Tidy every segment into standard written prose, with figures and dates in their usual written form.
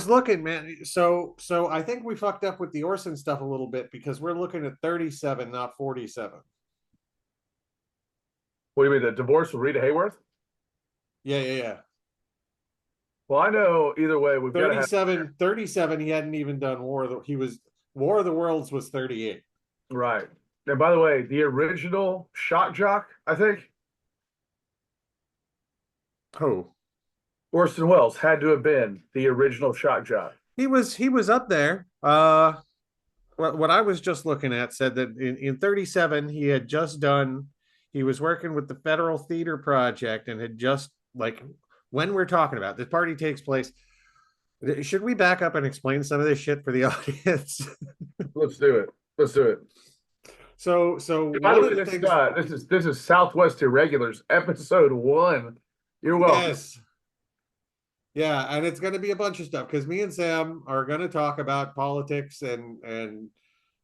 was looking, man. So I think we fucked up with the Orson stuff a little bit because we're looking at 37, not 47. What do you mean, the divorce with Rita Hayworth? Yeah, yeah, yeah. Well, I know either way, we've got to have 37, he hadn't even done War of the Worlds was 38. right. And by the way, the original shock jock, I think, Oh. Orson Welles had to have been the original shock jock. He was up there. What I was just looking at said that in 37 he had just done he was working with the Federal Theater Project and had just like when we're talking about this party takes place. Should we back up and explain some of this shit for the audience? Let's do it. Let's do it. So And by the one way, of the things, this is Southwest Irregulars, episode 1. You're welcome. yes, yeah, and it's going to be a bunch of stuff because me and Sam are going to talk about politics and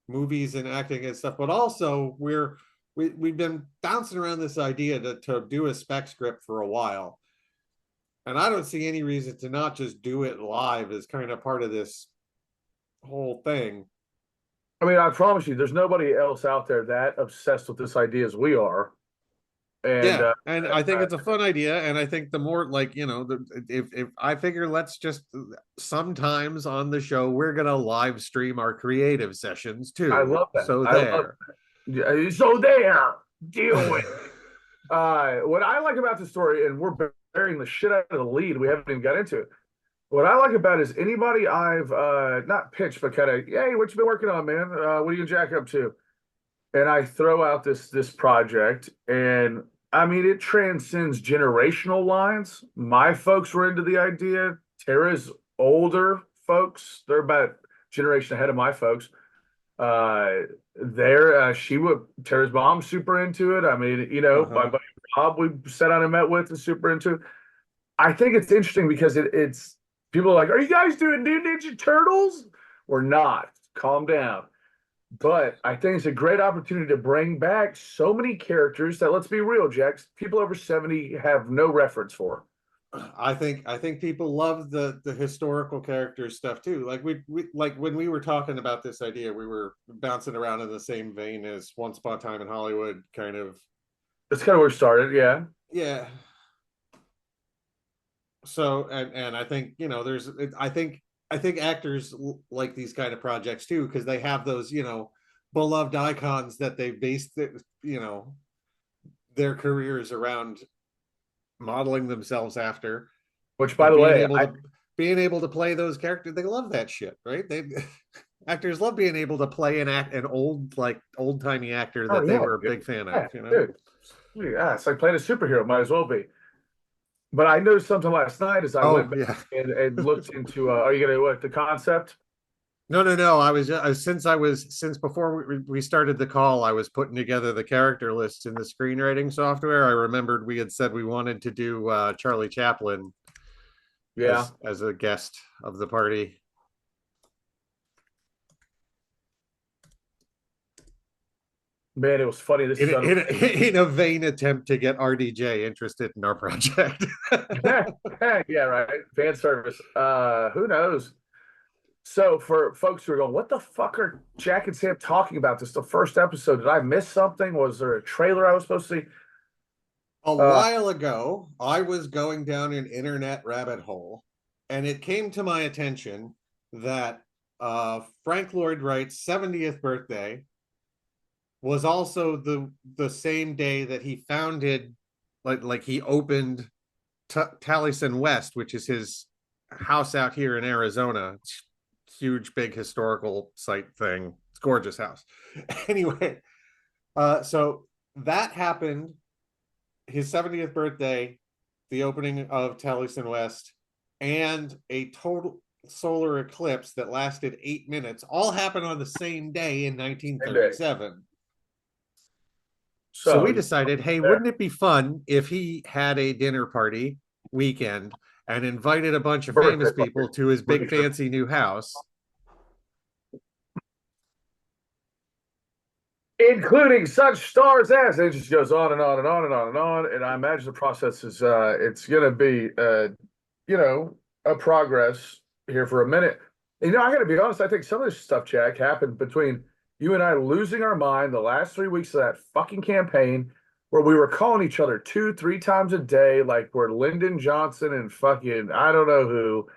movies and acting and stuff, but also we've been bouncing around this idea to do a spec script for a while, and I don't see any reason to not just do it live as kind of part of this whole thing. I mean, I promise you, there's nobody else out there that obsessed with this idea as we are. And Yeah, and I think it's a fun idea, and I think the more like if I figure let's just sometimes on the show we're gonna live stream our creative sessions I too. love that. So I love there. that. Yeah, so there, deal with it. What I like about the story, and we're burying the shit out of the lead, we haven't even got into it. What I like about it is anybody I've not pitched, but kind of, hey, what you been working on, man? What are you jack up to? And I throw out this project, and I mean it transcends generational lines. My folks were into the idea. Tara's older folks, they're about a generation ahead of my folks. She would Tara's mom's super into it. I mean, my Uh-huh. buddy Rob we sat down and met with is super into it. I think it's interesting because it's people are like, are you guys doing New Ninja Turtles? We're not. Calm down. But I think it's a great opportunity to bring back so many characters that, let's be real, Jax, people over 70 have no reference for. I think people love the historical character stuff too. Like we like when we were talking about this idea, we were bouncing around in the same vein as Once Upon a Time in Hollywood, kind of. That's kind of where it started, yeah. Yeah. So and I think there's I think actors like these kind of projects too because they have those beloved icons that they based their careers around modeling themselves after Which, by and the being way, able to being able to play those characters. They love that shit, right? They actors love being able to play an old timey actor oh that they yeah, were a dude. big fan Yeah, of. dude. Yeah, it's like playing a superhero, might as well be. But I noticed something last night as I went Oh back yeah. and looked into are you gonna what the concept? No, no, no. Since before we started the call, I was putting together the character lists in the screenwriting software. I remembered we had said we wanted to do Charlie Chaplin Yeah. as a guest of the party Man, it was funny. This in is in, unrelated. in a vain attempt to get RDJ interested in our project. Yeah, right. Fan service. Who knows? So for folks who are going, what the fuck are Jack and Sam talking about? This is the first episode. Did I miss something? Was there a trailer I was supposed to see? A Uh, while ago, I was going down an internet rabbit hole, and it came to my attention that Frank Lloyd Wright's 70th birthday was also the same day that he founded, like he opened Taliesin West, which is his house out here in Arizona. It's huge, big historical site thing. It's a gorgeous house. Anyway, so that happened his 70th birthday, the opening of Taliesin West, and a total solar eclipse that lasted 8 minutes all happened on the same day in same day. 1937. So So we you decided, hey, there. wouldn't it be fun if he had a dinner party weekend and invited a bunch of Birthday famous party. people to his Really big good. fancy new house? Including such stars as it just goes on and on and on and on and on. And I imagine the process is it's gonna be a progress. here for a minute. You know, I got to be honest. I think some of this stuff, Jack, happened between you and I losing our mind the last 3 weeks of that fucking campaign, where we were calling each other 2, 3 times a day, like we're Lyndon Johnson and fucking I don't know who,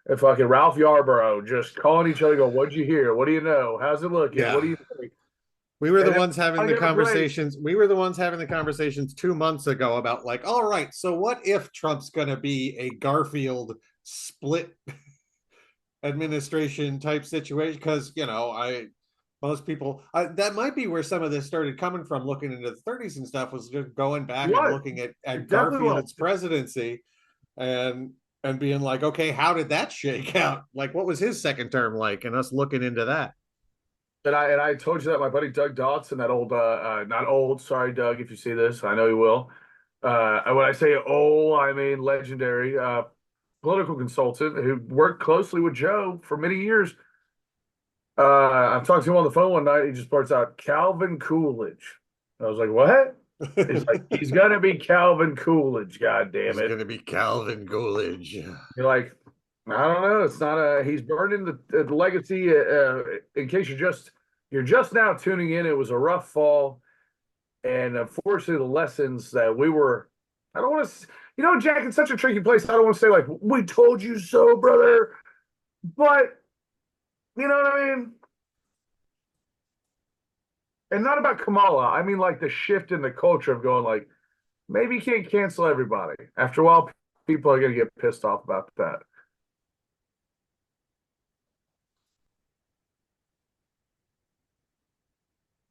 and fucking Ralph Yarborough, just calling each other. Go, what'd you hear? What do you know? How's it looking? What Yeah. do you think? We were the And then ones having I the got a break. conversations. We were the ones having the conversations 2 months ago about like, all right, so what if Trump's going to be a Garfield split administration type situation? Because most people that might be where some of this started coming from. Looking into the 30s and stuff was just going back and What? looking at It definitely was. Garfield's presidency and being like, okay, how did that shake out? Like, what was his second term like? And us looking into that. And I told you that my buddy Doug Dodson, that old not old, sorry Doug, if you see this, I know you will. When I say old, I mean legendary political consultant who worked closely with Joe for many years. I'm talking to him on the phone one night. He just blurts out Calvin Coolidge. I was like, "What?" He's like, "He's gonna be Calvin Coolidge. God damn He's it!" gonna be Calvin Coolidge. You're like, I don't know. It's not a. He's burning the legacy. In case you're just now tuning in, it was a rough fall, and unfortunately, the lessons that we were. I don't want to. Jack, it's such a tricky place. I don't want to say like we told you so, brother, but you know what I mean. And not about Kamala. I mean like the shift in the culture of going like maybe you can't cancel everybody. After a while, people are going to get pissed off about that.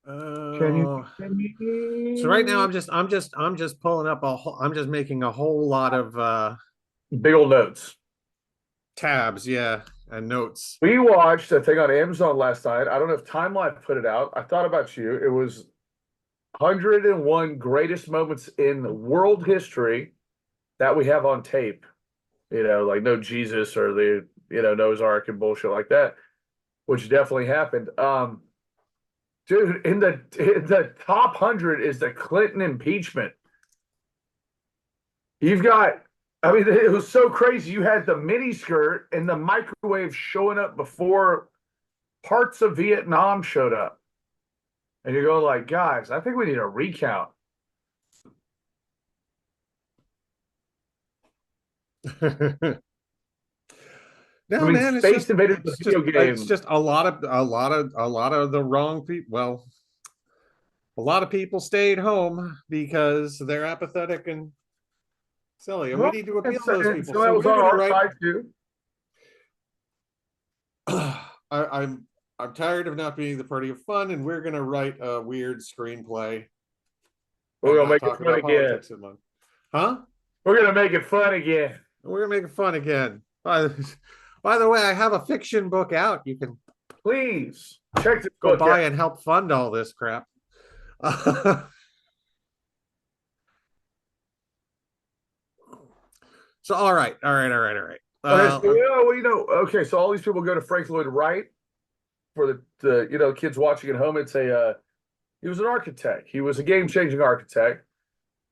Can you Uh, hear so right now me? I'm just pulling up I'm just making a whole lot of Big old notes. tabs, yeah, and notes. We watched a thing on Amazon last night. I don't know if Time Life put it out. I thought about you. It was 101 greatest moments in world history that we have on tape. Like no Jesus or the Noah's Ark and bullshit like that, which definitely happened. Dude, in the top 100 is the Clinton impeachment. You've got, I mean, it was so crazy. You had the mini skirt and the microwave showing up before parts of Vietnam showed up. And you're going like, guys, I think we need a recount. I No, mean, man, Space Invaders, the video it's game. just a lot of the wrong people. Well, a lot of people stayed home because they're apathetic and silly, and we Well, need to and appeal to so, those and people. so So that was we're on gonna our write. side too. I'm tired of not being the party of fun, and we're gonna write a weird screenplay We're and gonna not make it talk fun about again. politics in one. Huh? We're gonna make it fun again. We're gonna make it fun again. By the way, I have a fiction book out. You can Please check this go book buy out. and help fund all this crap. So all right. Okay, so okay, so all these people go to Frank Lloyd Wright for the kids watching at home. It's he was an architect. He was a game-changing architect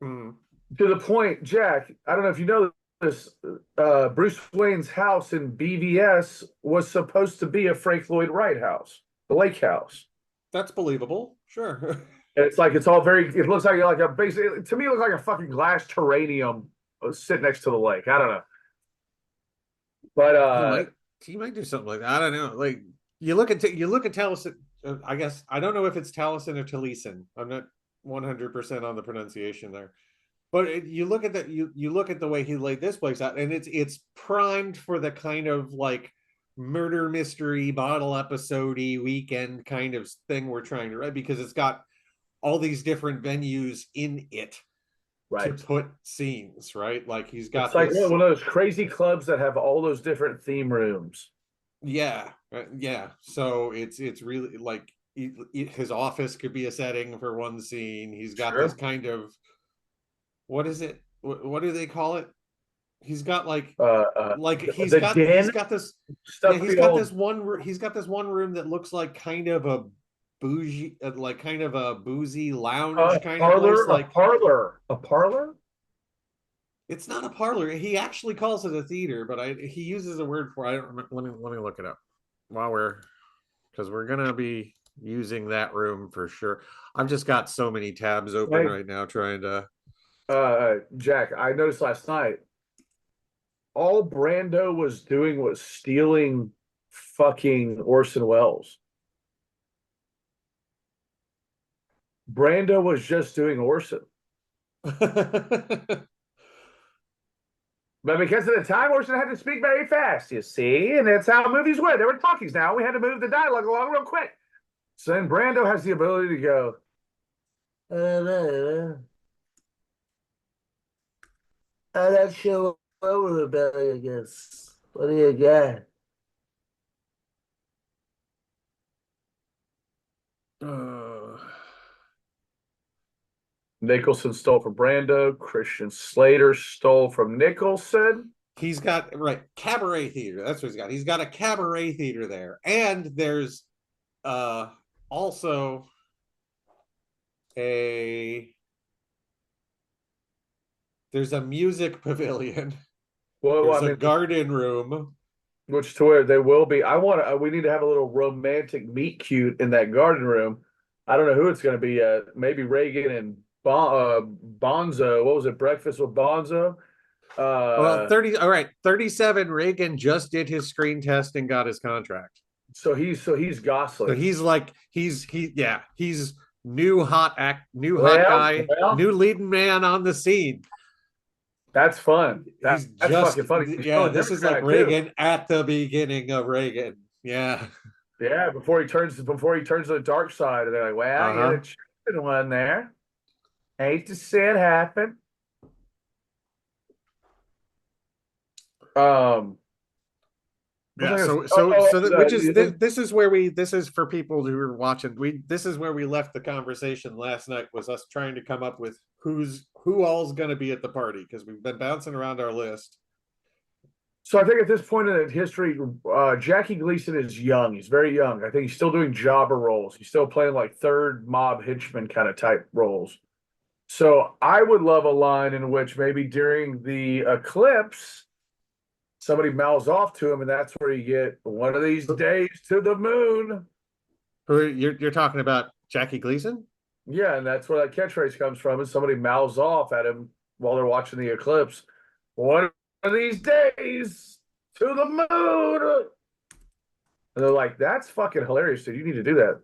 hmm. to the point, Jack. I don't know if you know this. Bruce Wayne's house in BVS was supposed to be a Frank Lloyd Wright house, the lake house. That's believable. Sure. And it's like it's all very. It looks like a basically to me, it looks like a fucking glass terrarium sitting next to the lake. I don't know, but he might he might do something like that. I don't know. Like you look at Taliesin. I guess I don't know if it's Taliesin or Taliesin. I'm not 100% on the pronunciation there. But you look at that you look at the way he laid this place out, and it's primed for the kind of like murder mystery bottle episode-y weekend kind of thing we're trying to write, because it's got all these different venues in it to right. put scenes, right? Like he's It's got like this. one of those crazy clubs that have all those different theme rooms. Yeah, yeah. So it's really like his office could be a setting for one scene. He's got this Sure. kind of, what is it? What do they call it? He's got like he's The got den this, yeah, stuff. The old he's got this one room that looks like kind of a bougie, like kind of a boozy lounge kind of place, parlor, like a parlor. It's not a parlor. He actually calls it a theater, but he uses a word for. I don't remember. Let me look it up while we're because we're gonna be using that room for sure. I've just got so many tabs open Hey, right now trying to. Jack, I noticed last night all Brando was doing was stealing fucking Orson Welles. Brando was just doing Orson. But because of the time, Orson had to speak very fast, you see, and that's how movies were. They were talkies now. We had to move the dialogue along real quick. So then Brando has the ability to go, I'm not sure what we're rebelling against. What do you got? uh, Nicholson stole from Brando. Christian Slater stole from Nicholson. he's got right cabaret theater. That's what he's got. He's got a cabaret theater there, and uh also a there's a music pavilion. Well, I There's a mean, garden room. which to where they will be. I want to. We need to have a little romantic meet cute in that garden room. I don't know who it's going to be. Maybe Reagan and Bonzo. What was it? Breakfast with Bonzo. Well, Uh, 30, all right, 37. Reagan just did his screen test and got his contract. so he's So Gosling. he's like, yeah, he's new new hot Well, guy, well, new leading man on the scene. that's fun. He's That's just, fucking funny. He's still yeah, a this is like Democrat too. Reagan at the beginning of Reagan. Yeah. Yeah, before he turns to the dark side, and they're like, "Well, you're Uh-huh. the chosen one there. Hate to see it happen." Um, what Yeah, was I gonna say? so that which is The, this is this is for people who are watching. This is where we left the conversation last night, was us trying to come up with who all's going to be at the party, because we've been bouncing around our list. so I think at this point in history, Jackie Gleason is young. He's very young. I think he's still doing jobber roles. He's still playing like third mob henchman kind of type roles. So I would love a line in which maybe during the eclipse, somebody mouths off to him, and that's where you get one of these days to the moon. Who you're talking about? Jackie Gleason? Yeah, and that's where that catchphrase comes from. Is somebody mouths off at him while they're watching the eclipse. One of these days to the moon. And they're like, that's fucking hilarious, dude. You need to do that.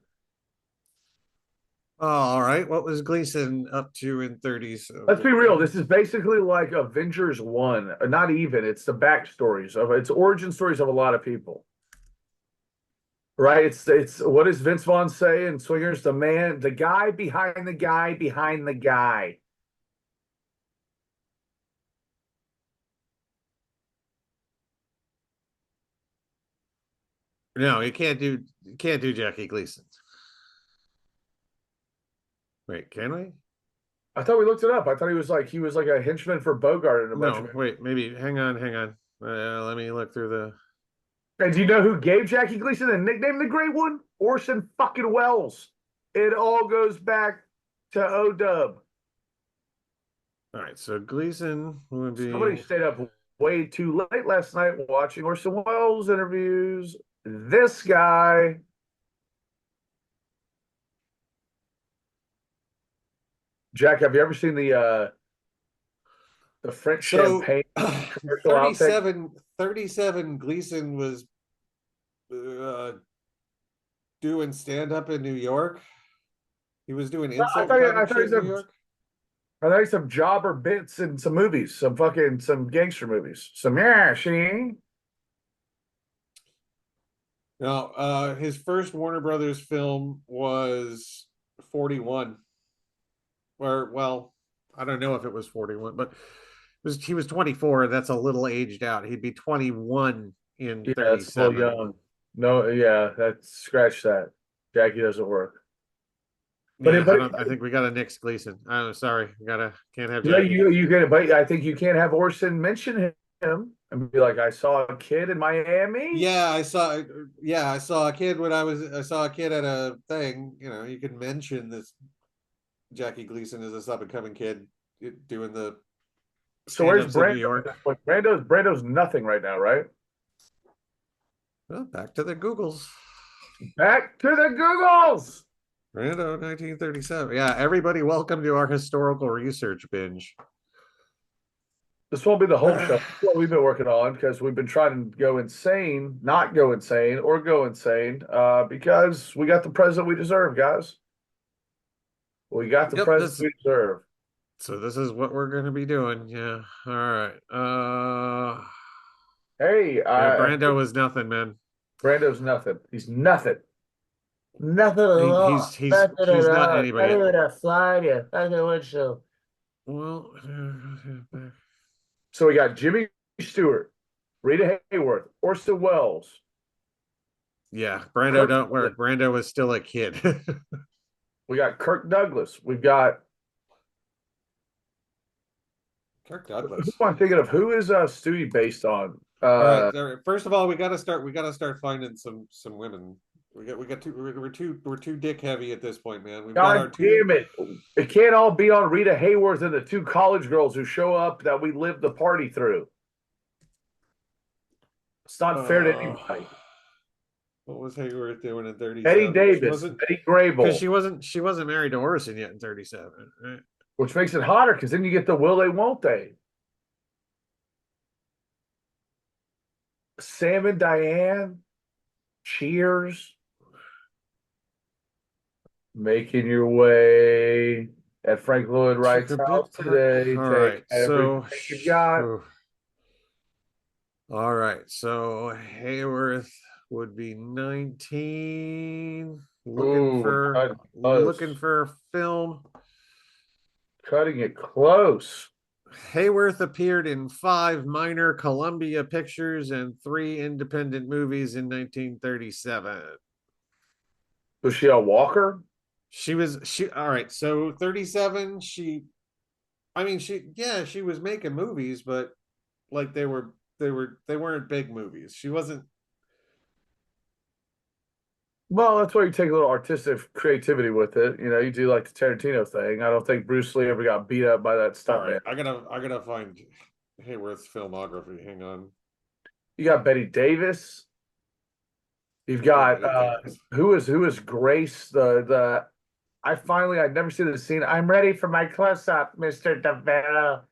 Oh, all right. What was Gleason up to in 30s? Let's be real. This is basically like Avengers 1. Not even. It's the backstories of it's origin stories of a lot of people. Right? It's what does Vince Vaughn say in Swingers? The man, the guy behind the guy behind the guy. No, you can't do Jackie Gleason. Wait, can we? I thought we looked it up. I thought he was like a henchman for Bogart in a bunch of No, it. wait, maybe hang on. Let me look through the. And do you know who gave Jackie Gleason the nickname the Great One? Orson fucking Welles. It all goes back to O-Dub. All right, so Gleason would Somebody be. stayed up way too late last night watching Orson Welles interviews. This guy. Jack, have you ever seen the French So champagne commercial outtake? 37 Gleason was uh, doing stand up in New York. He was doing No, I insult thought I comic thought shit he's in New a York. I thought he's some jobber bits in some movies, some gangster movies. Some yeah, see. No, his first Warner Brothers film was 41. Or, well, I don't know if it was 41, but he was 24, and that's a little aged out. He'd be 21 in Yeah, that's a little 37. young. No, yeah, that scratch that. Jackie doesn't work. But Yeah, but I think we got a Nick's Gleason. I'm sorry, can't have yeah, Jackie. you can. But I think you can't have Orson mention him and be like, I saw a kid in Miami. Yeah, I saw. Yeah, I saw a kid when I saw a kid at a thing. You know, you can mention this Jackie Gleason as this up and coming kid doing the So where's stand-ups in Brando New at York. this point? Brando's nothing right now, right? Well, back to the Googles. Back to the Googles. Brando, 1937. Yeah, everybody, welcome to our historical research binge. This won't be the whole show. This is what we've been working on because we've been trying to go insane, not go insane, or go insane, because we got the president we deserve, guys. We got the Yep, president this we deserve. so this is what we're gonna be doing. Yeah. All right. Hey, Yeah, Brando was nothing, man. Brando's nothing. He's nothing. Nothing at He, all. he's he's Nothing at he's not all. Not anybody. even a fly in your fucking windshield. Well, So we got Jimmy Stewart, Rita Hayworth, Orson Welles, yeah, Brando Kirk. don't work. Brando was still a kid. We got Kirk Douglas. We've got Kirk who Douglas. am I thinking of? Who is Stewie based on? All right, all right. First of all, we got to start. We got to start finding some women. We got too. We're too dick heavy at this point, man. We've got our God two. damn it. It can't all be on Rita Hayworth and the two college girls who show up that we lived the party through. It's not fair to Uh, anybody. what was Hayworth doing in Betty 37? She Davis, wasn't Betty because Grable, she wasn't married to Orson yet in 37, right? which makes it hotter because then you get the will they, won't they. Sam and Diane, Cheers, making your way at Frank Lloyd Took Wright's a house bit part. today. All Take right, everything so you've got. all right, so Hayworth would be 19, Ooh, cutting looking close. for a film. Cutting it close. Hayworth appeared in 5 minor Columbia pictures and 3 independent movies in 1937. Was she a walker? She all right, so 37, I mean she was making movies, but like they weren't big movies. She wasn't. Well, that's why you take a little artistic creativity with it. You know, you do like the Tarantino thing. I don't think Bruce Lee ever got beat up by that All right, stuntman. I gotta find Hayworth's filmography. Hang on. You got Betty Davis. You've Oh, got Betty Davis. who is Grace? I'd never seen the scene. I'm ready for my close up, Mr. DeVero.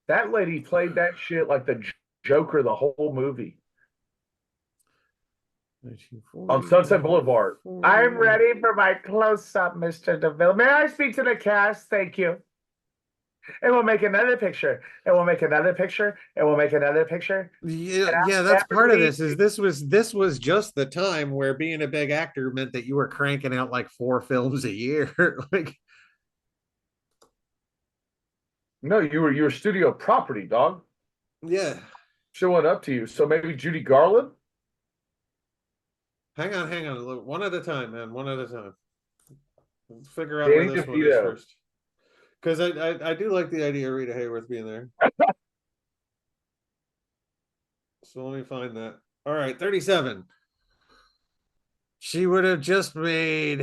That lady played that shit like the Joker the whole movie. On 1940, Sunset Boulevard. I'm 1940. ready for my close up, Mr. DeVille. May I speak to the cast? Thank you. And we'll make another picture. And we'll make another picture. And we'll make another picture. Yeah, And yeah, I'll that's never part of leave this. you. Is this was just the time where being a big actor meant that you were cranking out like 4 films a year. Like, No, you were studio property, dog. yeah. Showing up to you. So maybe Judy Garland? Hang on. Look, one at a time, man. One at a time. Let's figure out where Danny this one is DeVito. first. Because I do like the idea of Rita Hayworth being there. So let me find that. All right, 37. She would have just made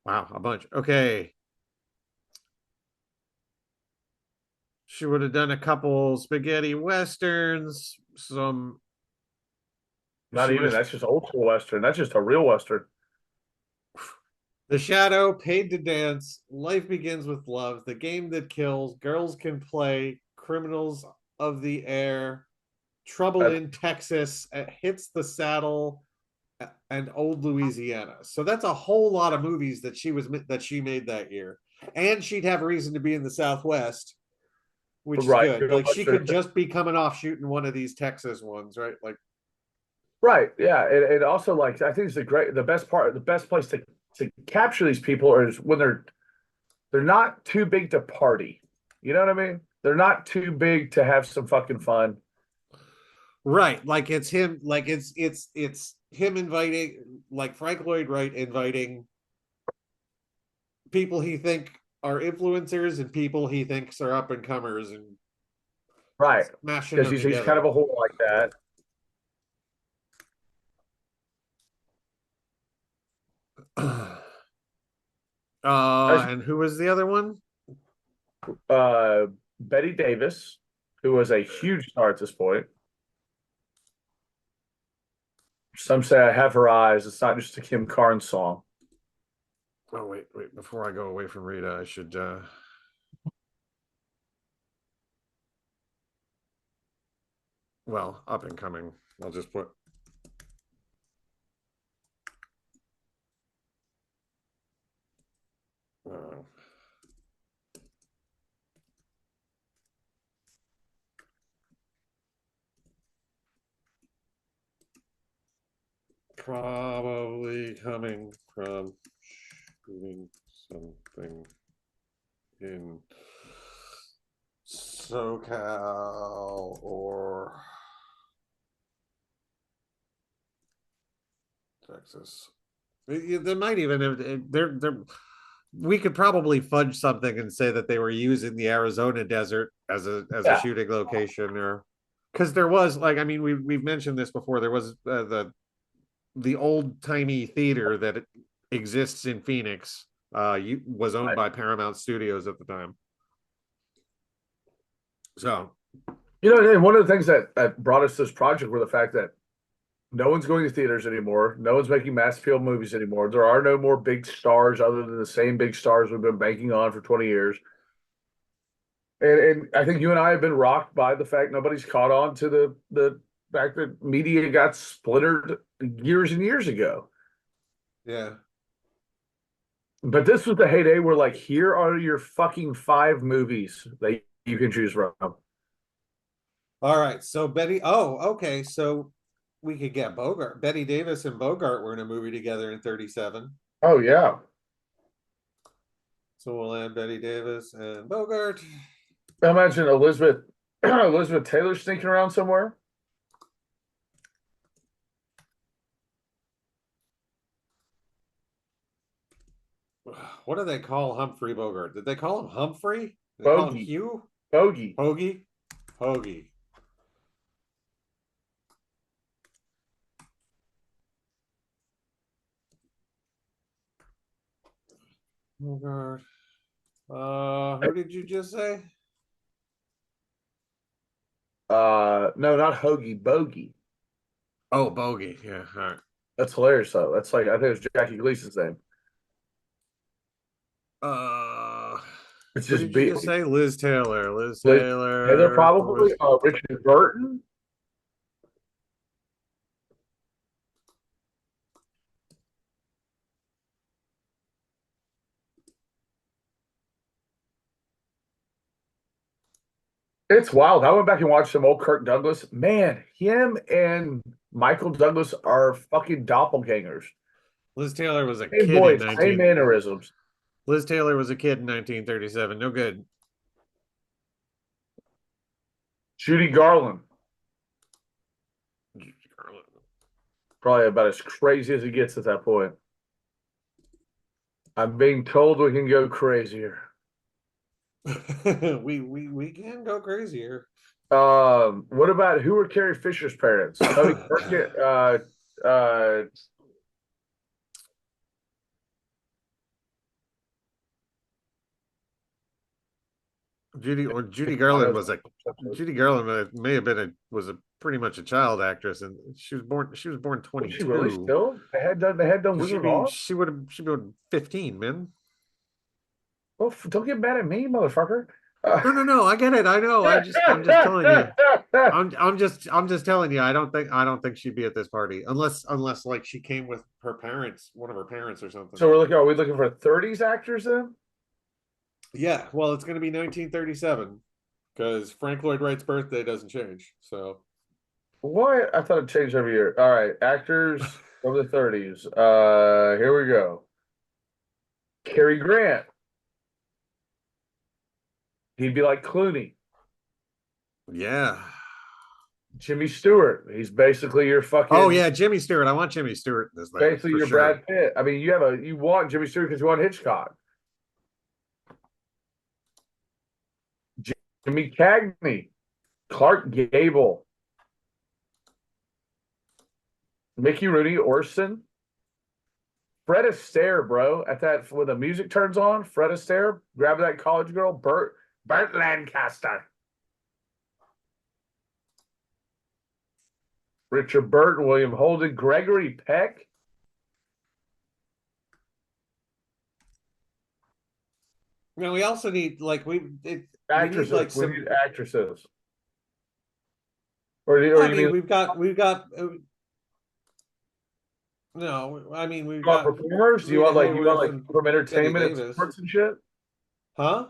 wow, a bunch. Okay. She would have done a couple spaghetti westerns, some Not she even. was That's just old school Western. That's just a real Western. The Shadow, Paid to Dance, Life Begins with Love, The Game That Kills, Girls Can Play, Criminals of the Air, Trouble That's in Texas, Hits the Saddle, and Old Louisiana. So that's a whole lot of movies that she made that year. And she'd have a reason to be in the Southwest, which is right. good. Real Like she Western. could just be coming off shooting one of these Texas ones, right? Like Right. Yeah. And also like I think it's the best place to capture these people is when they're not too big to party. You know what I mean? They're not too big to have some fucking fun. right, like it's him, like it's him inviting, like Frank Lloyd Wright inviting people he think are influencers and people he thinks are up and comers and Right. smashing Because them he's kind of together. a whore like that. That's And who was the other one? Betty Davis, who was a huge star at this point. Some say I have her eyes. It's not just a Kim Carnes song. Oh wait! Before I go away from Rita, I should. Well, up and coming. I'll just put. Uh, Probably coming from shooting something in SoCal or Texas. They might even they're we could probably fudge something and say that they were using the Arizona desert as a Yeah, shooting location, or because there was, like, I mean, we've mentioned this before. There was the old timey theater that exists in Phoenix. Was owned by Paramount Studios at the time. So and one of the things that brought us to this project were the fact that no one's going to theaters anymore. No one's making mass appeal movies anymore. There are no more big stars other than the same big stars we've been banking on for 20 years. And I think you and I have been rocked by the fact nobody's caught on to the fact that media got splintered years and years ago. yeah. But this was the heyday where, like, here are your fucking 5 movies that you can choose from. All right. So Betty. Oh, okay. So we could get Bogart. Betty Davis and Bogart were in a movie together in 37. Oh yeah. So we'll add Betty Davis and Bogart. I imagine Elizabeth Taylor sneaking around somewhere. What do they call Humphrey Bogart? Did they call him Humphrey? Did they call him Bogey. Hugh? Bogey. Hoagie? Hoagie. Bogart. Who did you just say? No, not Hoagie, Bogey. Oh, Bogey. Yeah. All right. That's hilarious though. That's like, I think it's Jackie Gleason's name. Uh, It's who just did you B. just say? Liz Taylor. Liz Liz Taylor Taylor. probably. Richard Burton. It's wild. I went back and watched some old Kirk Douglas. Man, him and Michael Douglas are fucking doppelgangers. Liz Taylor was a Same kid in voice, same 19. mannerisms. Liz Taylor was a kid in 1937. No good. Judy Garland, probably about as crazy as it gets at that point. I'm being told we can go crazier. we can go crazier. What about who were Carrie Fisher's parents? Tony Perkins, Judy Garland was a Judy Garland may have been was a pretty much a child actress, and she was born was she really 22. still? They had done Wizard of Oz? She would have 15, man. Well, don't get mad at me, motherfucker. No, I get it. I know. I'm just telling you. I'm just telling you. I don't think she'd be at this party unless like she came with her parents, one of her parents or something. So are we looking for 30s actors then? Yeah, well, it's going to be 1937 because Frank Lloyd Wright's birthday doesn't change. So What? I thought it changed every year. All right, actors of the 30s. Here we go. Cary Grant. He'd be like Clooney. yeah. Jimmy Stewart. He's basically your fucking. Oh yeah, Jimmy Stewart. I want Jimmy Stewart in this thing basically for your sure. Brad Pitt. I mean, you want Jimmy Stewart because you want Hitchcock. Jimmy Cagney, Clark Gable, Mickey Rooney, Orson, Fred Astaire, bro. At that when the music turns on, Fred Astaire, grab that college girl, Burt Lancaster. Richard Burton, William Holden, Gregory Peck. Now we also need like we need Actresses. like We some. need actresses. Or I you mean, mean we've got. No, I mean we've you want got performers? Do Rita you want Hayworth like and from Betty entertainment and Davis, sports and shit? huh?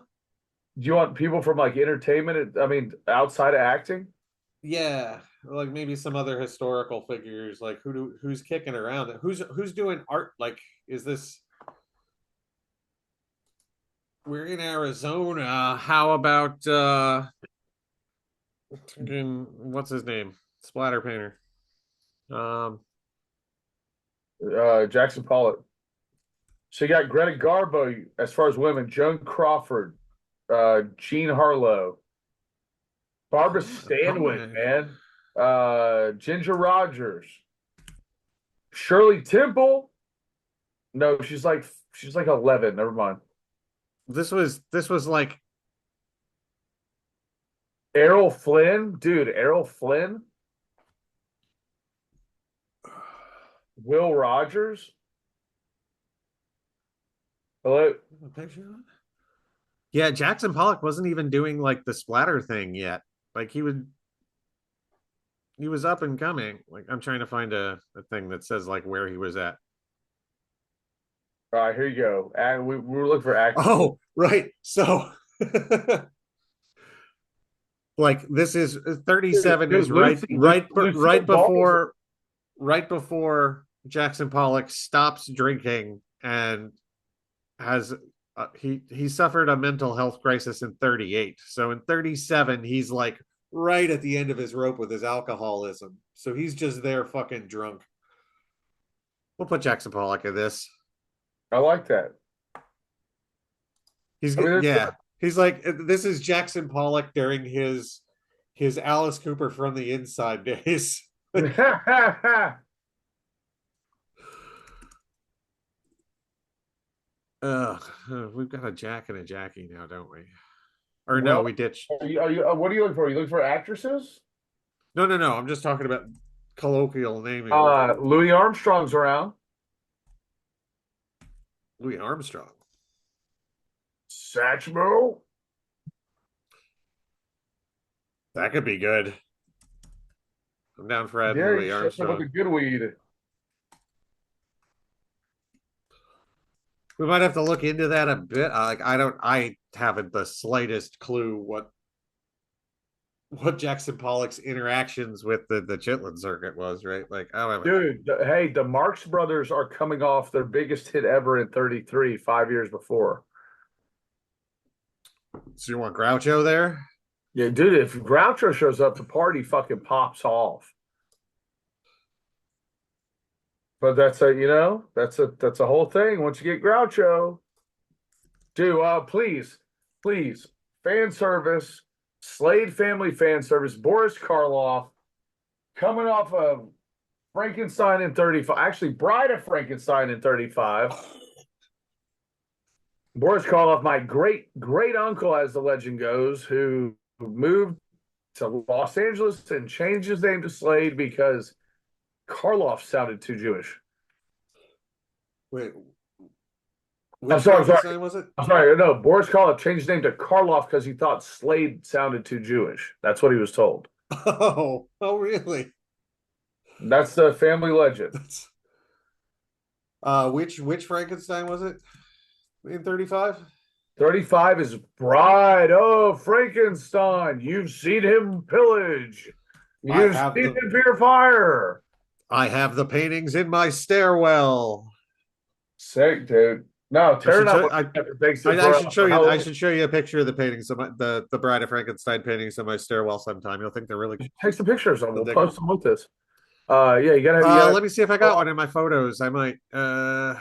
Do you want people from like entertainment? I mean, outside of acting? Yeah, like maybe some other historical figures. Like who's kicking around? Who's doing art? Like, is this? We're in Arizona. How about what's his name? Splatter painter. Um, Jackson Pollock. So you got Greta Garbo as far as women, Joan Crawford, Jean Harlow, Barbara Stanwyck, man. man, Ginger Rogers, Shirley Temple. No, she's like 11. Never mind. This was like Errol Flynn, dude. Errol Flynn, Will Rogers. Hello. a picture of it? Yeah, Jackson Pollock wasn't even doing like the splatter thing yet. Like he was up and coming. Like I'm trying to find a thing that says like where he was at. All right, here you go. And we were looking for actors. Oh, right. So like this is 37 Dude, is right Lucille Ball's right before Jackson Pollock stops drinking and has he suffered a mental health crisis in 38. So in 37 he's like right at the end of his rope with his alcoholism. So he's just there fucking drunk. We'll put Jackson Pollock in this. I like that. He's I mean, yeah. He's like this is Jackson Pollock during his Alice Cooper from the Inside days. We've got a Jack and a Jackie now, don't we? Or no, well, we ditched. what are you looking for? Are you looking for actresses? No. I'm just talking about colloquial naming. Louis Armstrong's around. Louis Armstrong. Satchmo. That could be good. I'm down for adding Yeah, Louis he's with Armstrong. the good weed. We might have to look into that a bit. I haven't the slightest clue what Jackson Pollock's interactions with the Chitlin circuit was, right? Like, oh, Dude, hey, the Marx Brothers are coming off their biggest hit ever in 33, 5 years before. so you want Groucho there? Yeah, dude, if Groucho shows up, the party fucking pops off. But that's a whole thing. Once you get Groucho, dude, please, fan service, Slade family fan service, Boris Karloff, coming off of Frankenstein in 35, actually Bride of Frankenstein in 35. Boris Karloff, my great uncle, as the legend goes, who moved to Los Angeles and changed his name to Slade because Karloff sounded too Jewish. Wait, I'm sorry. was it? I'm sorry. No, Boris Karloff changed his name to Karloff because he thought Slade sounded too Jewish. That's what he was told. Oh, really? That's the family legend. That's which Frankenstein was it in 35? 35 is Bride of Frankenstein. You've seen him pillage. You've seen him fear fire. I have the paintings in my stairwell. Sick, dude. No, I should show you. I Halloween. should show you a picture of the paintings of the Bride of Frankenstein paintings in my stairwell sometime. You'll think they're really. Take some pictures of them. We'll Dig post them. them with this. Yeah, you gotta. Let me see if I got one in my photos. I might. I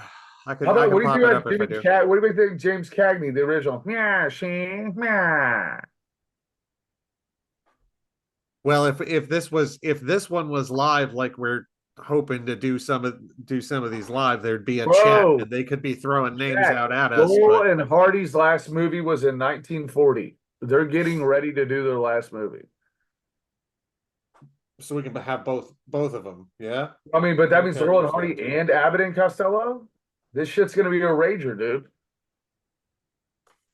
could. How about I what could do you pop think it up about if I do. What do you think James Cagney, the original? Yeah, yeah. Well, if this one was live, like we're hoping to do some of these live, there'd be a chat and they could be throwing names out at us. Laurel and Hardy's last movie was in 1940. They're getting ready to do their last movie. So we can have both of them. Yeah. I mean, but that means Okay. Laurel and So one, Hardy two. and Abbott and Costello. This shit's gonna be a rager, dude.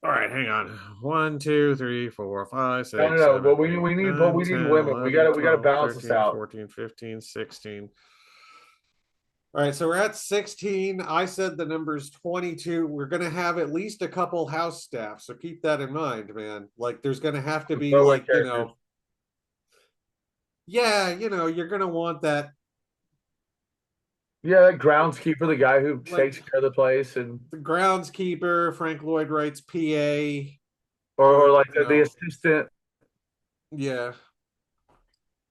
All right, hang on. 1, 2, 3, 4, 5, No, no, 6, no. 7, But we 8, we need 9, we need 10, women. 11, We gotta 12, balance this 13, out. 14, 15, 16. All right, so we're at 16. I said the number's 22. We're going to have at least a couple house staff. So keep that in mind, man. Like there's going to have to be Throwaway like, characters. yeah, you're going to want that Yeah, that groundskeeper, the guy who like takes care of the place, and the groundskeeper, Frank Lloyd Wright's PA, or or like the assistant. yeah.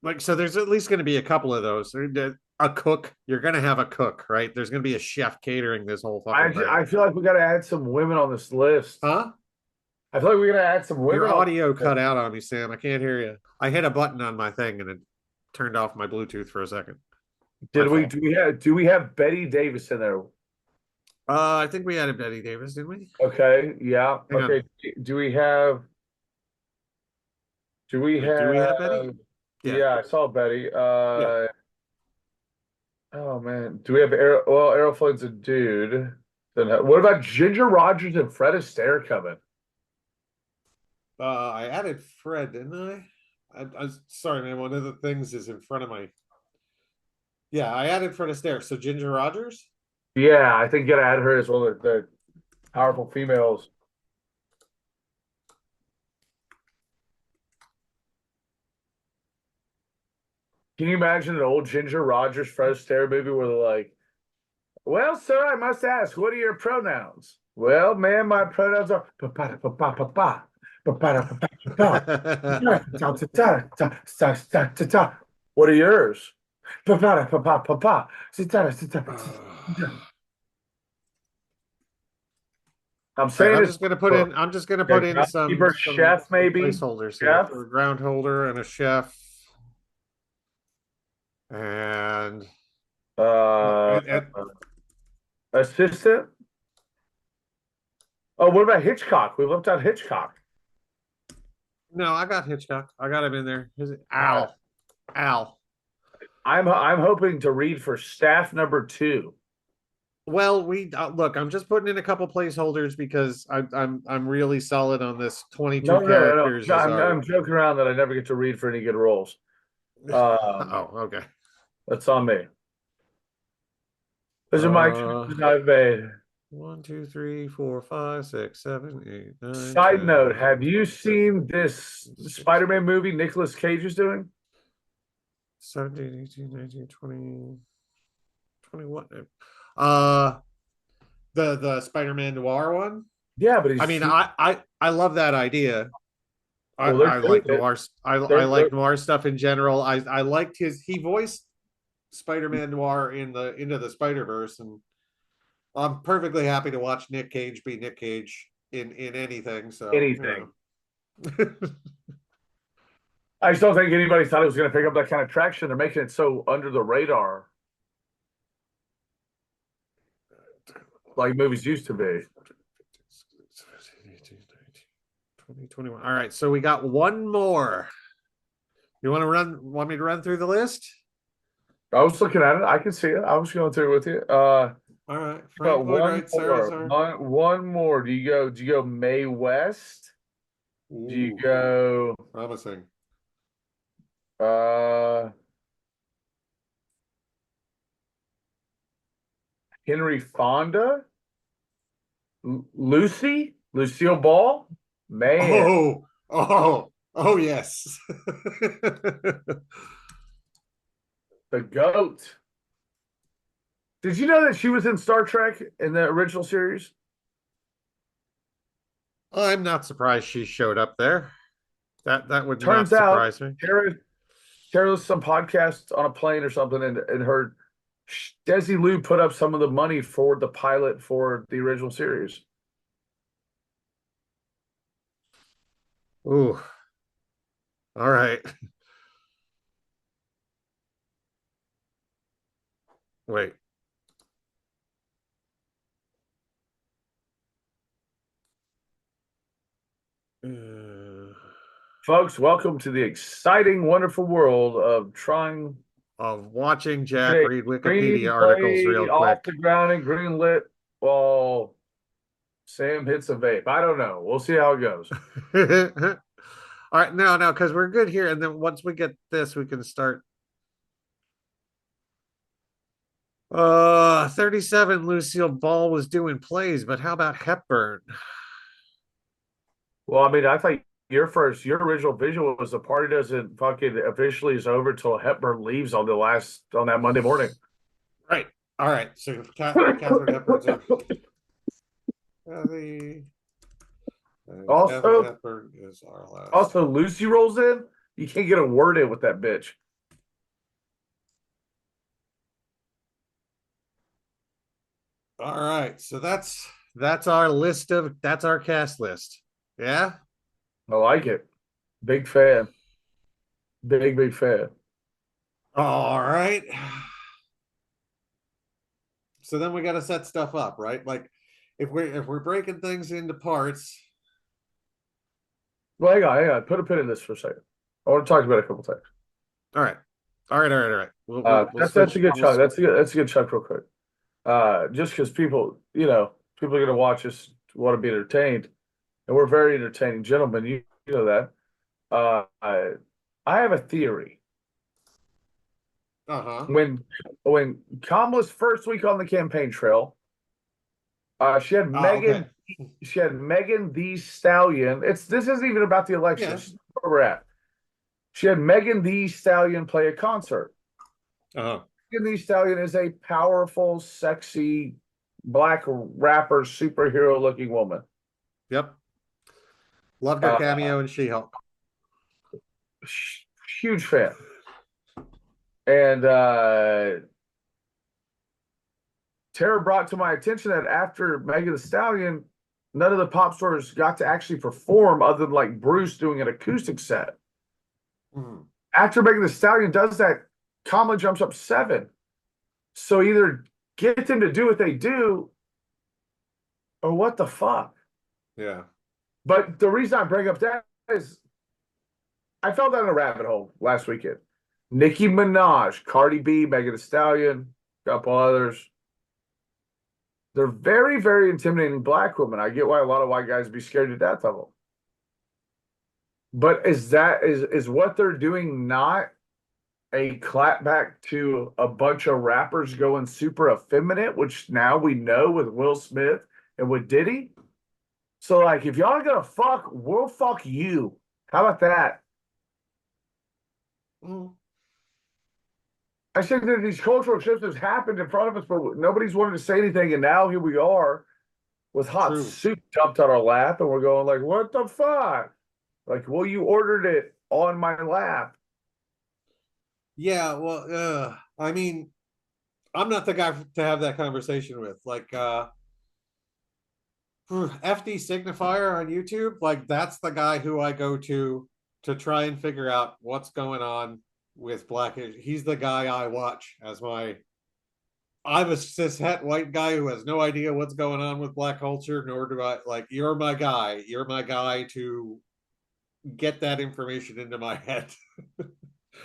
Like so there's at least going to be a couple of those. A cook, you're going to have a cook, right? There's going to be a chef catering this whole fucking thing. I feel like we gotta add some women on this list. Huh? I feel like we gotta add some Your women on. audio cut out on me, Sam. I can't hear you. I hit a button on my thing and it turned off my Bluetooth for a second. My Did we fault. do we have Betty Davis in there? I think we added Betty Davis, didn't we? Okay, yeah. Hang on. Okay. Do we Wait, do we have have Betty? Yeah. yeah, I saw Betty. Yeah. Oh man. Do we have Errol Flynn's a dude. Then what about Ginger Rogers and Fred Astaire coming? I added Fred, didn't I? I sorry, man. One of the things is in front of my. Yeah, I added Fred Astaire. So Ginger Rogers. Yeah, I think you gotta add her as one of the powerful females. Can you imagine an old Ginger Rogers Fred Astaire movie where they're like, well, sir, I must ask, what are your pronouns? Well, ma'am, my pronouns are pa-pa pa pa pa pa pa pa pa pa. What are yours? Pa-pa pa pa pa pa. I'm All right, saying it's I'm just gonna a put in groundskeeper, some chef, maybe placeholders here chef, for a ground holder and a chef. And uh, and assistant. Oh, what about Hitchcock? We left out Hitchcock. no, I got Hitchcock. I got him in there. Is it Uh, Al? Al. I'm hoping to read for staff number 2. Well, we look. I'm just putting in a couple placeholders because I'm really solid on this. No, 22 no, no, characters no. is I'm our. joking around that I never get to read for any good roles. Oh, okay. That's on me. Those are my Uh, choices I've made. 1, 2, 3, 4, 5, 6, 7, 8, 9, Side 10, note, 11, have you 12, 13, seen this 15, 16, Spider-Man movie Nicolas Cage is doing? 17, 18, 19, 20, 21. Uh, the Spider-Man Noir one. Yeah, but I mean, I love that idea. well, they're I doing like it. noir. I They're like noir stuff in general. I liked he voiced Spider-Man Noir in the Into the Spider-Verse, and I'm perfectly happy to watch Nick Cage be Nick Cage in anything. So anything. I just don't think anybody thought it was going to pick up that kind of traction. They're making it so under the radar, like movies used to be. 2021. All right, so we got one more. You want me to run through the list? I was looking at it. I can see it. I was going through it with you. All right, But Frank Lloyd one Wright, Sarah, more. Sarah. One more. Do you go Mae West? Do you Ooh, go promising. uh Henry Fonda? Lucille Ball? Man, Oh, yes. the GOAT. Did you know that she was in Star Trek in the original series? I'm not surprised she showed up there. That would not Turns out surprise me. Tara was some podcast on a plane or something, and her Desi Lou put up some of the money for the pilot for the original series. Ooh, all right. Wait. Folks, welcome to the exciting, wonderful world of trying Of watching to get Jack a read Wikipedia articles screenplay real off quick. the ground and greenlit while Sam hits a vape. I don't know. We'll see how it goes. All right, no, because we're good here. And then once we get this, we can start. 37 Lucille Ball was doing plays, but how about Hepburn? Well, I mean, I thought your original visual was the party doesn't fucking officially is over till Hepburn leaves on that Monday morning. Right. All right. So Catherine Hepburn's in. The Catherine Also, Hepburn is our last. also Lucy rolls in. You can't get a word in with that bitch. All right. So that's our list of that's our cast list. Yeah. I like it. Big fan. Big fan. All right. So then we got to set stuff up, right? Like if we're breaking things into parts. Well, hang on. Put a pin in this for a second. I want to talk about it a couple times. All right. All right. We'll That's a switch. good chunk. That's a good chunk, real quick. Just because people are gonna watch us want to be entertained, and we're very entertaining gentlemen. You know that. I have a theory. Uh-huh. When Kamala's first week on the campaign trail, she had Ah, okay. Megan. She had Megan the Stallion. This isn't even about the election. Yeah. This is where we're at. She had Megan the Stallion play a concert. Uh-huh. Megan Thee Stallion is a powerful, sexy black rapper, superhero looking woman. Yep. Loved her Uh, cameo in She-Hulk. Huge fan. And Tara brought to my attention that after Megan Thee Stallion, none of the pop stars got to actually perform other than like Bruce doing an acoustic set. Mhm. After Megan Thee Stallion does that, Kamala jumps up 7. So either get them to do what they do or what the fuck. Yeah. But the reason I bring up that is I fell down a rabbit hole last weekend. Nicki Minaj, Cardi B, Megan Thee Stallion, a couple others. They're very, very intimidating black women. I get why a lot of white guys be scared to death of them. But is what they're doing not a clapback to a bunch of rappers going super effeminate, which now we know with Will Smith and with Diddy? So like if y'all are gonna fuck, we'll fuck you. How about that? Mhm. I think that these cultural shifts have happened in front of us, but nobody's wanted to say anything, and now here we are with hot True. soup dumped on our lap, and we're going like, "What the fuck?" Like, well, you ordered it on my lap. Yeah, well, I mean, I'm not the guy to have that conversation with. Like FD Signifier on YouTube, like that's the guy who I go to try and figure out what's going on with black. He's the guy I watch as my. I'm a cishet white guy who has no idea what's going on with black culture, nor do I like. You're my guy. You're my guy to get that information into my head.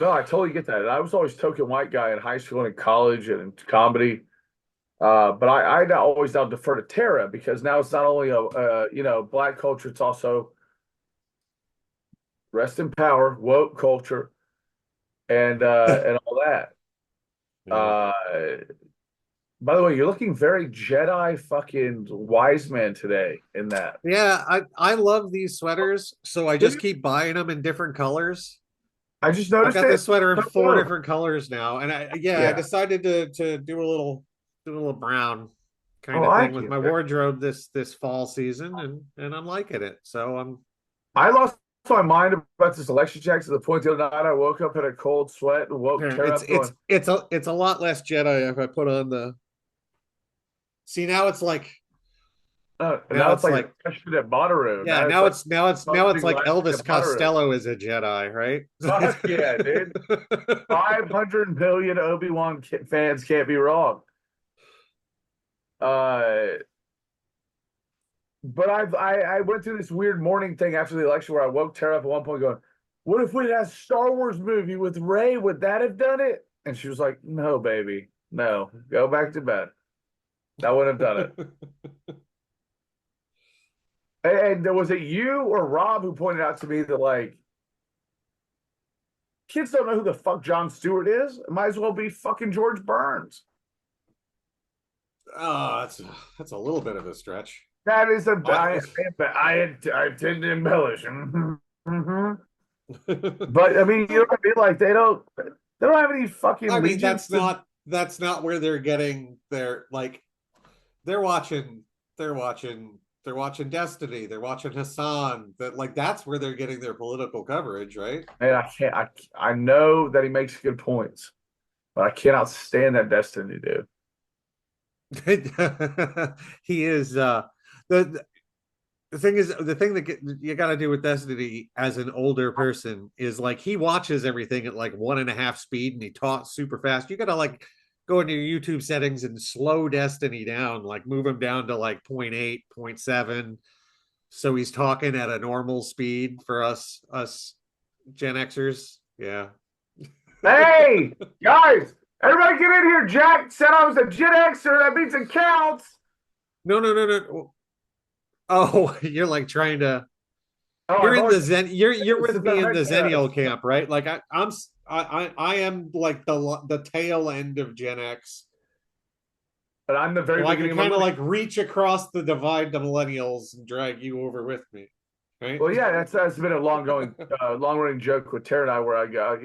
No, I totally get that. And I was always token white guy in high school and in college and in comedy. But I now always now defer to Tara because now it's not only a black culture, it's also rest in power, woke culture, and all that. Yeah. Uh, by the way, you're looking very Jedi fucking wise man today in that. Yeah, I love these sweaters, so I just keep buying them in different colors. I just I've noticed got it. this sweater in So four blue. different colors now, and I Yeah. decided to do a little brown I kind of thing like with it. my wardrobe this fall season, and I'm liking it. So I'm I lost my mind about this election check to the point the other night I woke up in a cold sweat and woke here. Tara It's up it's going, it's a it's a lot less Jedi if I put on the. See now it's like now now it's it's like a like question at Bonnaroo. yeah Now it's now like it's now it's now it's closing like last Elvis at Bonnaroo. Costello is a Jedi, right? Fuck yeah, dude. 500 million Obi-Wan fans can't be wrong. Uh, but I went through this weird morning thing after the election where I woke Tara up at one point going, what if we had a Star Wars movie with Rey? Would that have done it? And she was like, no, baby, no, go back to bed. That wouldn't have done it. And was it you or Rob who pointed out to me that like kids don't know who the fuck Jon Stewart is? It might as well be fucking George Burns. Oh, that's a little bit of a stretch. That is a I, I tend to embellish. But I mean, you know what I mean? Like they don't have any fucking I mean, legions. that's not where they're getting their like they're watching they're watching Destiny, they're watching Hassan. That like that's where they're getting their political coverage, right? And I can't. I know that he makes good points, but I cannot stand that Destiny dude. He is the the thing is the thing that you got to do with Destiny as an older person is like he watches everything at like 1.5 speed and he talks super fast. You got to like go into your YouTube settings and slow Destiny down, like move him down to like 0.8, 0.7, so he's talking at a normal speed for us Gen Xers. Yeah. Hey guys, everybody get in here! Jack said I was a Gen Xer. That means it counts. No. Oh, you're like trying to Oh, you're I've in the always Zen. You're with since me I in the met Zennial camp, right? Like I am like the tail end of Gen X, but I'm the very so I can beginning of kind of millennial. like reach across the divide to millennials and drag you over with me, right? Well, yeah, that's been a long running joke with Tara and I, where I got,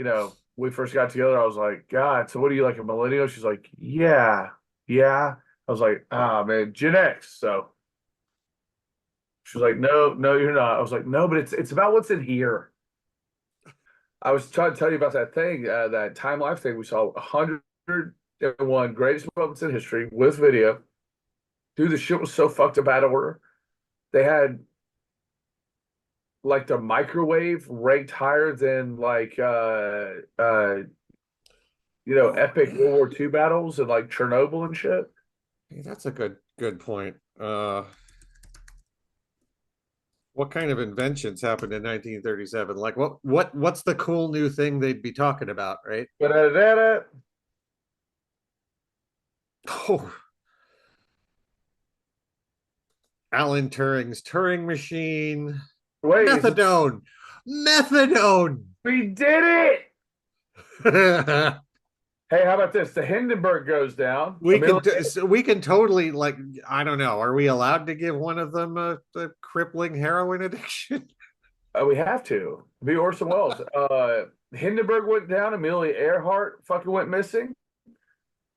we first got together. I was like, God, so what do you like a millennial? She's like, yeah. I was like, ah, man, Gen X. So she was like, no, you're not. I was like, no, but it's about what's in here. I was trying to tell you about that thing, that Time Life thing. We saw 101 greatest moments in history with video. Dude, the shit was so fucked up out of order. They had like the microwave ranked higher than like Oh, epic World War II battles and like Chernobyl and shit. hey, that's a good point. What kind of inventions happened in 1937? Like what's the cool new thing they'd be talking about, right? But Oh, Alan Turing's Turing machine. wait, is it Methadone. we did it? Hey, how about this? The Hindenburg goes down. Amelia, we can totally like I don't know. Are we allowed to give one of them a crippling heroin addiction? we have to be Orson Welles. Hindenburg went down. Amelia Earhart fucking went missing.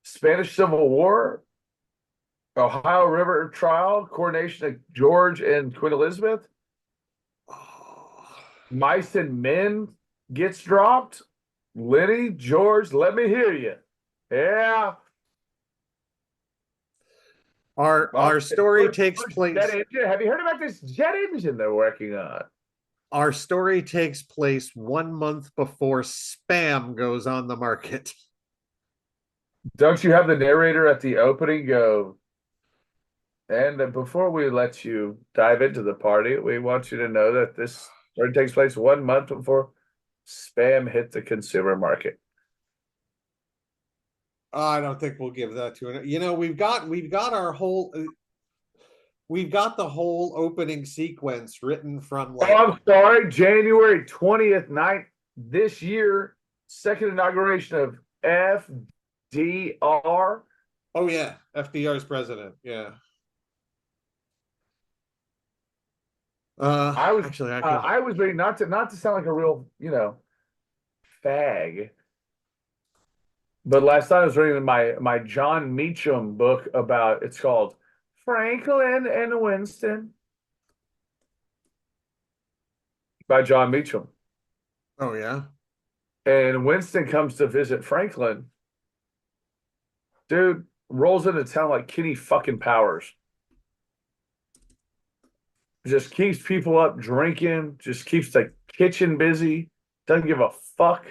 Spanish Civil War. Ohio River trial, coronation of George and Queen Elizabeth. Mice and Men gets dropped. Lenny, George, let me hear you. Yeah. Our story takes Jet place. engine. Have you heard about this jet engine they're working on? Our story takes place 1 month before Spam goes on the market. Don't you have the narrator at the opening go? And before we let you dive into the party, we want you to know that this story takes place 1 month before Spam hit the consumer market. I don't think we'll give that to it. You know, we've got our whole we've got the whole opening sequence written from Oh, like I'm sorry. January 20th night this year, second inauguration of FDR. oh yeah, FDR's president. Yeah. Actually I can I was ready not to sound like a real, fag. But last night I was reading my John Meacham book about it's called Franklin and Winston by John Meacham. oh yeah. And Winston comes to visit Franklin. Dude rolls into town like Kenny fucking Powers. Just keeps people up drinking, just keeps the kitchen busy, doesn't give a fuck.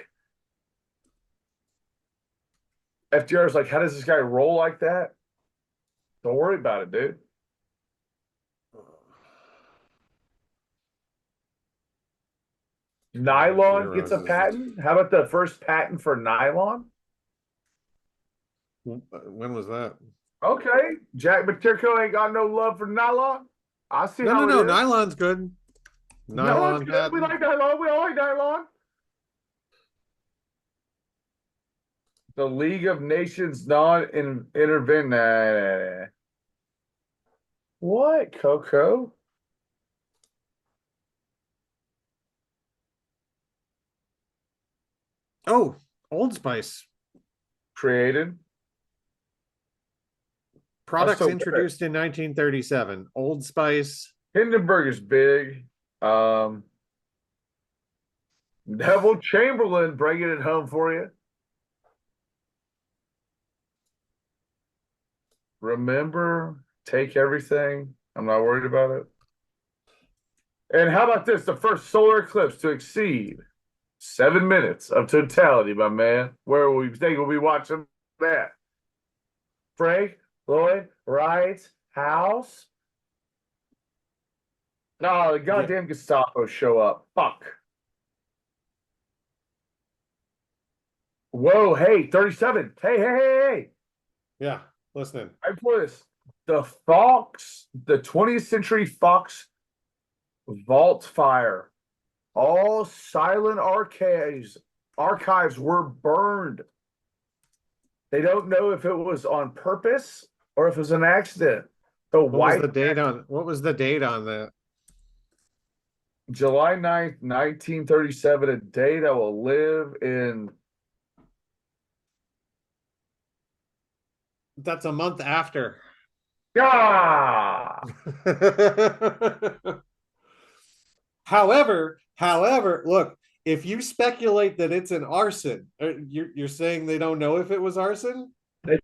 FDR's like, how does this guy roll like that? Don't worry about it, dude. Nylon gets a Eurozone. patent. How about the first patent for nylon? When was that? Okay, Jack McTurko ain't got no love for nylon. I see No, no, how it no. is. Nylon's good. Nylon's Nylon good. We patent. like nylon. We all like nylon. The League of Nations non-intervention. What, Coco? Oh, Old Spice. Created. That's Products so good. introduced in 1937. Old Spice. Hindenburg is big. Um, Neville Chamberlain bringing it home for you. Remember, take everything. I'm not worried about it. And how about this? The first solar eclipse to exceed 7 minutes of totality, my man. Where will we think we'll be watching that? Frank Lloyd Wright's house? No, the Yeah. goddamn Gestapo show up. Fuck. Whoa, hey, 37. Hey, hey, hey, hey. Yeah. Listening. Right for this. The Fox, the 20th Century Fox Vault Fire. All silent archives were burned. They don't know if it was on purpose or if it was an accident. The White What was the date on that? July 9th, 1937, a day that will live in. That's a month after. Ah! However, look, if you speculate that it's an arson, you're saying they don't know if it was arson? But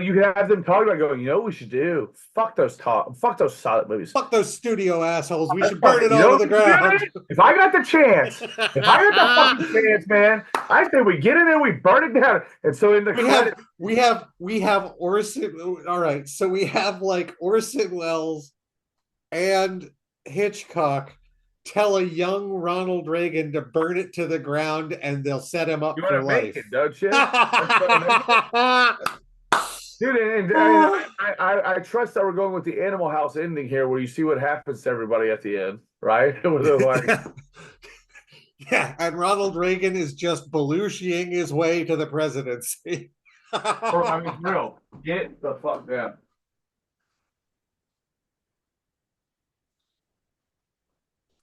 you can have them talk about going, you know what we should do? Fuck those silent movies. Fuck those studio assholes. We That's should burn it all to the ground. If I got the chance, if I got the fucking chance, man, I say we get in there, we burn it down. And so in the we have Orson. All right, so we have like Orson Welles and Hitchcock tell a young Ronald Reagan to burn it to the ground, and they'll set him up for life. It, don't you? Dude, and I trust that we're going with the Animal House ending here, where you see what happens to everybody at the end, right? Where they're like, yeah, and Ronald Reagan is just Belushiing his way to the presidency. I mean, real, get the fuck down.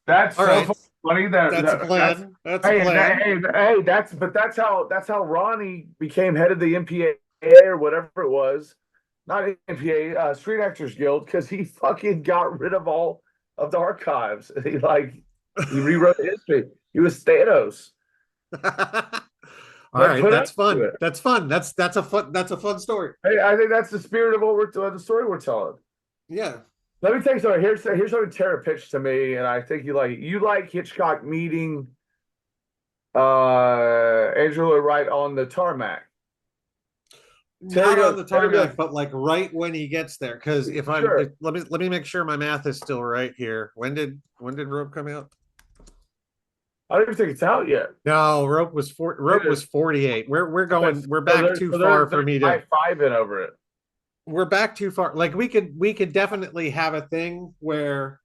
That's all so right. funny. That's a plan. That's a plan. Hey, that's how Ronnie became head of the MPA or whatever it was. Not MPA, Screen Actors Guild, because he fucking got rid of all of the archives. He rewrote history. He was Thanos. All right, that's fun. That's fun. That's a fun story. Hey, I think that's the spirit of what the story we're telling. Yeah. Let me tell you something. Here's something Tara pitched to me, and I think you like Hitchcock meeting Angela Wright on the tarmac. Not on the tarmac, but like right when he gets there. Because if I'm let me make sure my math is still right here. When did Rope come out? I don't even think it's out yet. No, Rope was 48. We're back too far for me to five in over it. We're back too far. Like we could definitely have a thing where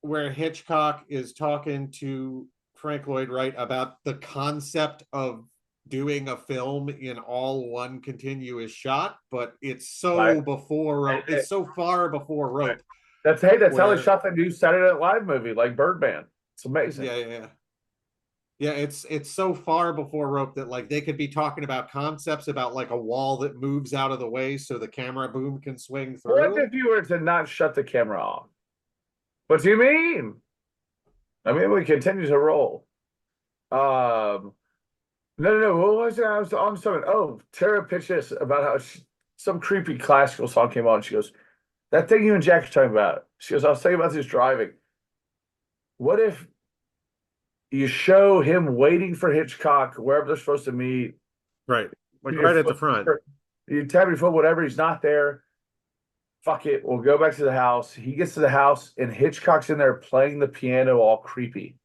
Hitchcock is talking to Frank Lloyd Wright about the concept of doing a film in all one continuous shot, but it's so before Rope. It's so far before Rope. That's how they shot that new Saturday Night Live movie, like Birdman. It's amazing. Yeah, it's so far before Rope that like they could be talking about concepts about like a wall that moves out of the way so the camera boom can swing through. What if you were to not shut the camera off? What do you mean? I mean, we continue to roll. No. What was it? I was on something. Oh, Tara pitched this about how some creepy classical song came on. She goes, "That thing you and Jack are talking about." She goes, "I was thinking about this driving. What if you show him waiting for Hitchcock wherever they're supposed to meet, right? Like right at the front. You tap your foot, whatever. He's not there. fuck it, we'll go back to the house. He gets to the house and Hitchcock's in there playing the piano all creepy.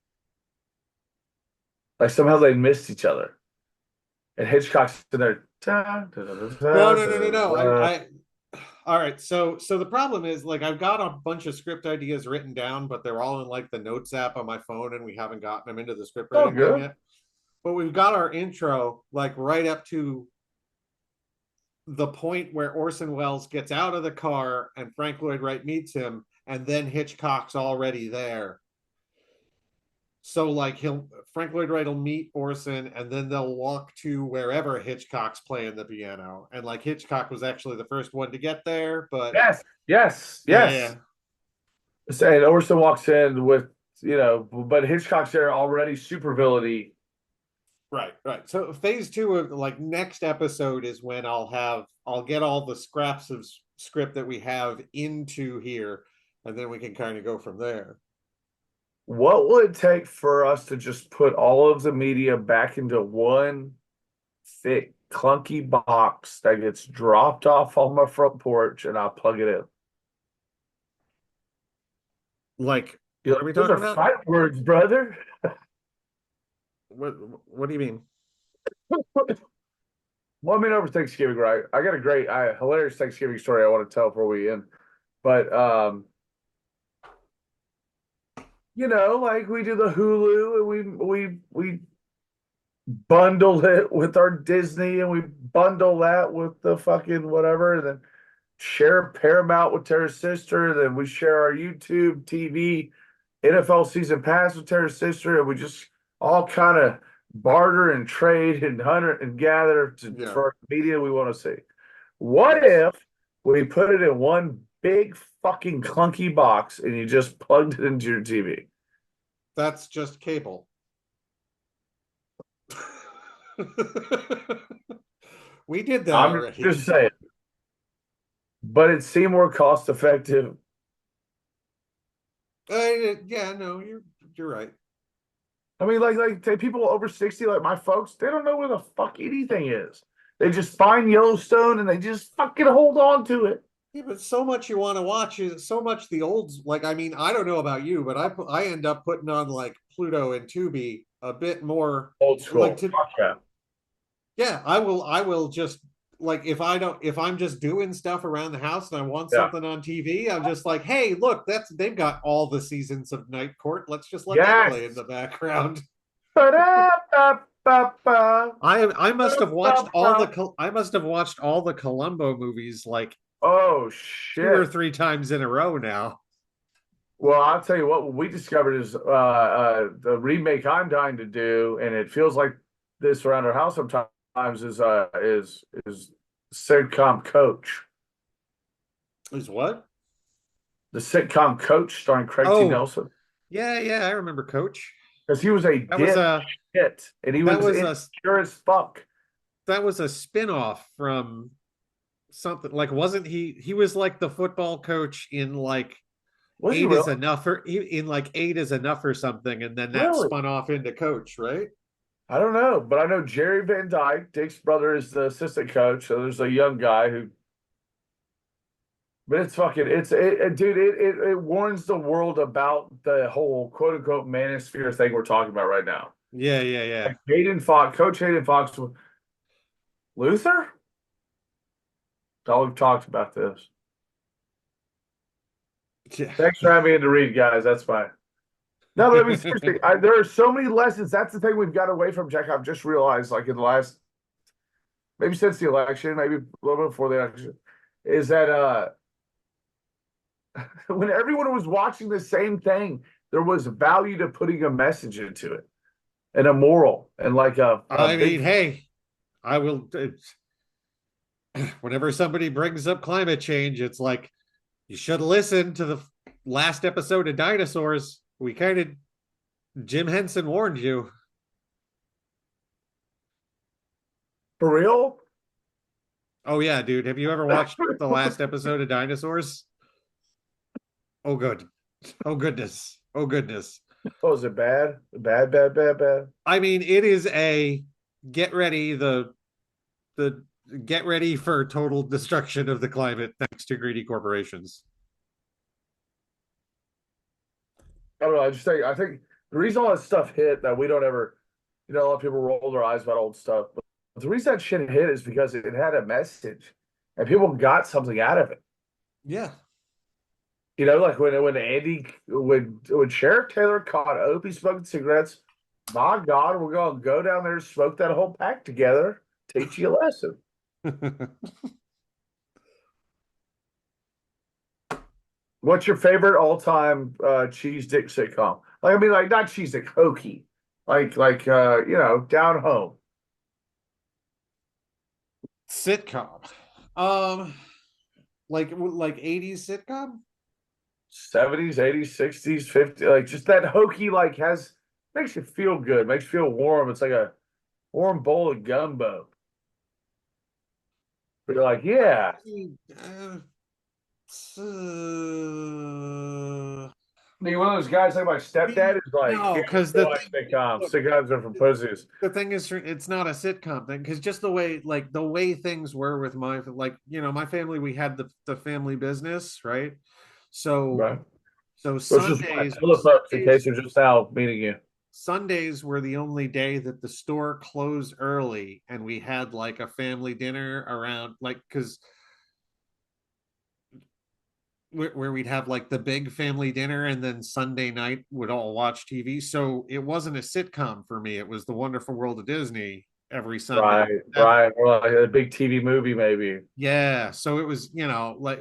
Like somehow they missed each other. And Hitchcock's in there. Da, da, da, No, da, no, no, no, da, no. da. All right. So the problem is like I've got a bunch of script ideas written down, but they're all in like the notes app on my phone, and we haven't gotten them into the script Oh, writing thing good. yet. But we've got our intro like right up to the point where Orson Welles gets out of the car and Frank Lloyd Wright meets him, and then Hitchcock's already there. So like Frank Lloyd Wright will meet Orson, and then they'll walk to wherever Hitchcock's playing the piano. And like Hitchcock was actually the first one to get there, but Yes, yes, yeah, yeah. yes. And Orson walks in with, but Hitchcock's there already super villainy. Right, right. So phase two of like next episode is when I'll get all the scraps of script that we have into here, and then we can kind of go from there. What will it take for us to just put all of the media back into one thick, clunky box that gets dropped off on my front porch and I'll plug it in? Like, You what know, are we those talking are about? fight words, brother. What do you mean? Well, I mean, over Thanksgiving, right? I got a hilarious Thanksgiving story I want to tell before we end. But like we do the Hulu and we bundle it with our Disney and we bundle that with the fucking whatever, and then share Paramount with Tara's sister. Then we share our YouTube TV NFL season pass with Tara's sister, and we just all kind of barter and trade and hunt and gather Yeah. for media we want to see. What Yes. if we put it in one big fucking clunky box and you just plugged it into your TV? That's just cable. We did that I'm already. just saying, but it seemed more cost effective. Yeah, no, you're right. I mean, people over 60, like my folks, they don't know where the fuck anything is. They just find Yellowstone and they just fucking hold on to it. Yeah, but so much you want to watch is so much the olds. Like, I mean, I don't know about you, but I end up putting on like Pluto and Tubi a bit more. Old Like school. to Fuck yeah. Yeah, I will just like if I'm just doing stuff around the house and I want Yeah. something on TV, I'm just like, hey, look, they've got all the seasons of Night Court. Let's just let that play in Yes. the background. Ba-da-ba-ba-ba. I must have watched all Ba-ba. the Columbo movies like Oh two or shit. three times in a row now. Well, I'll tell you what we discovered is the remake I'm dying to do, and it feels like this around our house sometimes is sitcom Coach. Is what? The sitcom Coach starring Craig T. Oh, Nelson. yeah, yeah, I remember Coach. Because he was a That was a dipshit, and he that was was a insecure as fuck. that was a spin-off from something like wasn't he was like the football coach in like Was he eight is really? enough or in like eight is enough or something, and then that Really? spun off into Coach, right? I don't know, but I know Jerry Van Dyke, Dick's brother, is the assistant coach. So there's a young guy who, but it's fucking, dude, it warns the world about the whole quote unquote manosphere thing we're talking about right now. Yeah, yeah, yeah. Like Coach Hayden Fox, Luther. All we've talked about this. Yeah. Thanks for having me in to read, guys. That's fine. No, but I mean, seriously, there are so many lessons. That's the thing we've got away from, Jack. I've just realized, like in the last, maybe since the election, maybe a little bit before the election, is that when everyone was watching the same thing, there was value to putting a message into it and a moral and like a I big. mean, hey, I will. Whenever somebody brings up climate change, it's like you should listen to the last episode of Dinosaurs. We kind of Jim Henson warned you. For real? Oh yeah, dude. Have you ever watched the last episode of Dinosaurs? Oh good. Oh goodness. Oh goodness. Oh, is it bad? Bad. I mean, it is a get ready the get ready for total destruction of the climate thanks to greedy corporations. I don't know. I think the reason all that stuff hit that we don't ever, a lot of people roll their eyes about old stuff, but the reason that shit hit is because it had a message, and people got something out of it. Yeah. Like when Sheriff Taylor caught Opie smoking cigarettes, my God, we're gonna go down there and smoke that whole pack together, teach you a lesson. What's your favorite all-time cheese dick sitcom? Like, I mean, like not cheese dick, hokey, down home. Sitcom. Um, like 80s sitcom? 70s, 80s, 60s, 50s, like just that hokey, like makes you feel good, makes you feel warm. It's like a warm bowl of gumbo. But you're like, yeah. Uh, I mean, one of those guys like my stepdad is like, no, he because don't like sitcoms. look, Sitcoms are from pussies. the thing is, it's not a sitcom thing because just the way things were with my family, we had the family business, right? So Right. so Let's just Sundays tell the folks in case they're just now meeting you. Sundays were the only day that the store closed early, and we had like a family dinner around, like, because where we'd have like the big family dinner, and then Sunday night would all watch TV. So it wasn't a sitcom for me. It was The Wonderful World of Disney every Sunday. Right, right. Or like a big TV movie, maybe. Yeah, so it was, like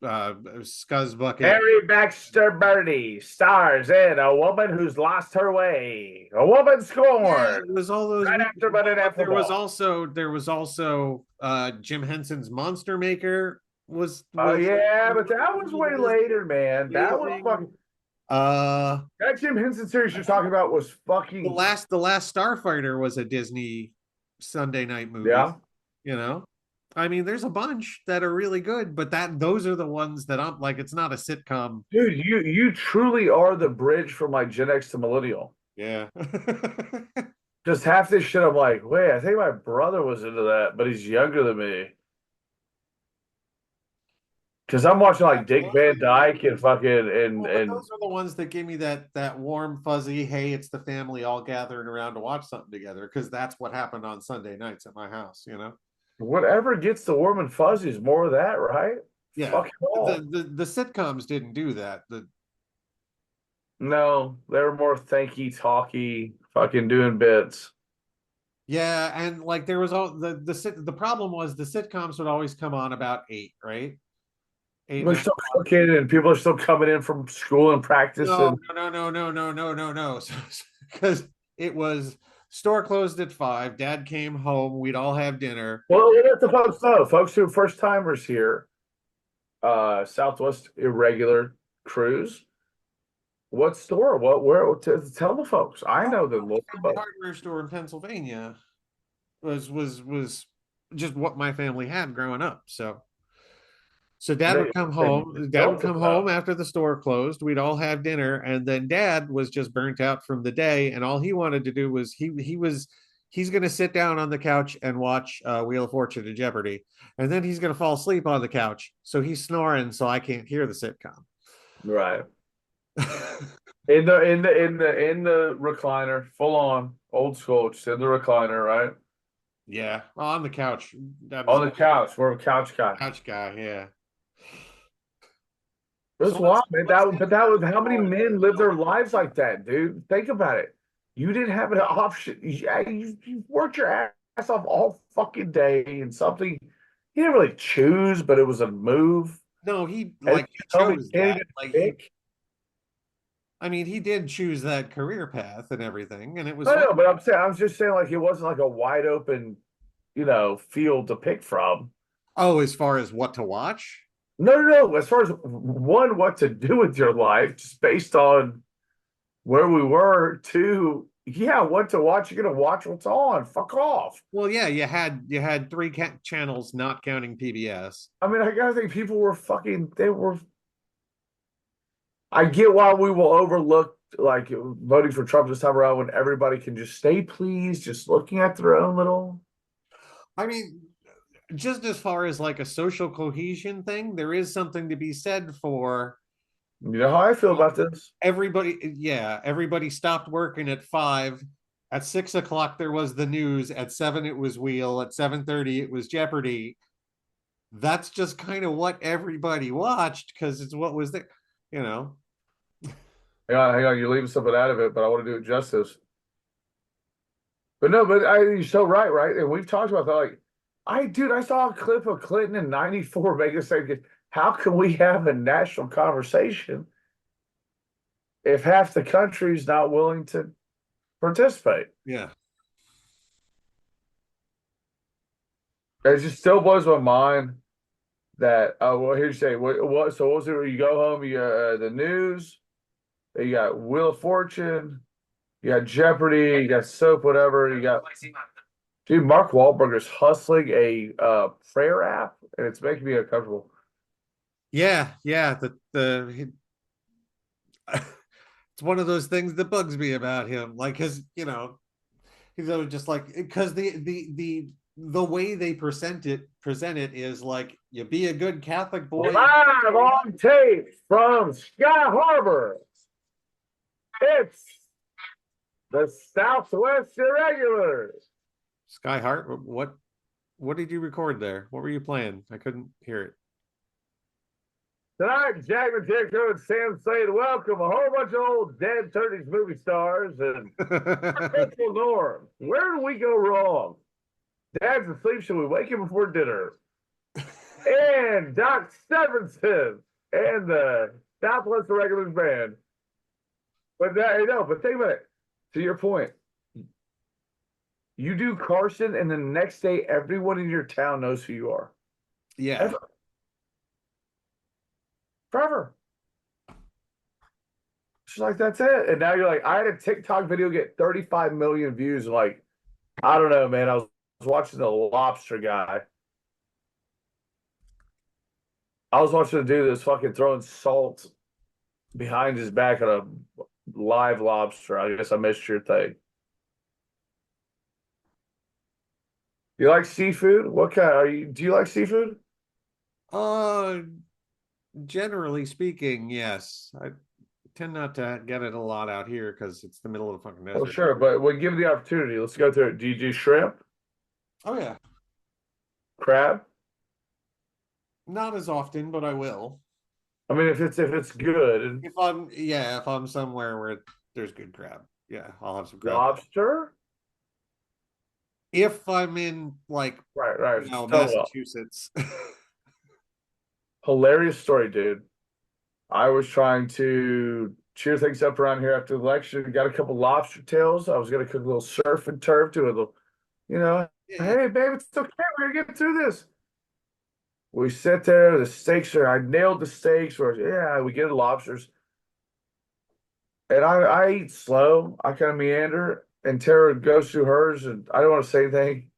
Scuzz Bucket. Harry Baxter Birdie stars in A Woman Who's Lost Her Way. A Woman Yeah, Scorned. it was all those Right movies. after Monday Night But Football. there was also Jim Henson's Monster Maker Oh was yeah, but that was way later, man. That was amazing. fucking Uh that Jim Henson series you're talking about was the fucking last Starfighter was a Disney Sunday night movie, yeah. you know. I mean, there's a bunch that are really good, but those are the ones that I'm like, it's not a sitcom. Dude, you truly are the bridge from like Gen X to millennial. Yeah. Just half this shit, I'm like, wait, I think my brother was into that, but he's younger than me. Because I'm watching like Dick Van Dyke and fucking Well, but and those are the ones that give me that warm, fuzzy, hey, it's the family all gathering around to watch something together, because that's what happened on Sunday nights at my house, you know? whatever gets the warm and fuzzies, more of that, right? Yeah. Fuck it all. The sitcoms didn't do that. No, they were more thanky talky, fucking doing bits. Yeah, and like there was all the problem was the sitcoms would always come on about 8, right? 8, They're 9 still o'clock. cooking and people are still coming in from school and practice No, and no, no, no, no, no, no, no. Because it was store closed at 5, dad came home, we'd all have dinner. well, let the folks know. Folks who are first timers here, Southwest Irregular Cruise. What store? What where tell the folks. I know the local Family hardware store in Pennsylvania was just what my family had growing up. So dad would come home. Dad would built it come up. home after the store closed. We'd all have dinner, and then dad was just burnt out from the day, and all he wanted to do was he's going to sit down on the couch and watch Wheel of Fortune and Jeopardy, and then he's going to fall asleep on the couch. So he's snoring, so I can't hear the sitcom. Right. In the recliner, full on old school, just in the recliner, right? Yeah, on the couch. On the couch. We're a couch guy. Couch guy. Yeah. It So was wild, man. That was how many men live their lives like that, dude? Think about it. You didn't have an option. You worked your ass off all fucking day and something you didn't really choose, but it was a move. No, he And like he somebody chose can't that. even Like pick. I mean, he did choose that career path and everything, and it was No, fun. no, but I was just saying like it wasn't like a wide open, field to pick from. Oh, as far as what to watch? No, no, no. As far as one, what to do with your life, just based on where we were. Two, yeah, what to watch. You're gonna watch what's on. Fuck off. Well, yeah, you had three channels, not counting PBS. I mean, I gotta think people were fucking. They were. I get why we will overlook like voting for Trump this time around when everybody can just stay pleased, just looking at their own little. I mean, just as far as like a social cohesion thing, there is something to be said for You know how I feel about this? everybody. Yeah, everybody stopped working at 5. At 6 o'clock, there was the news. At 7, it was Wheel. At 7:30, it was Jeopardy. That's just kind of what everybody watched because it's what was there, you know. Hang on, you're leaving something out of it, but I want to do it justice. But no, but you're so right, right? And we've talked about that. Like, dude, I saw a clip of Clinton in '94 making saying, "How can we have a national conversation if half the country's not willing to participate?" Yeah. It just still blows my mind that. Well, here's say what? So what was it? You go home, you got the news, you got Wheel of Fortune, you got Jeopardy, you got soap, whatever. You got dude. Mark Wahlberg is hustling a prayer app, and it's making me uncomfortable. Yeah. The it's one of those things that bugs me about him. Like his, he's always just like because the way they present it is like you be a good Catholic boy. Live on tape from Sky Harbor, it's the Southwest Irregulars. Sky Heart, what did you record there? What were you playing? I couldn't hear it. Tonight, Jack Matejko and Sam Slade welcome a whole bunch of old dead 30s movie stars and Central Norm. Where do we go wrong? Dad's asleep, should we wake him before dinner? And Doc Stevenson and the Southwest Irregulars band. But but think about it. To your point, you do Carson, and the next day, everyone in your town knows who you are. Yeah. Ever. Forever. She's like, that's it. And now you're like, I had a TikTok video get 35 million views. Like, I don't know, man. I was watching the lobster guy. I was watching the dude that's fucking throwing salt behind his back on a live lobster. I guess I missed your thing. You like seafood? What kind are you? Do you like seafood? Uh, Generally speaking, yes. I tend not to get it a lot out here because it's the middle of the fucking Oh, desert. sure, but we'll give the opportunity. Let's go through it. Do you do shrimp, Oh yeah. crab? Not as often, but I will. I mean, if it's good, and If I'm somewhere where there's good crab, yeah, I'll have some crab. lobster, If I'm in like, right. So Massachusetts. hilarious story, dude. I was trying to cheer things up around here after the election. Got a couple lobster tails. I was gonna cook a little surf and turf to a little, Yeah. hey babe, it's okay. We're gonna get through this. We sit there. The steaks are. I nailed the steaks. Yeah, we get lobsters, and I eat slow. I kind of meander, and Tara goes through hers, and I don't want to say anything.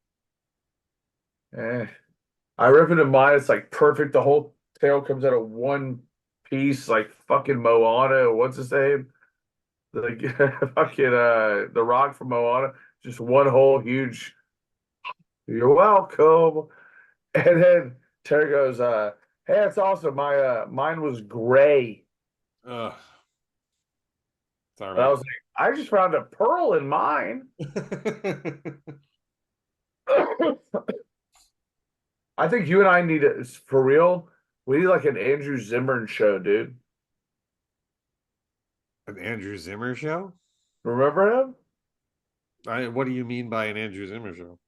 Eh. I rip into mine. It's like perfect. The whole tail comes out of one piece, like fucking Moana. What's his name? The fucking the Rock from Moana. Just one whole huge. You're welcome. And then Terry goes, "Hey, that's awesome. Mine was gray." Ugh. It's all And I right. was like, "I just found a pearl in mine." I think you and I need it for real. We need like an Andrew Zimmern show, dude. An Andrew Zimmer show? Remember him? What do you mean by an Andrew Zimmer show?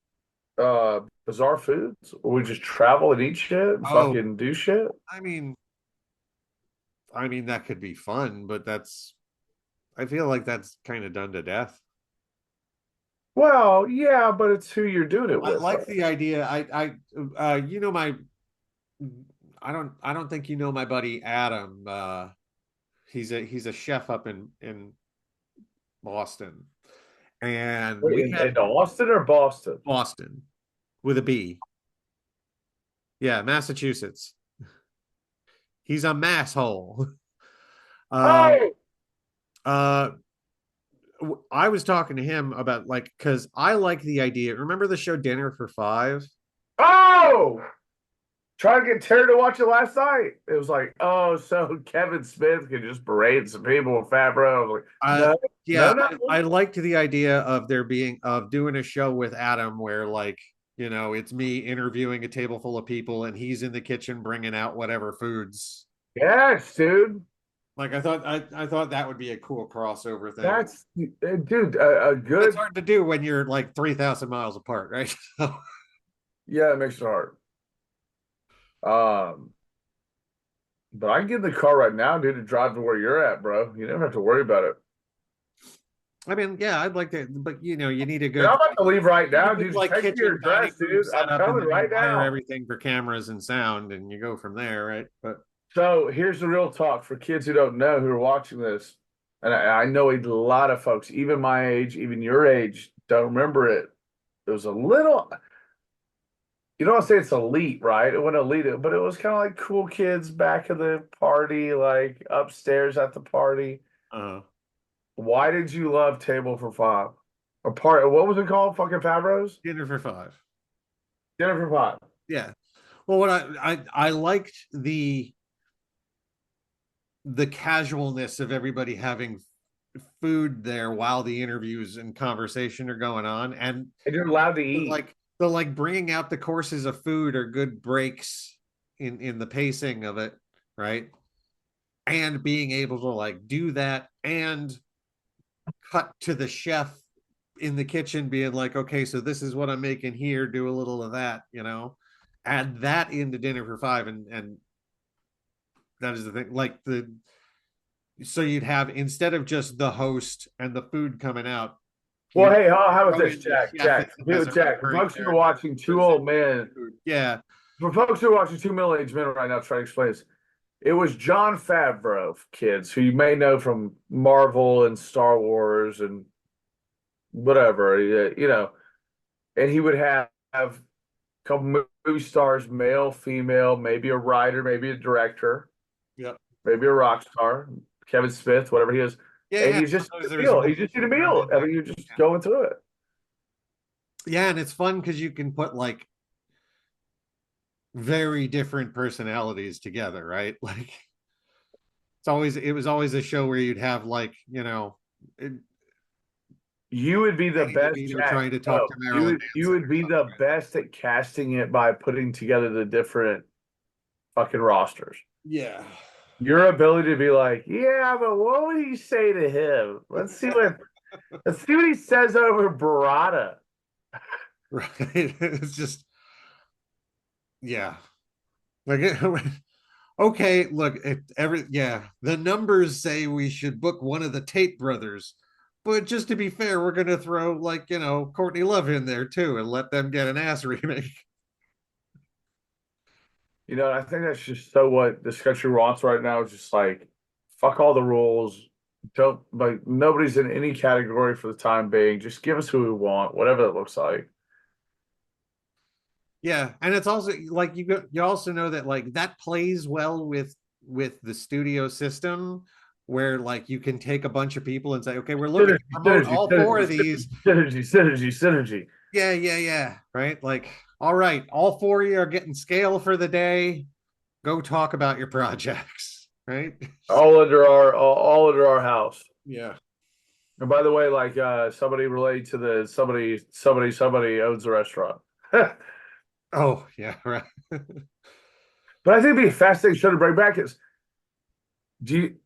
Bizarre Foods. We just travel and eat shit and Oh, fucking do shit. I mean, that could be fun, but I feel like that's kind of done to death. Well, yeah, but it's who you're doing it I with, like though. the idea. My I don't think you know my buddy Adam. He's a chef up in Boston. And Wait, we had in Austin or Boston? Boston with a B. Yeah, Massachusetts. He's a masshole. Um, Oh, uh, I was talking to him about like because I like the idea. Remember the show Dinner for Five? Oh, trying to get Terry to watch it last night. It was like, oh, so Kevin Smith can just berate some people with Favreau. I was like, Uh, no, no, yeah, I no. liked the idea of there being of doing a show with Adam where like it's me interviewing a table full of people and he's in the kitchen bringing out whatever foods. Yes, dude. Like I thought that would be a cool crossover thing. That's dude, a That's good. hard to do when you're like 3,000 miles apart, right? So, Yeah, it makes it hard. Um, but I can get in the car right now, dude, to drive to where you're at, bro. You never have to worry about it. I mean, yeah, I'd like to, but you need a And I'm good about to leave right now, dude. Just like text me your kitchen dining address, room dude. I'm setup, and coming then you right wire now. everything for cameras and sound, and you go from there, right? But So here's the real talk for kids who don't know who are watching this. And I know a lot of folks, even my age, even your age, don't remember it. It was a little, you don't want to say it's elite, right? It wasn't elite, but it was kind of like cool kids back of the party, like upstairs at the party. uh, Why did you love Table for Five? Or part, what was it called? Fucking Favreau's? dinner for five. Dinner for Five. Yeah. Well, what I liked the casualness of everybody having food there while the interviews and conversation are going on, and And you're allowed to eat. the like bringing out the courses of food are good breaks in the pacing of it, right? And being able to like do that and cut to the chef in the kitchen being like, okay, so this is what I'm making here, do a little of that, add that into dinner for five, and that is the thing, like the so you'd have, instead of just the host and the food coming out, Well, you hey, how about throw this, in the Jack? chef as a Jack, for recurring folks who are character. watching two old men, Yeah. for folks who are watching two middle-aged men right now, trying to explain this. It was John Favreau, kids, who you may know from Marvel and Star Wars and whatever, and he would have a couple movie stars, male, female, maybe a writer, maybe a director, Yep. maybe a rock star, Kevin Smith, whatever he is. Yeah, And yeah. he's just Sometimes a there's meal. He's just multiple eating a thrown meal. in I there. mean, you're just Yeah. going through it. Yeah, and it's fun because you can put like very different personalities together, right? Like it was always a show where you'd have like, You would be the Danny best, DeVito Jack. trying to talk No, to you Marilyn would you Manson would or be something, the right? best at casting it by putting together the different fucking rosters. Yeah. Your ability to be like, yeah, but what would he say to him? Let's see what he says over Barada. Right. It's just, yeah. Like okay, look, the numbers say we should book one of the Tate brothers, but just to be fair, we're gonna throw like Courtney Love in there too and let them get an ass remake. I think that's just so what this country wants right now is just like fuck all the rules. Don't like nobody's in any category for the time being. Just give us who we want, whatever that looks like. Yeah, and it's also like you also know that like that plays well with the studio system where like you can take a bunch of people and say, okay, we're looking Synergy, to promote synergy, all four synergy, of these. synergy, synergy, synergy. Yeah, yeah, yeah. Right. Like, all right, all four of you are getting scale for the day. Go talk about your projects. Right. All under our house. Yeah. And by the way, like somebody related to the somebody owns a restaurant. But Oh, yeah, right. I think it'd be a fascinating show to bring back is do you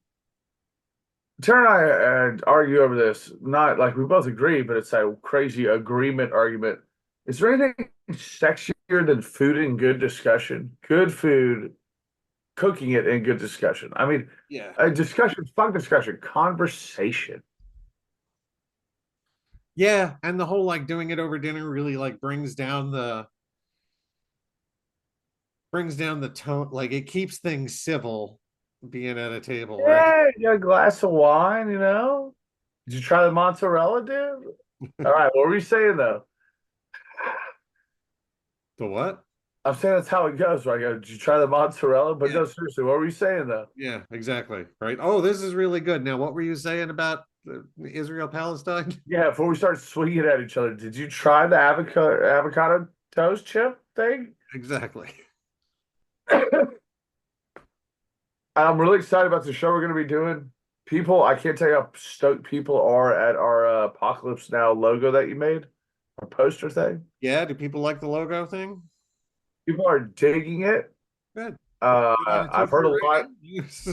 Tara and I argue over this, not like we both agree, but it's a crazy agreement argument. Is there anything sexier than food and good discussion? Good food, cooking it and good discussion. I mean, Yeah. a discussion, fun discussion, conversation. Yeah. And the whole like doing it over dinner really like brings down the tone. Like it keeps things civil being at a table, right? Yeah, you got a glass of wine. Did you try the mozzarella, dude? All right, what were you saying though? The what? I'm saying that's how it goes, right? I go, did you try the mozzarella? But Yeah. no, seriously, what were you saying though? Yeah, exactly. Right. Oh, this is really good. Now, what were you saying about Israel Palestine? Yeah, before we start swinging at each other, did you try the avocado toast chip thing. Exactly. I'm really excited about the show we're going to be doing. People, I can't tell you how stoked people are at our Apocalypse Now logo that you made, our poster thing. Yeah, do people like the logo thing? People are digging it. Good. Put on a I've heard a t-shirt right lot now.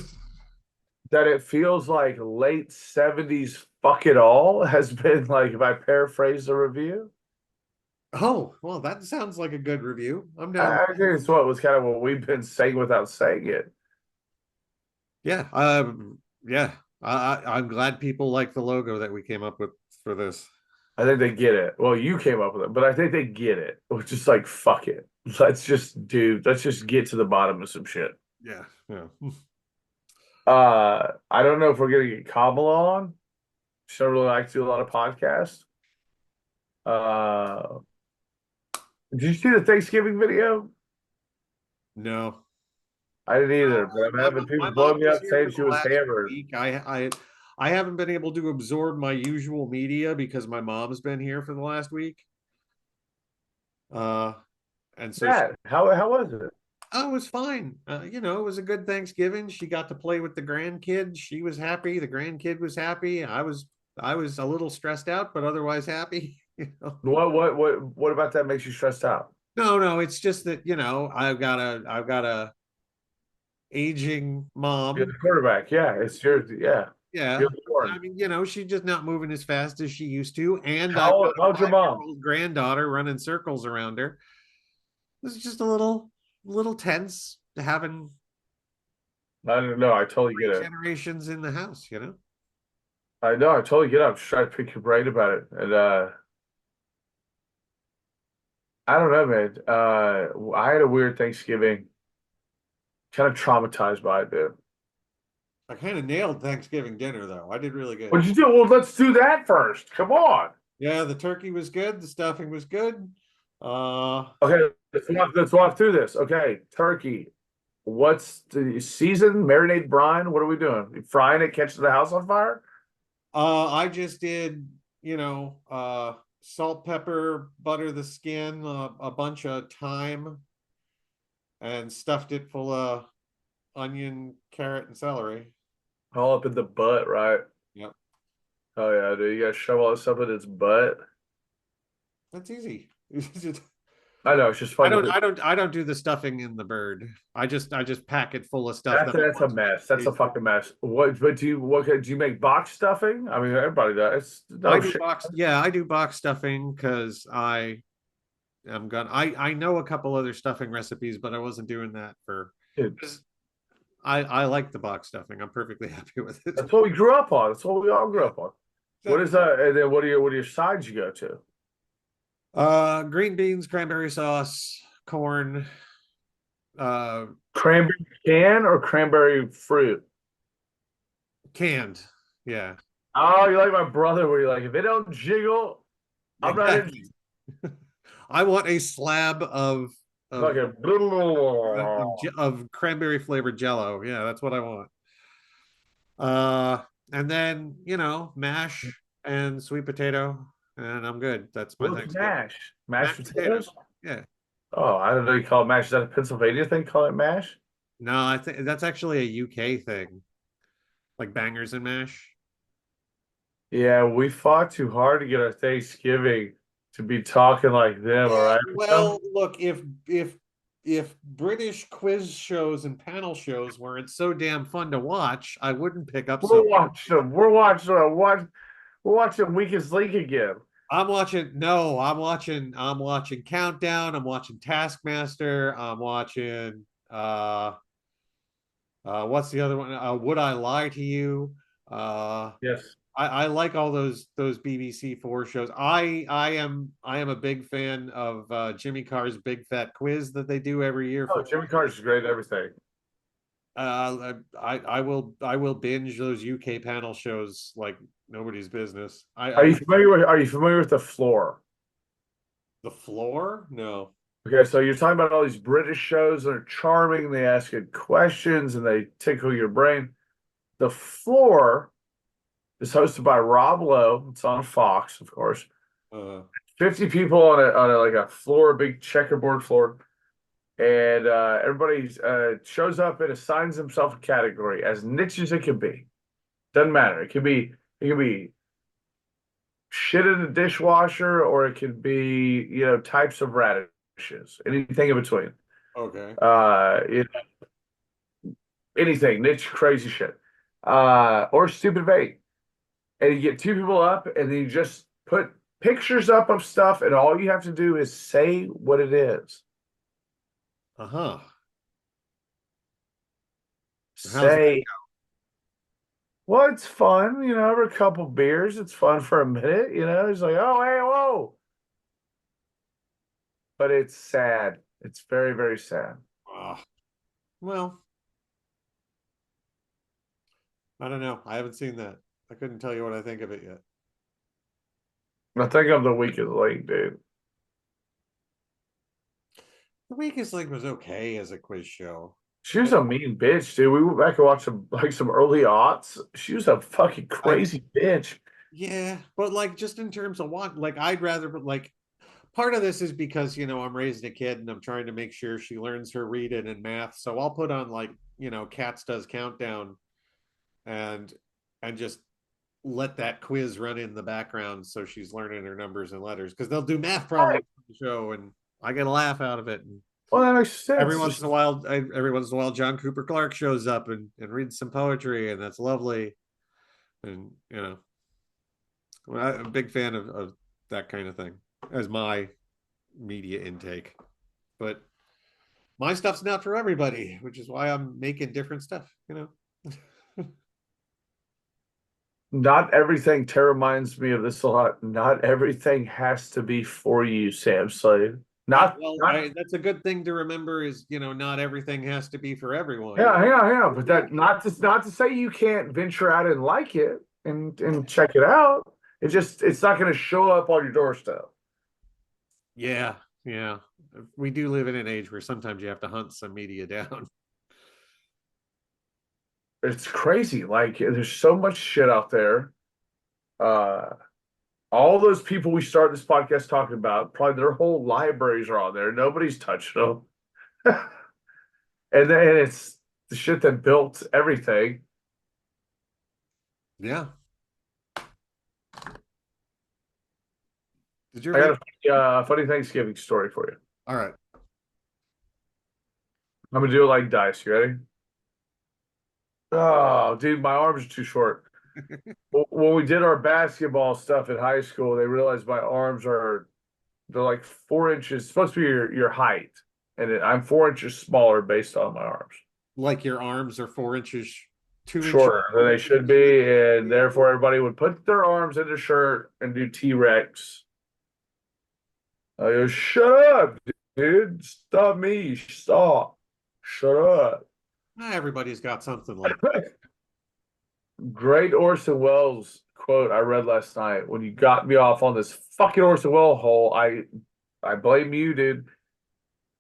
that it feels like late 70s fuck it all has been like, if I paraphrase the review. Oh, well, that sounds like a good review. I'm down. I think it's what was kind of what we've been saying without saying it. Yeah. Yeah. I'm glad people like the logo that we came up with for this. I think they get it. Well, you came up with it, but I think they get it. Which is like, fuck it. Let's just get to the bottom of some shit. Yeah. Yeah. I don't know if we're gonna get Kamala on. She don't really like to do a lot of podcasts. Uh, did you see the Thanksgiving video? No. I didn't either, but I'm having My people blow mom me was up here saying for she the was last hammered. week. I haven't been able to absorb my usual media because my mom's been here for the last week. Uh, and so Matt, how was it? oh, it was fine. It was a good Thanksgiving. She got to play with the grandkids. She was happy. The grandkid was happy. I was a little stressed out, but otherwise happy. What about that makes you stressed out? No, no, it's just that, I've got a aging You're the mom. quarterback. Yeah, it's your yeah. Yeah. You're the one. I mean, she's just not moving as fast as she used to. And I've How got a how's your mom? 5-year-old granddaughter running circles around her. It's just a little tense having I don't know. I totally get three it. generations in the house. I know. I totally get it. I'm just trying to pick your brain about it, and I don't know, man. I had a weird Thanksgiving. Kind of traumatized by it, dude. I kind of nailed Thanksgiving dinner though. I did really good. What'd you do? Well, let's do that first. Come on. Yeah, the turkey was good. The stuffing was good. Uh, Okay, let's walk through this. Okay, turkey. What's the season? Marinade brine? What are we doing? You frying it, catching the house on fire? I just did, salt, pepper, butter the skin, a bunch of thyme, and stuffed it full of onion, carrot, and celery. All up in the butt, right? Yep, Oh yeah, dude. You gotta shove all this stuff in its butt. that's easy. I know, it's just I fun don't, to I don't, I don't do the stuffing in the bird. I just pack it full of stuff that's that I that's a want to mess. That's a taste. fucking mess. Do you make box stuffing? I mean, everybody does. It's I no do shit. box, yeah, I do box stuffing because I know a couple other stuffing recipes, but I wasn't doing that for Dude, because I like the box stuffing. I'm perfectly happy with it. that's what we grew up on. That's what we all grew Yeah, up on. What is exactly. that? And then what are your sides you go to? Green beans, cranberry sauce, corn. Uh, Cranberry can or cranberry fruit? canned. Yeah, Oh, you're like my brother, where you're like, if it don't jiggle, I'm not in. exactly. I want a slab of Fucking. of cranberry flavored Jello. Yeah, that's what I want. Uh, and then mash and sweet potato, and I'm good. That's my What's Thanksgiving. mash? Mashed Mashed potatoes. potatoes? Yeah. Oh, I don't know. You call it mash. Is that a Pennsylvania thing? Call it mash? No, I think that's actually a UK thing, like bangers and mash. Yeah, we fought too hard to get our Thanksgiving to be talking like them. All Yeah, right. well, look, if British quiz shows and panel shows weren't so damn fun to watch, I wouldn't pick up We're so. watching them. We're watching Weakest Link again. I'm watching. No, I'm watching. I'm watching Countdown. I'm watching Taskmaster. I'm watching. What's the other one? Would I Lie to You? Uh, Yes. I like all those BBC Four shows. I am a big fan of Jimmy Carr's Big Fat Quiz that they do every year Oh, for. Jimmy Carter's great at everything. I will binge those UK panel shows like nobody's business. Are you familiar with the floor? The Floor? No. Okay, so you're talking about all these British shows that are charming. They ask good questions and they tickle your brain. The floor is hosted by Rob Lowe. It's on Fox, of course. Uh, 50 people on a like a floor, a big checkerboard floor, and everybody shows up and assigns themselves a category as niche as it can be. Doesn't matter. It can be shit in the dishwasher, or it could be types of radishes, anything in between. Okay. You know, anything niche, crazy shit, or stupid vague. And you get two people up, and then you just put pictures up of stuff, and all you have to do is say what it is. Uh-huh. How's that? Say, well, it's fun, over a couple beers, it's fun for a minute, It's like, oh, hey, whoa. But it's sad. It's very, very sad. Well, I don't know. I haven't seen that. I couldn't tell you what I think of it yet. I think I'm the weakest link, dude. The Weakest Link was okay as a quiz show. She was a mean bitch, dude. We went back and watched some early aughts. She was a fucking I crazy bitch. Yeah, but like just in terms of what, like I'd rather, but like part of this is because I'm raising a kid and I'm trying to make sure she learns her reading and math. So I'll put on like Cats Does Countdown and just let that quiz run in the background so she's learning her numbers and letters because they'll do math Right. problems on the show and I get a laugh out of it. And Well, that makes every sense. once in a while, John Cooper Clarke shows up and reads some poetry, and that's lovely. And I'm a big fan of that kind of thing as my media intake. But my stuff's not for everybody, which is why I'm making different stuff. Not everything. Tara reminds me of this a lot. Not everything has to be for you, Sam Slade. Not, Well, not. that's a good thing to remember is, not everything has to be for everyone. Yeah. But that not to say you can't venture out and like it and check it out. It's not going to show up on your doorstep. Yeah, yeah. We do live in an age where sometimes you have to hunt some media down. It's crazy. Like there's so much shit out there. Uh, all those people we started this podcast talking about, probably their whole libraries are on there. Nobody's touched them. And then it's the shit that built everything. Yeah. Did you I ever? got a funny Thanksgiving story for you. All right. I'm gonna do it like dice. You ready? Oh, dude, my arms are too short. When we did our basketball stuff in high school, they realized my arms they're like 4 inches, supposed to be your height, and I'm 4 inches smaller based on my arms. Like your arms are 4 inches, 2 inches. Shorter than they should be, and therefore everybody would put their arms in a shirt and do T-Rex. I go, shut up, dude. Stop me. Stop. Shut up. Everybody's got something like Great Orson Welles quote I read last night. When you got me off on this fucking Orson Welles hole, I blame you, dude.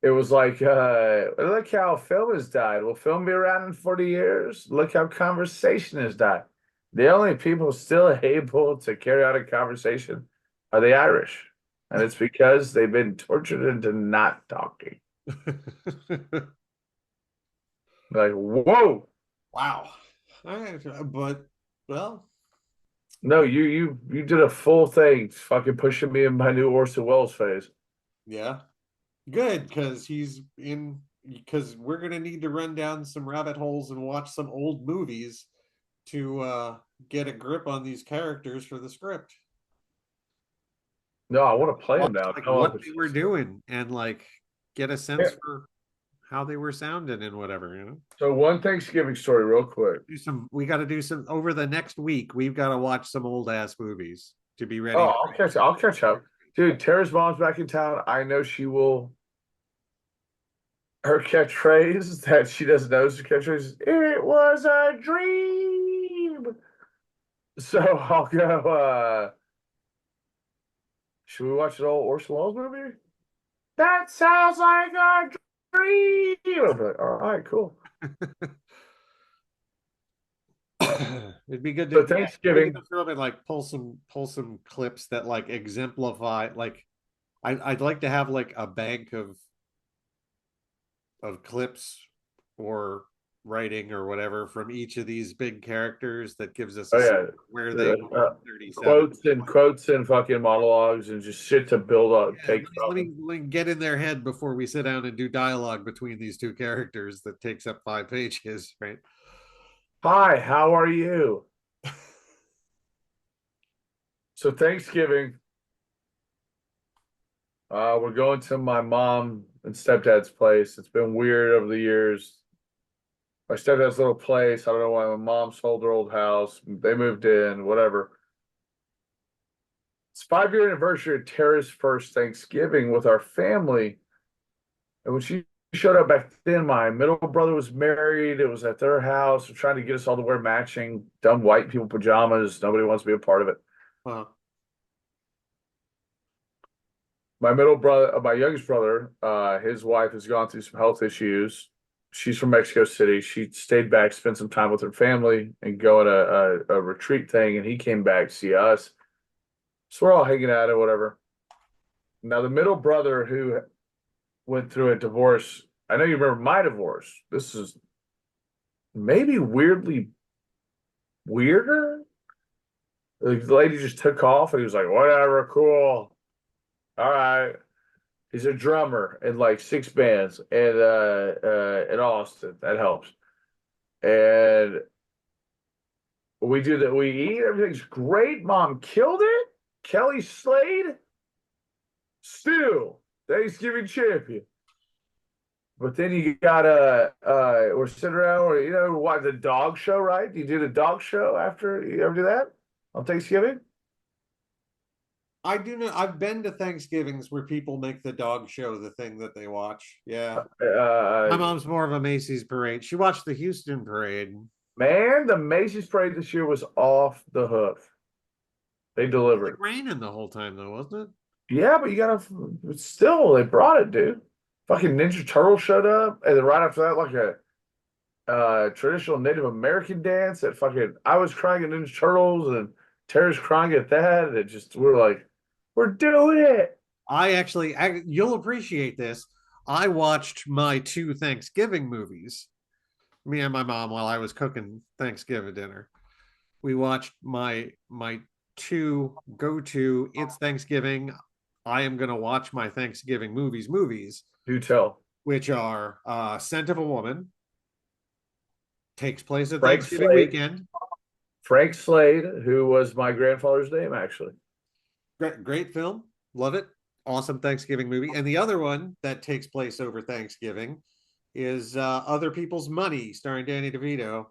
It was like, look how film has died. Will film be around in 40 years? Look how conversation has died. The only people still able to carry out a conversation are the Irish. And it's because they've been tortured into not talking. Like, whoa. wow. But well, No, you did a full thing, fucking pushing me in my new Orson Welles phase. yeah. Good, because we're gonna need to run down some rabbit holes and watch some old movies to get a grip on these characters for the script. No, I want to play him now. Like No, what they were doing and like get a sense yeah. for how they were sounding and whatever. So one Thanksgiving story, real quick. We got to do some over the next week. We've got to watch some old ass movies to be ready. Oh, I'll catch up. Dude, Tara's mom's back in town. I know she will. Her catchphrase that she doesn't know is her catchphrase is, it was a dream. So I'll go, should we watch an old Orson Welles movie? That sounds like a dream. I'm like, all right, cool. It'd be good to, So yeah, it'd be good Thanksgiving. to throw them and like pull some clips that like exemplify like I'd like to have like a bank of clips or writing or whatever from each of these big characters that gives us Oh a sense yeah, of where they were in 37. quotes and fucking monologues and just shit to build up, Yeah, take let me get in their head before we sit down and do dialogue between these two characters that takes up 5 pages, right? Hi, how are you? So Thanksgiving, we're going to my mom and stepdad's place. It's been weird over the years. My stepdad's little place. I don't know why my mom sold her old house. They moved in, whatever. It's 5 year anniversary of Tara's first Thanksgiving with our family. And when she showed up back then, my middle brother was married. It was at their house. They're trying to get us all to wear matching dumb white people pajamas. Nobody wants to be a part of it. Well, My middle brother, my youngest brother, his wife has gone through some health issues. She's from Mexico City. She stayed back, spent some time with her family, and go on a retreat thing. And he came back to see us. So we're all hanging out or whatever. Now the middle brother who went through a divorce. I know you remember my divorce. This is maybe weirdly weirder. The lady just took off, and he was like, "Whatever, cool, all right." He's a drummer in like six bands in Austin. That helps. And we do that. We eat. Everything's great. Mom killed it. Kelly Slade, still Thanksgiving champion. But then you gotta we're sitting around, or watch the dog show, right? You do the dog show after you ever do that on Thanksgiving? I do know I've been to Thanksgivings where people make the dog show the thing that they watch. Yeah. My Uh, mom's more of a Macy's parade. She watched the Houston parade. man, the Macy's parade this year was off the hook. They It was like delivered. raining the whole time though, wasn't it? Yeah, but you gotta still they brought it, dude. Fucking Ninja Turtle showed up, and then right after that, like a traditional Native American dance that fucking I was crying at Ninja Turtles and Tara's crying at that. And it just we're like, we're doing it. You'll appreciate this. I watched my two Thanksgiving movies, me and my mom, while I was cooking Thanksgiving dinner. We watched my two go-to, it's Thanksgiving, I am gonna watch my Thanksgiving movies, Do tell. which are Scent of a Woman, takes place at Frank Thanksgiving Slade. weekend. Frank Slade, who was my grandfather's name, actually. Great film, love it, awesome Thanksgiving movie. And the other one that takes place over Thanksgiving is Other People's Money, starring Danny DeVito.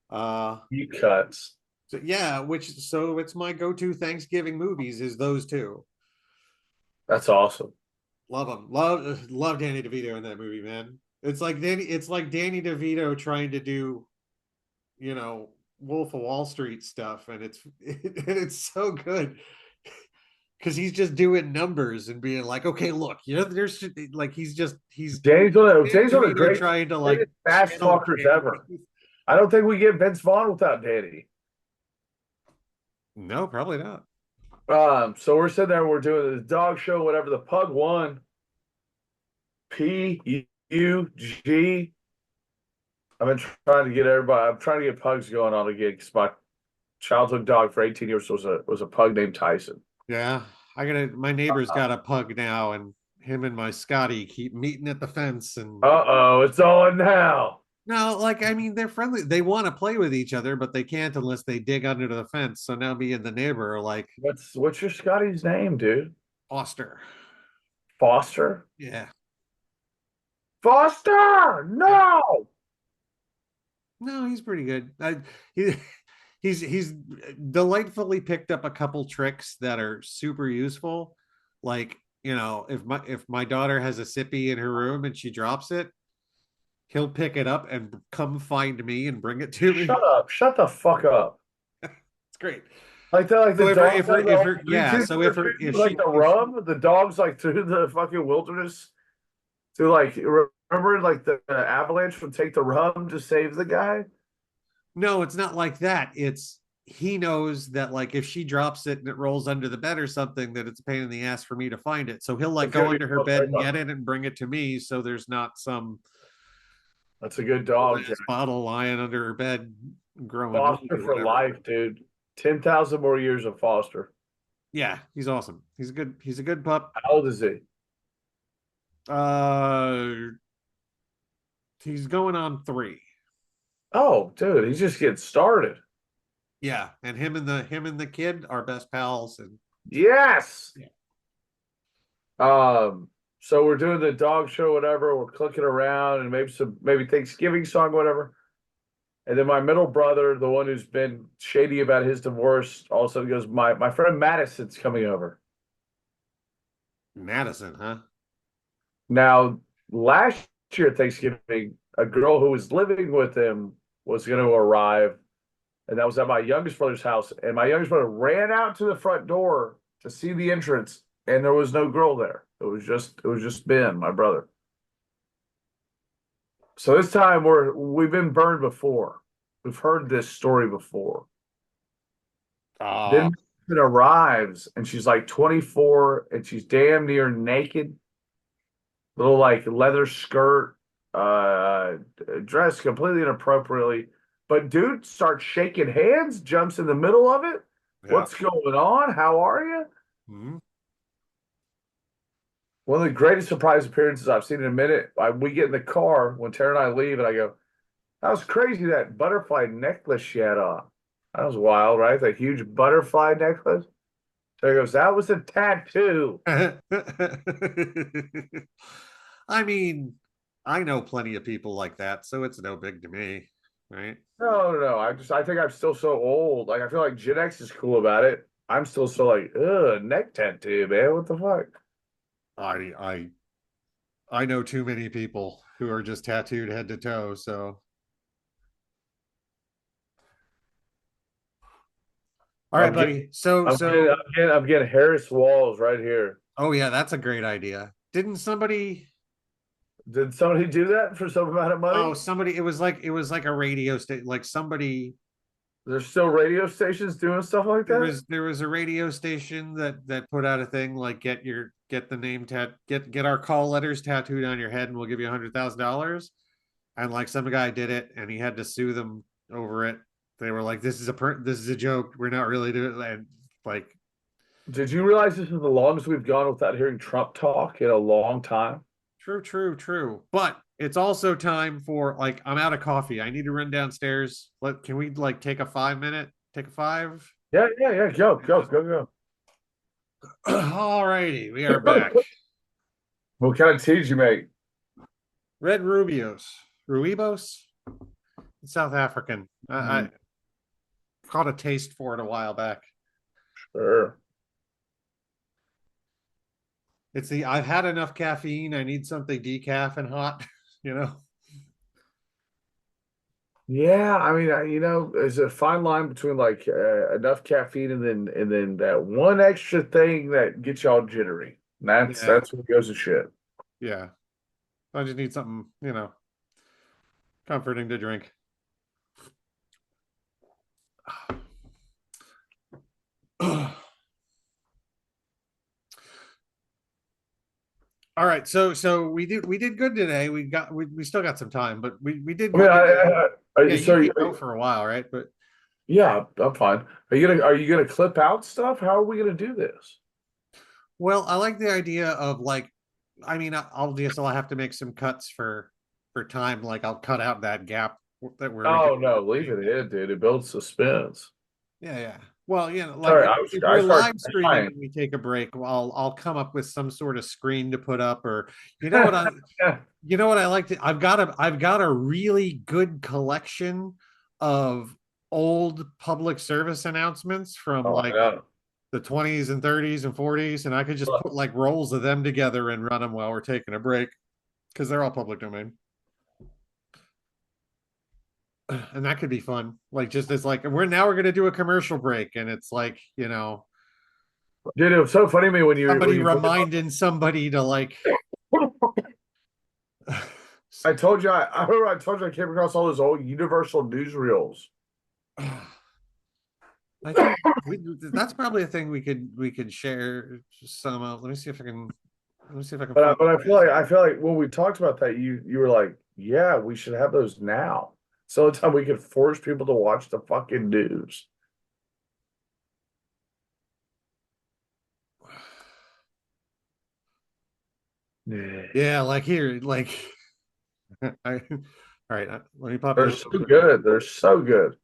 Uh, You cuts. so yeah, so it's my go-to Thanksgiving movies is those two. That's awesome. Love them, love Danny DeVito in that movie, man. It's like Danny DeVito trying to do, you know, Wolf of Wall Street stuff, and it's so good because he's just doing numbers and being like, okay, look, there's like he's Danny Danny's one of the DeVito trying to like greatest fast channel talkers Danny. ever. I don't think we get Vince Vaughn without Danny. No, probably not. So we're sitting there, we're doing the dog show, whatever. The pug won. PUG. I've been trying to get everybody. I'm trying to get pugs going on again because my childhood dog for 18 years was a pug named Tyson. Yeah, my neighbor's got a pug now, and him and my Scotty keep meeting at the fence. And Uh-oh, it's on now. no, like I mean, they're friendly. They want to play with each other, but they can't unless they dig under the fence. So now me and the neighbor are like What's your Scotty's name, dude? Foster. Foster? Yeah. Foster! Yeah. No! No, he's pretty good. He he's delightfully picked up a couple tricks that are super useful. Like, if my daughter has a sippy in her room and she drops it, he'll pick it up and come find me and bring it to me. Shut up. Shut the fuck up. It's great. Like that, like So the dogs like yeah, so if like she the rum, the dogs like through the fucking wilderness to like remember like the avalanche would take the rum to save the guy. No, it's not like that. It's he knows that like if she drops it and it rolls under the bed or something, that it's a pain in the ass for me to find it. So he'll like It's go gonna be under her bed and get it and bring it to me. So there's not some That's a good old dog, ass Jack. bottle lying under her bed growing mold Foster or for whatever. life, dude. 10,000 more years of Foster. Yeah, he's awesome. He's a good pup. How old is he? Uh he's going on 3. Oh, dude, he's just getting started. Yeah, and him and the kid are best pals and Yes. yeah. Um, so we're doing the dog show, whatever. We're clicking around and maybe Thanksgiving song, whatever. And then my middle brother, the one who's been shady about his divorce, also goes, my friend Madison's coming over. Madison, huh? Now, last year at Thanksgiving, a girl who was living with him was going to arrive, and that was at my youngest brother's house. And my youngest brother ran out to the front door to see the entrance, and there was no girl there. It was just Ben, my brother. So this time we've been burned before. We've heard this story before. Uh Then it arrives, and she's like 24, and she's damn near naked, little like leather skirt, dressed completely inappropriately. But dude starts shaking hands, jumps in the middle of it. yeah. What's going on? How are you? Mhm. One of the greatest surprise appearances I've seen in a minute. We get in the car when Tara and I leave, and I go, "That was crazy, that butterfly necklace she had on. That was wild, right? That huge butterfly necklace." Tara goes, "That was a tattoo." I mean, I know plenty of people like that, so it's no big to me, right? No, no, no. I think I'm still so old. Like I feel like Gen X is cool about it. I'm still so like, ugh, neck tattoo, man. What the fuck? I I I know too many people who are just tattooed head to toe, so all right, I'm getting, buddy. So I'm getting, so I'm getting, I'm getting Harris Walls right here. oh yeah, that's a great idea. Didn't somebody Did somebody do that for some amount of oh money? somebody it was like a radio station like somebody There's still radio stations doing stuff like that. there was a radio station that put out a thing like get the name get our call letters tattooed on your head and we'll give you $100,000 and like some guy did it and he had to sue them over it. They were like this is a joke, we're not really doing it. And like Did you realize this is the longest we've gone without hearing Trump talk in a long time? true, but it's also time for like I'm out of coffee, I need to run downstairs. Can we like take a 5 minute take a five? Yeah, yeah, yeah. Go. All righty, we are back. What kind of tea did you make? Red Ruibos. It's South African. I caught a taste for it a while back. Sure. It's the I've had enough caffeine. I need something decaf and hot. You know. Yeah, I mean, there's a fine line between like enough caffeine and then that one extra thing that gets y'all jittery. Yeah, That's what goes to shit. yeah. I just need something, comforting to drink. All right, so we did good today. We still got some time, but we did I mean, good today. Yeah, you so can go for a while, right? But yeah, I'm fine. Are you gonna clip out stuff? How are we gonna do this? well, I like the idea of like, I mean, I'll have to make some cuts for time. Like I'll cut out that gap that we're Oh gonna. no, leave it in, dude. It builds suspense. Yeah, yeah. Well, like Sorry, if I we're started live streaming crying. and we take a break, I'll come up with some sort of screen to put up, or you know what I you know what I like to I've got a really good collection of old public service announcements from Oh like yeah. the 20s and 30s and 40s, and I could just put like rolls of them together and run them while we're taking a break because they're all public domain. And that could be fun. Like just as like we're gonna do a commercial break, and it's like Dude, it was so funny to me when somebody you put reminding somebody to like. I told you I remember I told you I came across all those old Universal newsreels. I think that's probably a thing we could share some of. Let me see if I can find But the list. I feel like when we talked about that, you were like, yeah, we should have those now. So the time we could force people to watch the fucking news. Yeah. Yeah, like here, like all right, let me pop They're this so over. good. They're so good.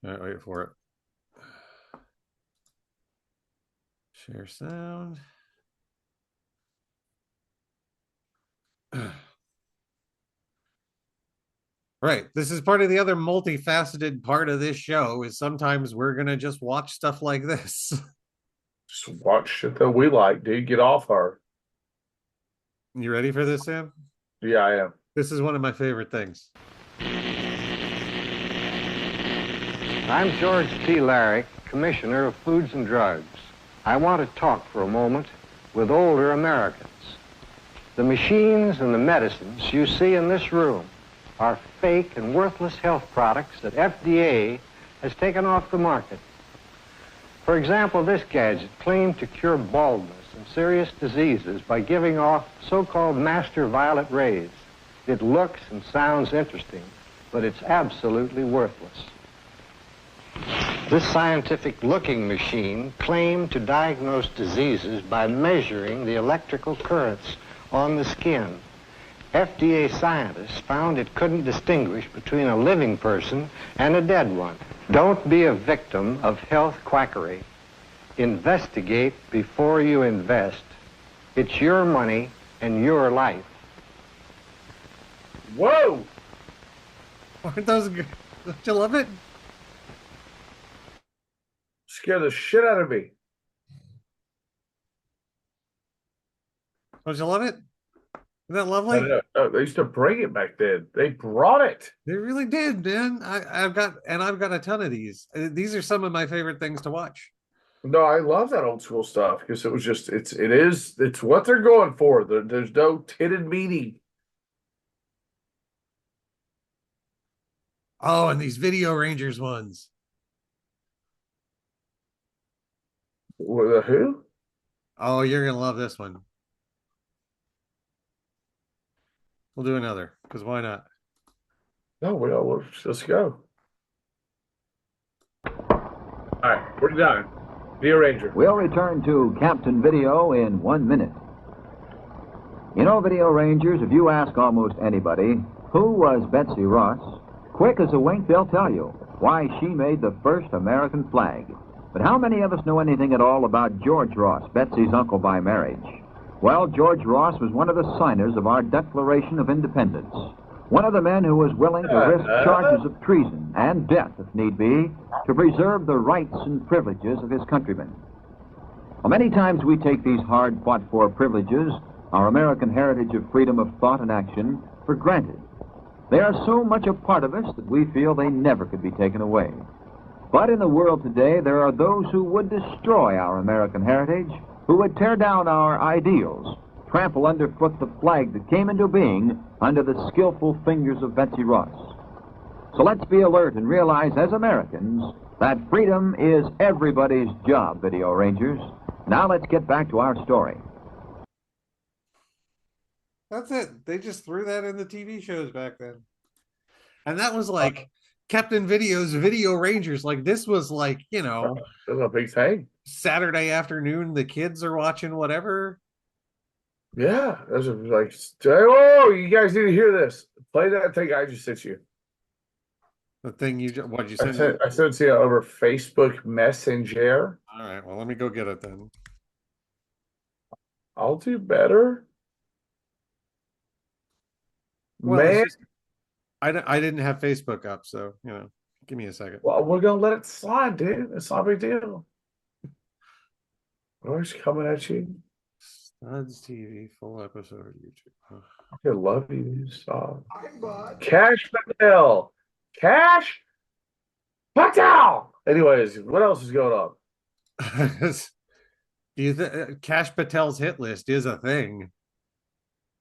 All right, wait for it. Share sound. Right. This is part of the other multifaceted part of this show is sometimes we're gonna just watch stuff like this. Just watch shit that we like, dude. Get off her. You ready for this, Sam? Yeah, I am. This is one of my favorite things. I'm George T. Larrick, Commissioner of Foods and Drugs. I want to talk for a moment with older Americans. The machines and the medicines you see in this room are fake and worthless health products that FDA has taken off the market. For example, this gadget claimed to cure baldness and serious diseases by giving off so-called master violet rays. It looks and sounds interesting, but it's absolutely worthless. This scientific-looking machine claimed to diagnose diseases by measuring the electrical currents on the skin. FDA scientists found it couldn't distinguish between a living person and a dead one. Don't be a victim of health quackery. Investigate before you invest. It's your money and your life. Whoa! Aren't those good? Don't you love it? Scare the shit out of me. Don't you love it? Isn't that I lovely? know. They used to bring it back then. They brought it. They really did, man. I've got a ton of these. These are some of my favorite things to watch. No, I love that old school stuff because it was just it's what they're going for. There's no tinted meaning. Oh, and these Video Rangers ones. Who? Oh, you're gonna love this one. We'll do another because why not? No, let's go. All right, we're done. Be a ranger. We'll return to Captain Video in 1 minute. You know, Video Rangers, if you ask almost anybody, who was Betsy Ross? Quick as a wink, they'll tell you why she made the first American flag. But how many of us know anything at all about George Ross, Betsy's uncle by marriage? Well, George Ross was one of the signers of our Declaration of Independence. One of the men who was willing to risk charges of treason and death, if need be, to preserve the rights and privileges of his countrymen. Well, many times we take these hard fought-for privileges, our American heritage of freedom of thought and action, for granted. They are so much a part of us that we feel they never could be taken away. But in the world today, there are those who would destroy our American heritage, who would tear down our ideals, trample underfoot the flag that came into being under the skillful fingers of Betsy Ross. So let's be alert and realize as Americans that freedom is everybody's job, Video Rangers. Now let's get back to our story. That's it. They just threw that in the TV shows back then. And that was like Captain Video's Video Rangers. Like this was like, That's a big thing. Saturday afternoon, the kids are watching whatever. Yeah, those are like, oh, you guys need to hear this. Play that thing I just sent you. The thing what'd you send? I sent it to you over Facebook Messenger. All right, well, let me go get it then. I'll do better. Well, Man, I didn't have Facebook up, so give me a second. well, we're gonna let it slide, dude. It's not a big deal. Always coming at you. Studs TV full episode YouTube. I love you. Stop. Cash Patel. Cash Patel. Anyways, what else is going on? Do you think Cash Patel's hit list is a thing?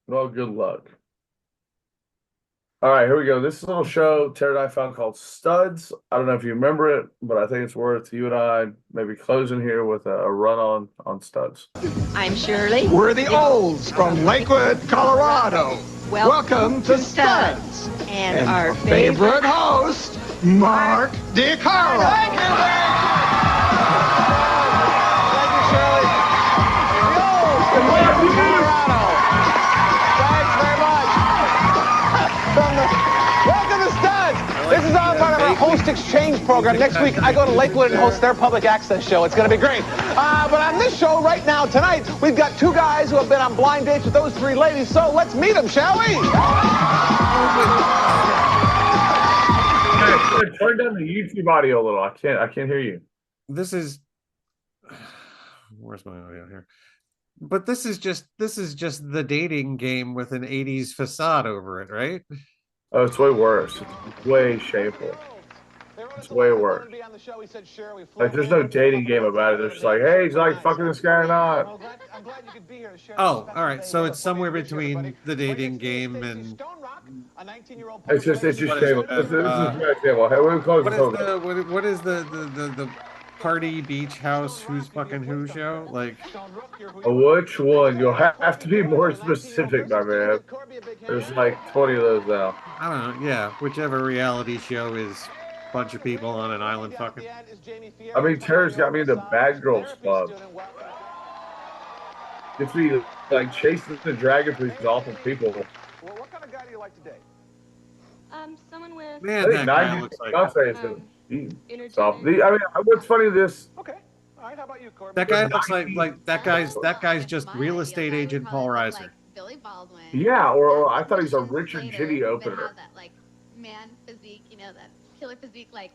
Well, good luck. All right, here we go. This is a little show Tara and I found called Studs. I don't know if you remember it, but I think it's worth you and I maybe closing here with a run on Studs. I'm Shirley. We're the Olds from Lakewood, Colorado. Welcome to Studs. And our favorite host, Mark DiCarlo. Thank you, Shirley. Colorado. Thanks very much. Welcome to Studs. This is all part of our host exchange program. Next week, I go to Lakewood and host their public access show. It's going to be great. But on this show right now, tonight, we've got two guys who have been on blind dates with those three ladies. So let's meet them, shall we? Turn down the YouTube audio a little. I can't hear you. This is where's my audio here? But this is just the dating game with an 80s facade over it, right? Oh, it's way worse. It's way shameful. It's way worse. Like, there's no dating game about it. It's just like, hey, he's like fucking this guy or not. Oh, all right. So it's somewhere between the dating game and It's just shameful. This is very shameful. Hey, we're close. what is the party beach house who's fucking who show? Like, Which one? You'll have to be more specific, my man. There's like 20 of those now. I don't know. Yeah, whichever reality show is a bunch of people on an island fucking. I mean, Tara's got me into Bad Girls Club. Gets me like chasing the dragon for these awful people. Well, what kind of guy do you like to date? Someone with I Man, think that guy 90 looks like Beyonce is gonna be energy. soft. I mean, what's funny is this. Okay. All right. How about you, Corbin? that guy looks like that guy's just real estate agent Paul Reiser. Billy Baldwin. Yeah, or I thought he's a Richard Gere opener. Have that like man physique, you know, that killer physique, like.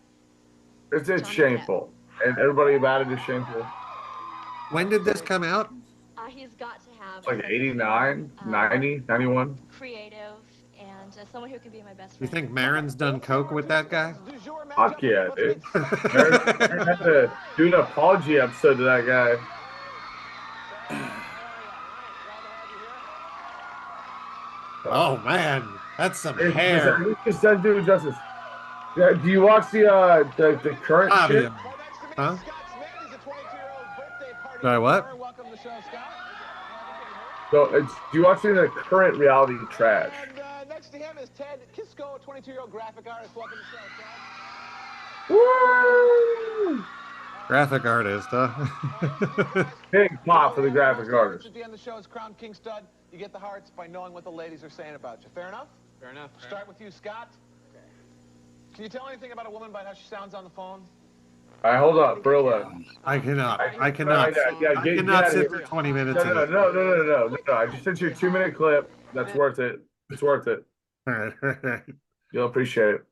It's shameful, and everybody about it is shameful. When did this come out? He's got to have It's like 89, 90, 91. creative and someone who can be my best You friend. think Marin's done coke with that guy? Fuck yeah, dude. I had to do an apology episode to that guy. Oh man, that's some hair. It just doesn't do it justice. Yeah, do you watch the current shit? Obvious. Huh? Sorry, what? So, do you watch any of the current reality trash? And next to him is Ted Kisco, a 22-year-old graphic artist. Welcome to the show, Ted. Woo! Graphic artist, huh? Big pop for the graphic artist. At the end of the show is Crown King Stud. You get the hearts by knowing what the ladies are saying about you. Fair enough? Fair enough. Start with you, Scott. Okay. Can you tell anything about a woman by how she sounds on the phone? All right, hold up, Brillo. I cannot Yeah, I cannot sit for 20 minutes. No. I just sent you a 2-minute clip. That's worth it. It's worth it. You'll appreciate it.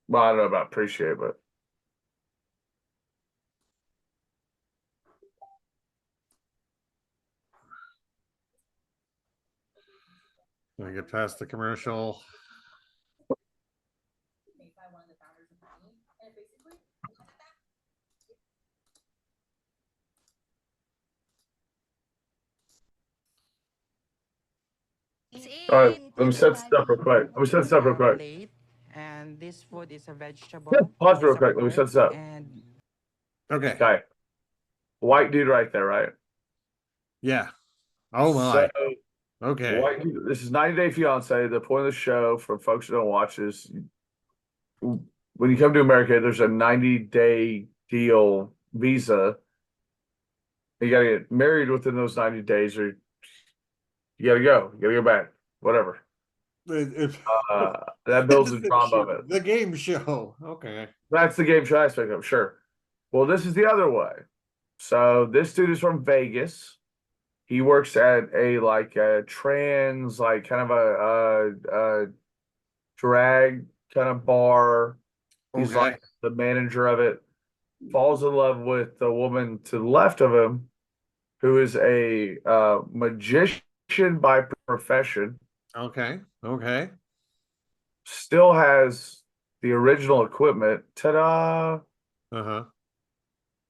Well, I don't know about appreciate, but. Can I get past the commercial? All right, let me set stuff real quick. And this food is a vegetable. Yeah, pause real quick. Let me set this up. And Okay. Okay. White dude right there, right? Yeah. Oh my. So, Okay. white dude, this is 90 Day Fiance. The point of the show, for folks who don't watch this, when you come to America, there's a 90-day deal visa. You got to get married within those 90 days, or you got to go. You got to go back. Whatever. That builds the drama of it. The game show. Okay. That's the game show aspect of it, sure. Well, this is the other way. So this dude is from Vegas. He works at a trans, like kind of a drag kind of bar. He's Okay. like the manager of it. Falls in love with the woman to the left of him, who is a magician by profession. Okay. Okay. Still has the original equipment. Ta-da! Uh-huh.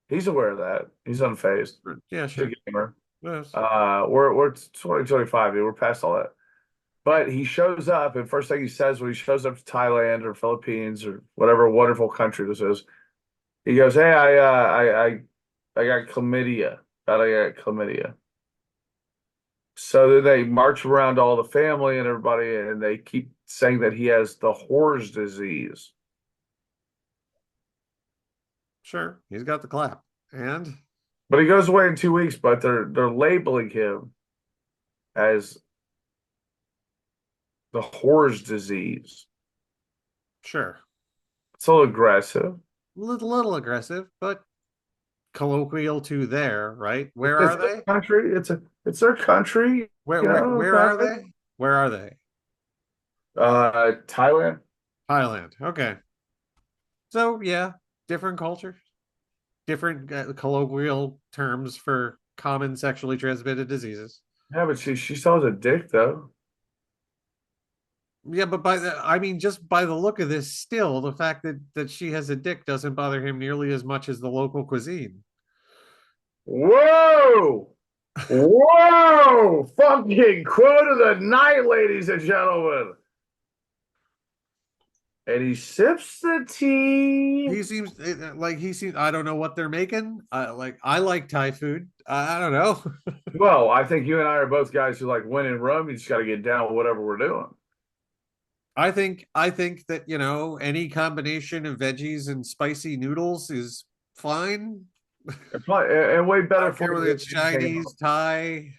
He's aware of that. He's unfazed. Yeah, He's sure. a gamer. Yes. We're 2025, dude. We're past all that. But he shows up, and first thing he says when he shows up to Thailand or Philippines or whatever wonderful country this is, he goes, "Hey, I got chlamydia. I got chlamydia." So then they march around all the family and everybody, and they keep saying that he has the whore's disease. Sure, he's got the clap. And But he goes away in 2 weeks, but they're labeling him as the whore's disease. sure. It's a little aggressive. Little aggressive, but colloquial to there, right? Where It's are their they? country. It's their country. Where you know, where are they? Where are they? Thailand. Thailand. Okay. So yeah, different cultures, different colloquial terms for common sexually transmitted diseases. Yeah, but she still has a dick though. Yeah, but I mean, just by the look of this, still the fact that she has a dick doesn't bother him nearly as much as the local cuisine. Whoa! Whoa! Fucking quote of the night, ladies and gentlemen. And he sips the tea. He seems like he seems. I don't know what they're making. I like Thai food. I don't know. Well, I think you and I are both guys who like win and rum. You just got to get down with whatever we're doing. I think that any combination of veggies and spicy noodles is fine. And way I better don't care for whether you. it's Chinese, Thai.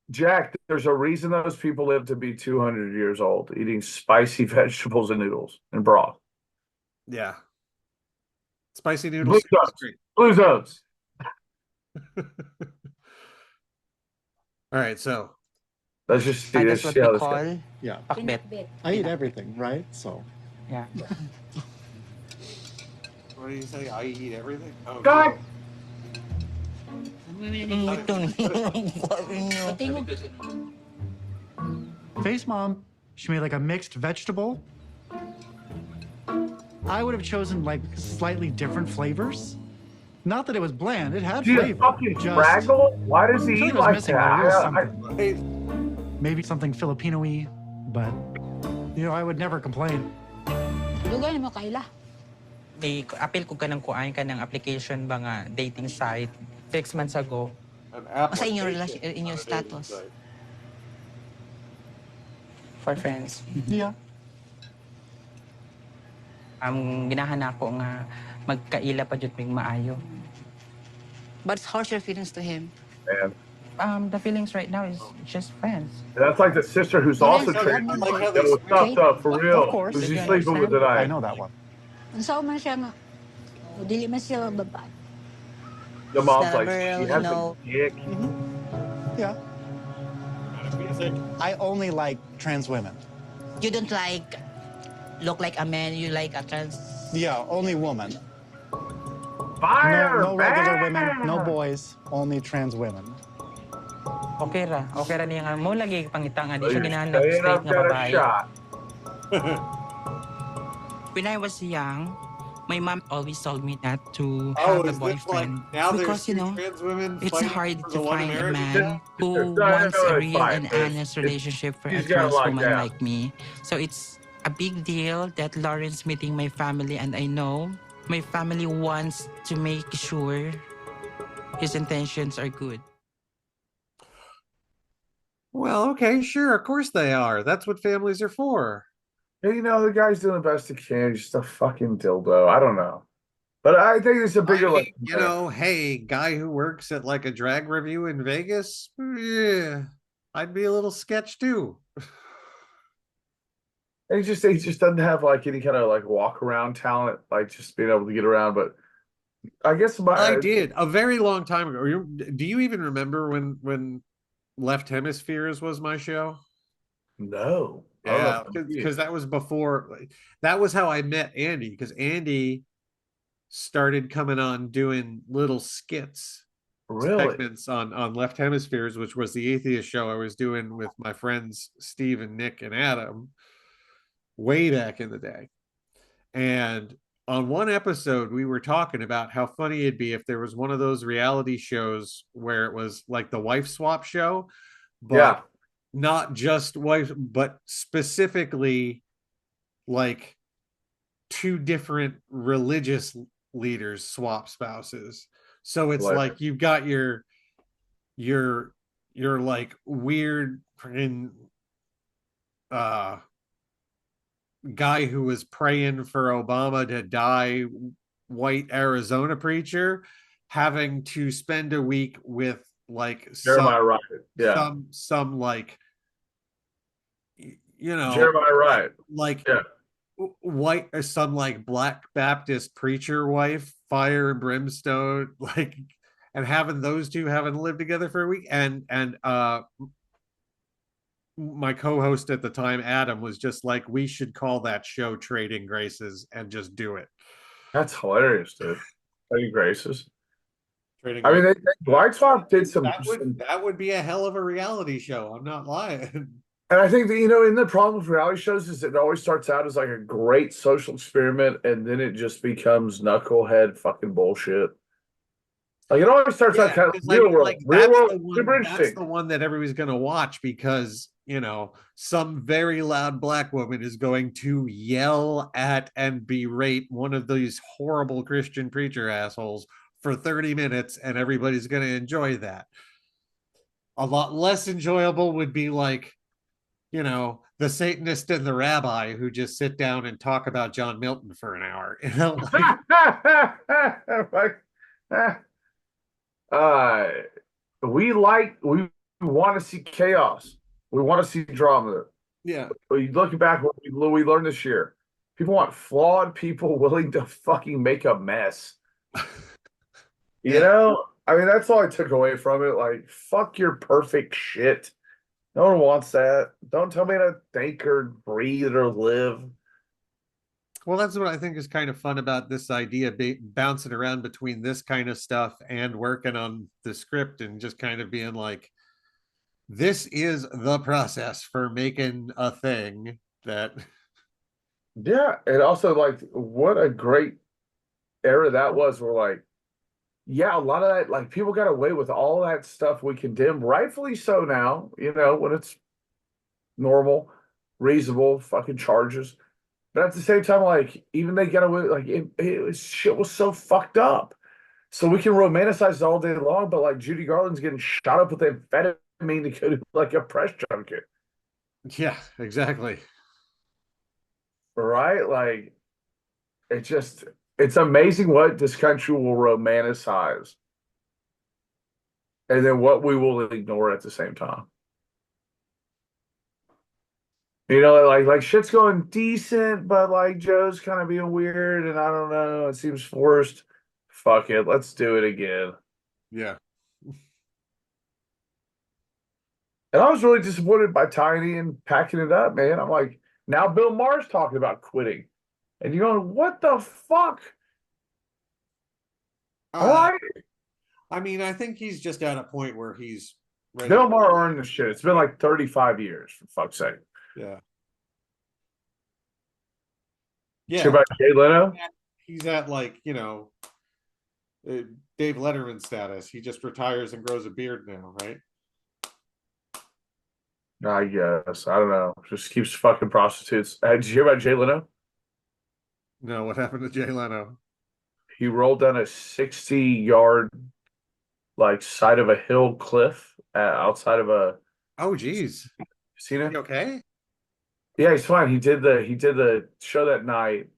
Jack, there's a reason those people live to be 200 years old, eating spicy vegetables and noodles and broth. Yeah, spicy Blue noodles. zones. Blue zones. All right, so let's just see. That's what we how this call goes. Yeah. pakbet. I eat everything, right? So. Yeah. what do you say? I eat everything. Oh, God. Face Mom, she made like a mixed vegetable. I would have chosen like slightly different flavors. Not that it was bland, it had Dude, flavor. fucking Fraggle? Why does he eat like that? Maybe something Filipino-y, but I would never complain. Lugan mo, Kayla. May appeal ko ka ng kuhaan ka ng application ba nga dating site 6 months ago. Sa inyong relasyon, inyong status. For friends. Yeah. Ginahanap ko nga magkaila pa jud mig maayo. But how's your feelings to him? Man. The feelings right now is just friends. That's like the sister who's also trained. What's up, for real? Of course. Who's she sleeping with tonight? I know that one. Unsa man siya nga? Dili man siya babae. The mom's like, Never she has know. a dick. Yeah. I only like trans women. You don't look like a man, you like a trans. Yeah, only woman. Fire! No regular women, no boys, only trans women. Okay ra niya nga mo lagi pangitangan di siya ginahanap Saying straight I've nga got a babae. shot. When I was young, my mom always told me not to Oh, have a is this like boyfriend now because there's two trans women it's fighting hard for to the one find a American? man who No, wants a it's real fine. and honest relationship for a he's got trans locked woman down. like me. So it's a big deal that Lawrence meeting my family, and I know my family wants to make sure his intentions are good. Well, okay, sure, of course they are. That's what families are for. Hey, the guy's doing the best he can. He's just a fucking dildo. I don't know. But I think it's a bigger I mean, hey, guy who works at like a drag review in Vegas, yeah, I'd be a little sketched too. He just doesn't have like any kind of like walk around talent, like just being able to get around. But I guess I did a very long time ago. Do you even remember when Left Hemispheres was my show? No. Yeah, because that was before. That was how I met Andy, because Andy started coming on doing little skits, segments on Left Hemispheres, which was the atheist show I was doing with my friends Steve and Nick and Adam way back in the day. And on one episode, we were talking about how funny it'd be if there was one of those reality shows where it was like the wife swap show, but not just wife, but specifically like two different religious leaders swap spouses. So it's like you've got your like weird freaking guy who was praying for Obama to die, white Arizona preacher, having to spend a week with like Jeremiah Wright. Yeah. Some like, you know, Jeremiah Wright. Like yeah. White or some like black Baptist preacher wife, fire and brimstone, like, and having those two having lived together for a week. And my co-host at the time, Adam, was just like, we should call that show Trading Graces and just do it. That's hilarious, dude. Trading Graces. Trading I mean, Blind Spot did some that would be a hell of a reality show. I'm not lying. And I think that, you know, in the problem with reality shows is it always starts out as like a great social experiment, and then it just becomes knucklehead fucking bullshit. Like it always starts out kind of real world, super interesting. That's the one that everybody's going to watch because, you know, some very loud black woman is going to yell at and berate one of these horrible Christian preacher assholes for 30 minutes, and everybody's going to enjoy that. A lot less enjoyable would be like, you know, the Satanist and the rabbi who just sit down and talk about John Milton for an hour. You know, we want to see chaos. We want to see drama. Yeah. Looking back, what we learned this year, people want flawed people willing to fucking make a mess. You know, I mean, that's all I took away from it. Like, fuck your perfect shit. No one wants that. Don't tell me to think or breathe or live. Well, that's what I think is kind of fun about this idea, bouncing around between this kind of stuff and working on the script and just kind of being like, this is the process for making a thing that. Yeah. And also, like, what a great era that was. We're like, yeah, a lot of that, like, people got away with all that stuff we condemn, rightfully so now, you know, when it's normal, reasonable fucking charges. But at the same time, like, even they got away, like, shit was so fucked up. So we can romanticize it all day long, but, like, Judy Garland's getting shot up with amphetamine to go to, like, a press junket. Yeah, exactly. Right? Like, it's amazing what this country will romanticize and then what we will ignore at the same time. You know, like shit's going decent, but like Joe's kind of being weird and I don't know, it seems forced. Fuck it, let's do it again. Yeah. And I was really disappointed by Tiny and packing it up, man. I'm like, now Bill Maher's talking about quitting. And you're going, what the fuck? All right. I mean, I think he's just at a point where he's ready. Bill Maher earned this shit. It's been like 35 years, for fuck's sake. Yeah. Yeah. About Jay Leno? He's at like, you know, Dave Letterman status. He just retires and grows a beard now, right? I guess. I don't know. Just keeps fucking prostitutes. Did you hear about Jay Leno? No, what happened to Jay Leno? He rolled down a 60-yard like side of a hill cliff outside of a. Oh, geez. Seen it? Okay. Yeah, he's fine. He did the show that night.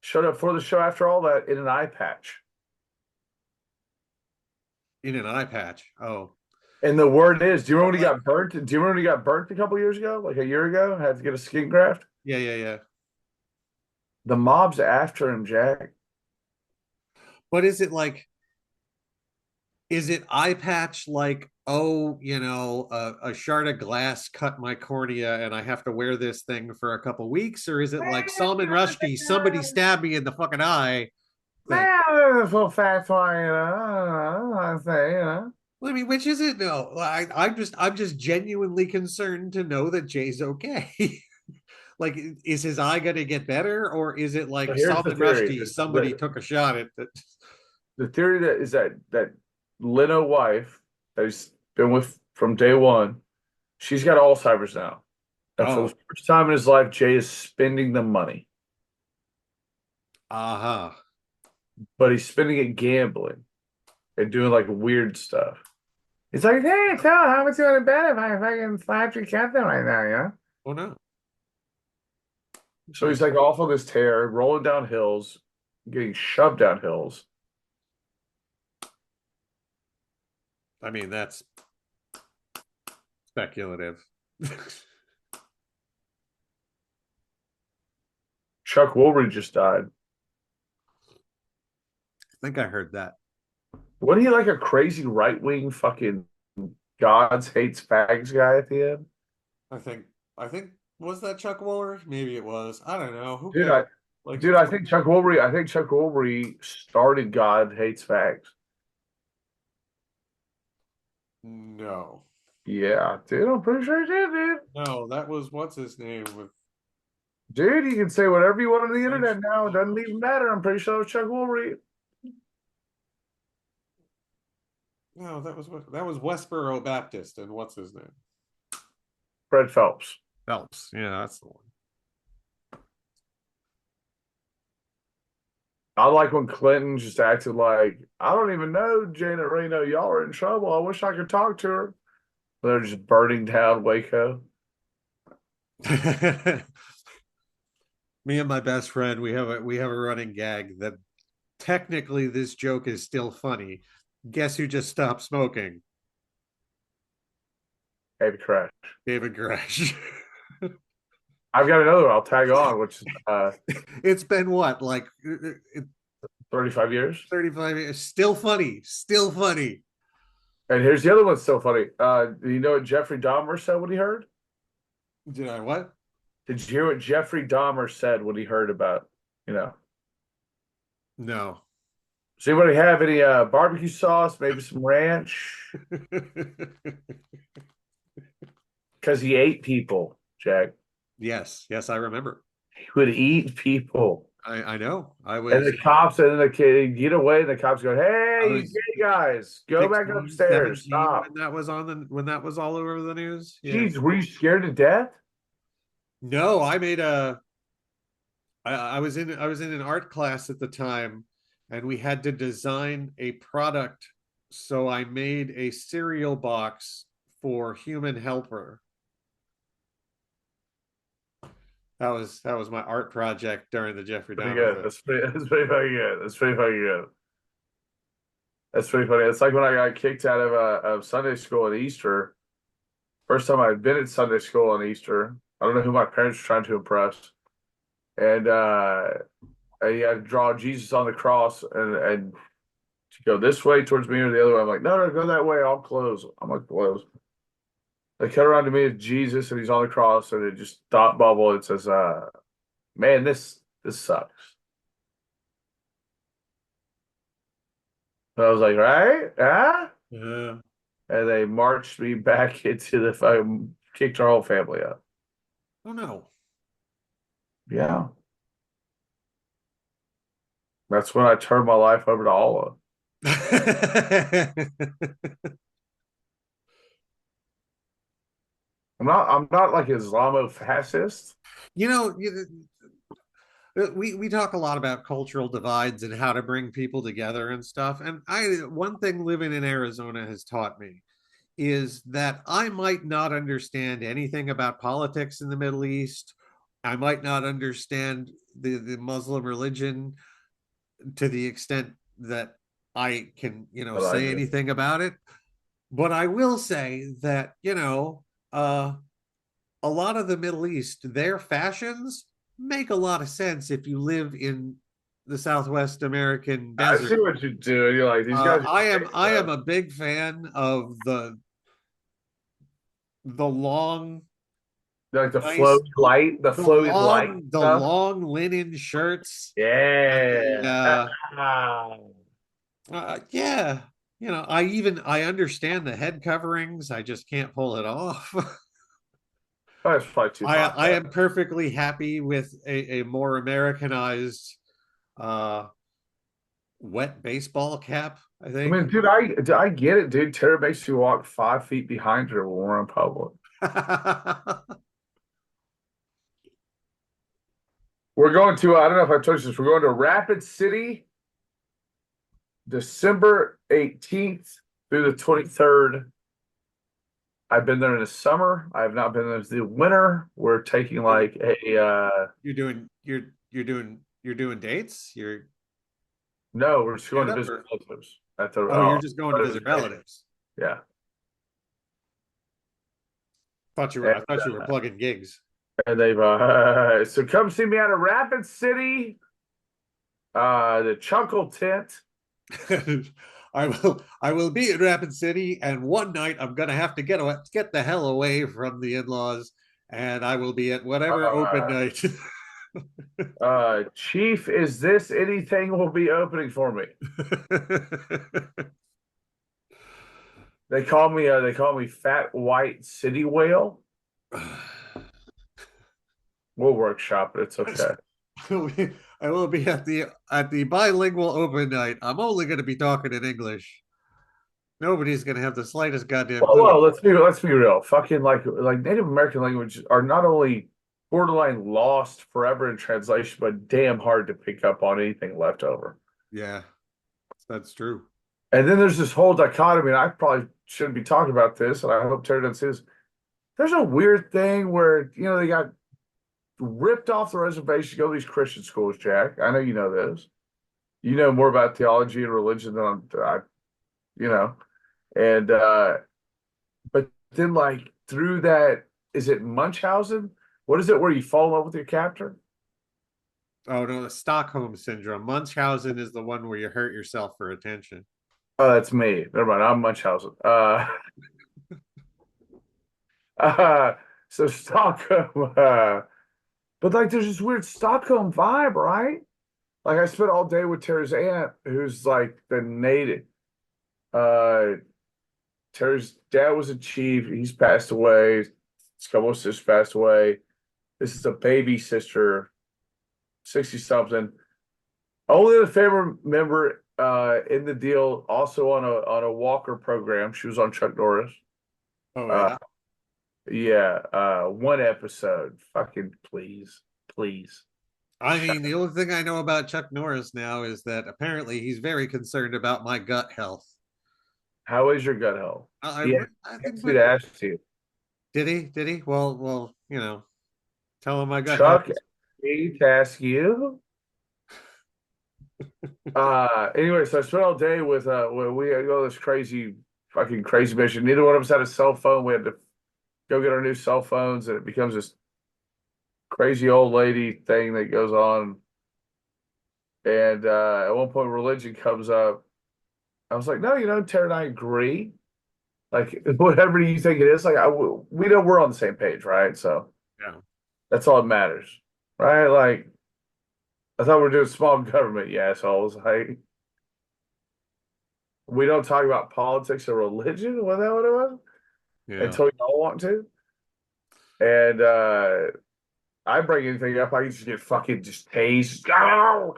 Showed up for the show after all that in an eye patch. In an eye patch. Oh. And the word is, do you remember when he got burnt? Do you remember when he got burnt a couple years ago? Like a year ago? Had to get a skin graft? Yeah. The mob's after him, Jack. But is it eye patch like, oh, you know, a shard of glass cut my cornea and I have to wear this thing for a couple weeks? Or is it like Salman Rushdie, somebody stabbed me in the fucking eye? Man, there's a little fat fly, you know. I say, you know. I mean, which is it? No, I'm just genuinely concerned to know that Jay's okay. Like, is his eye going to get better, or is it like Salman Rushdie? Somebody took a shot at that. The theory that is that Leno wife has been with from day one. She's got Alzheimer's now. And for the first time in his life, Jay is spending the money. Uh-huh. But he's spending it gambling and doing like weird stuff. He's like, hey, tell how much you want to bet if I fucking slap your captain right now, yeah? Oh no. So he's like off on this tear, rolling down hills, getting shoved down hills. I mean, that's speculative. Chuck Woolery just died. I think I heard that. Wasn't he like a crazy right-wing fucking gods hates fags guy at the end? I think was that Chuck Woolery? Maybe it was. I don't know. Who Dude, cares? I think Chuck Woolery started God Hates Fags. No. Yeah, dude, I'm pretty sure he did, dude. No, that was what's his name with Dude, you can say whatever you want on the internet now. It doesn't even matter. I'm pretty sure it was Chuck Woolery. No, that was Westboro Baptist, and what's his name? Fred Phelps. Phelps. Yeah, that's the one. I like when Clinton just acted like, I don't even know Janet Reno. Y'all are in trouble. I wish I could talk to her. They're just burning down Waco. Me and my best friend, we have a running gag that technically this joke is still funny. Guess who just stopped smoking? David Crash. David Crash. I've got another one I'll tag on, which is it's been what, like 35 years? 35 years. Still funny. Still funny. And here's the other one still funny. Do you know what Jeffrey Dahmer said when he heard? Did I what? Did you hear what Jeffrey Dahmer said when he heard about, No. Does anybody have any barbecue sauce, maybe some ranch? Because he ate people, Jack. Yes, I remember. He would eat people. I know. I was. And the cops, and the kid get away, and the cops go, "Hey, you gay guys, go back upstairs. Stop." When that was all over the news. Yeah. Jeez, were you scared to death? No, I made a. I was in an art class at the time, and we had to design a product. So I made a cereal box for Human Helper. That was my art project during the Jeffrey Dahmer. Good. That's pretty fucking good. That's pretty fucking good. That's pretty funny. It's like when I got kicked out of Sunday school at Easter. First time I'd been at Sunday school on Easter. I don't know who my parents were trying to impress. And I had to draw Jesus on the cross and to go this way towards me or the other way. I'm like, no, go that way. I'll close. I'm like, close. They cut around to me as Jesus, and he's on the cross, and it just thought bubble. It says, "Man, this sucks." And I was like, "Right? Yeah." Yeah. And they marched me back into the phone, kicked our whole family out. Oh no. Yeah. That's when I turned my life over to Allah. I'm not like Islamo-fascist. We talk a lot about cultural divides and how to bring people together and stuff. And one thing living in Arizona has taught me is that I might not understand anything about politics in the Middle East. I might not understand the Muslim religion to the extent that I can, say anything about it. But I will say that, a lot of the Middle East, their fashions make a lot of sense if you live in the Southwest American desert. I see what you're doing. You're like, these guys. I am a big fan of the long, like the nice, flowy light, the flowy light, the long linen shirts. Yeah. Yeah. I understand the head coverings. I just can't pull it off. That's probably too hot. I am perfectly happy with a more Americanized wet baseball cap, I I think. mean, dude, I get it, dude. Tara makes you walk 5 feet behind her when we're in public. We're going to, I don't know if I told you this, we're going to Rapid City, December 18th through the 23rd. I've been there in the summer. I have not been there in the winter. We're taking like a you're doing dates? No, we're just going to Stand up, visit or- relatives at the you're just going to visit relatives. Yeah. I thought you were plugging gigs. And they've so come see me out of Rapid City. The Chuckle Tent. I will be in Rapid City, and one night I'm gonna have to get the hell away from the in-laws, and I will be at whatever open night. Chief, is this anything will be opening for me? They call me Fat White City Whale. We'll workshop it. It's okay. I will be at the bilingual open night. I'm only going to be talking in English. Nobody's going to have the slightest goddamn clue. Well, let's be real. Fucking like Native American language are not only borderline lost forever in translation, but damn hard to pick up on anything left over. Yeah, that's true. And then there's this whole dichotomy, and I probably shouldn't be talking about this, and I hope Terry doesn't see this. There's a weird thing where, they got ripped off the reservation to go to these Christian schools, Jack. I know you know this. You know more about theology and religion than and but then like through that, is it Munchausen? What is it where you fall in love with your captor? Oh no, the Stockholm syndrome. Munchausen is the one where you hurt yourself for attention. Oh, that's me. Never mind. I'm Munchausen. So Stockholm, but like there's this weird Stockholm vibe, right? Like I spent all day with Tara's aunt, who's like the native. Tara's dad was a chief. He's passed away. His couple of sisters passed away. This is a baby sister, 60 something. Only the family member in the deal, also on a Walker program. She was on Chuck Norris. Oh yeah. Yeah, one episode. Fucking please. I mean, the only thing I know about Chuck Norris now is that apparently he's very concerned about my gut health. How is your gut health? I think to ask you. Did he? Well, tell him my gut Chuck, health. he to ask you. Anyway, so I spent all day with when we go this crazy mission. Neither one of us had a cell phone. We had to go get our new cell phones, and it becomes this crazy old lady thing that goes on. And at one point, religion comes up. I was like, no, Tara and I agree. Like, whatever you think it is, like, we know we're on the same page, right? So, yeah, that's all that matters, right? Like, I thought we were doing small government, you assholes. Like, we don't talk about politics or religion. Was that what it was? Yeah. Until y'all want to. And I bring anything up, I can just get fucking just tased. Oh!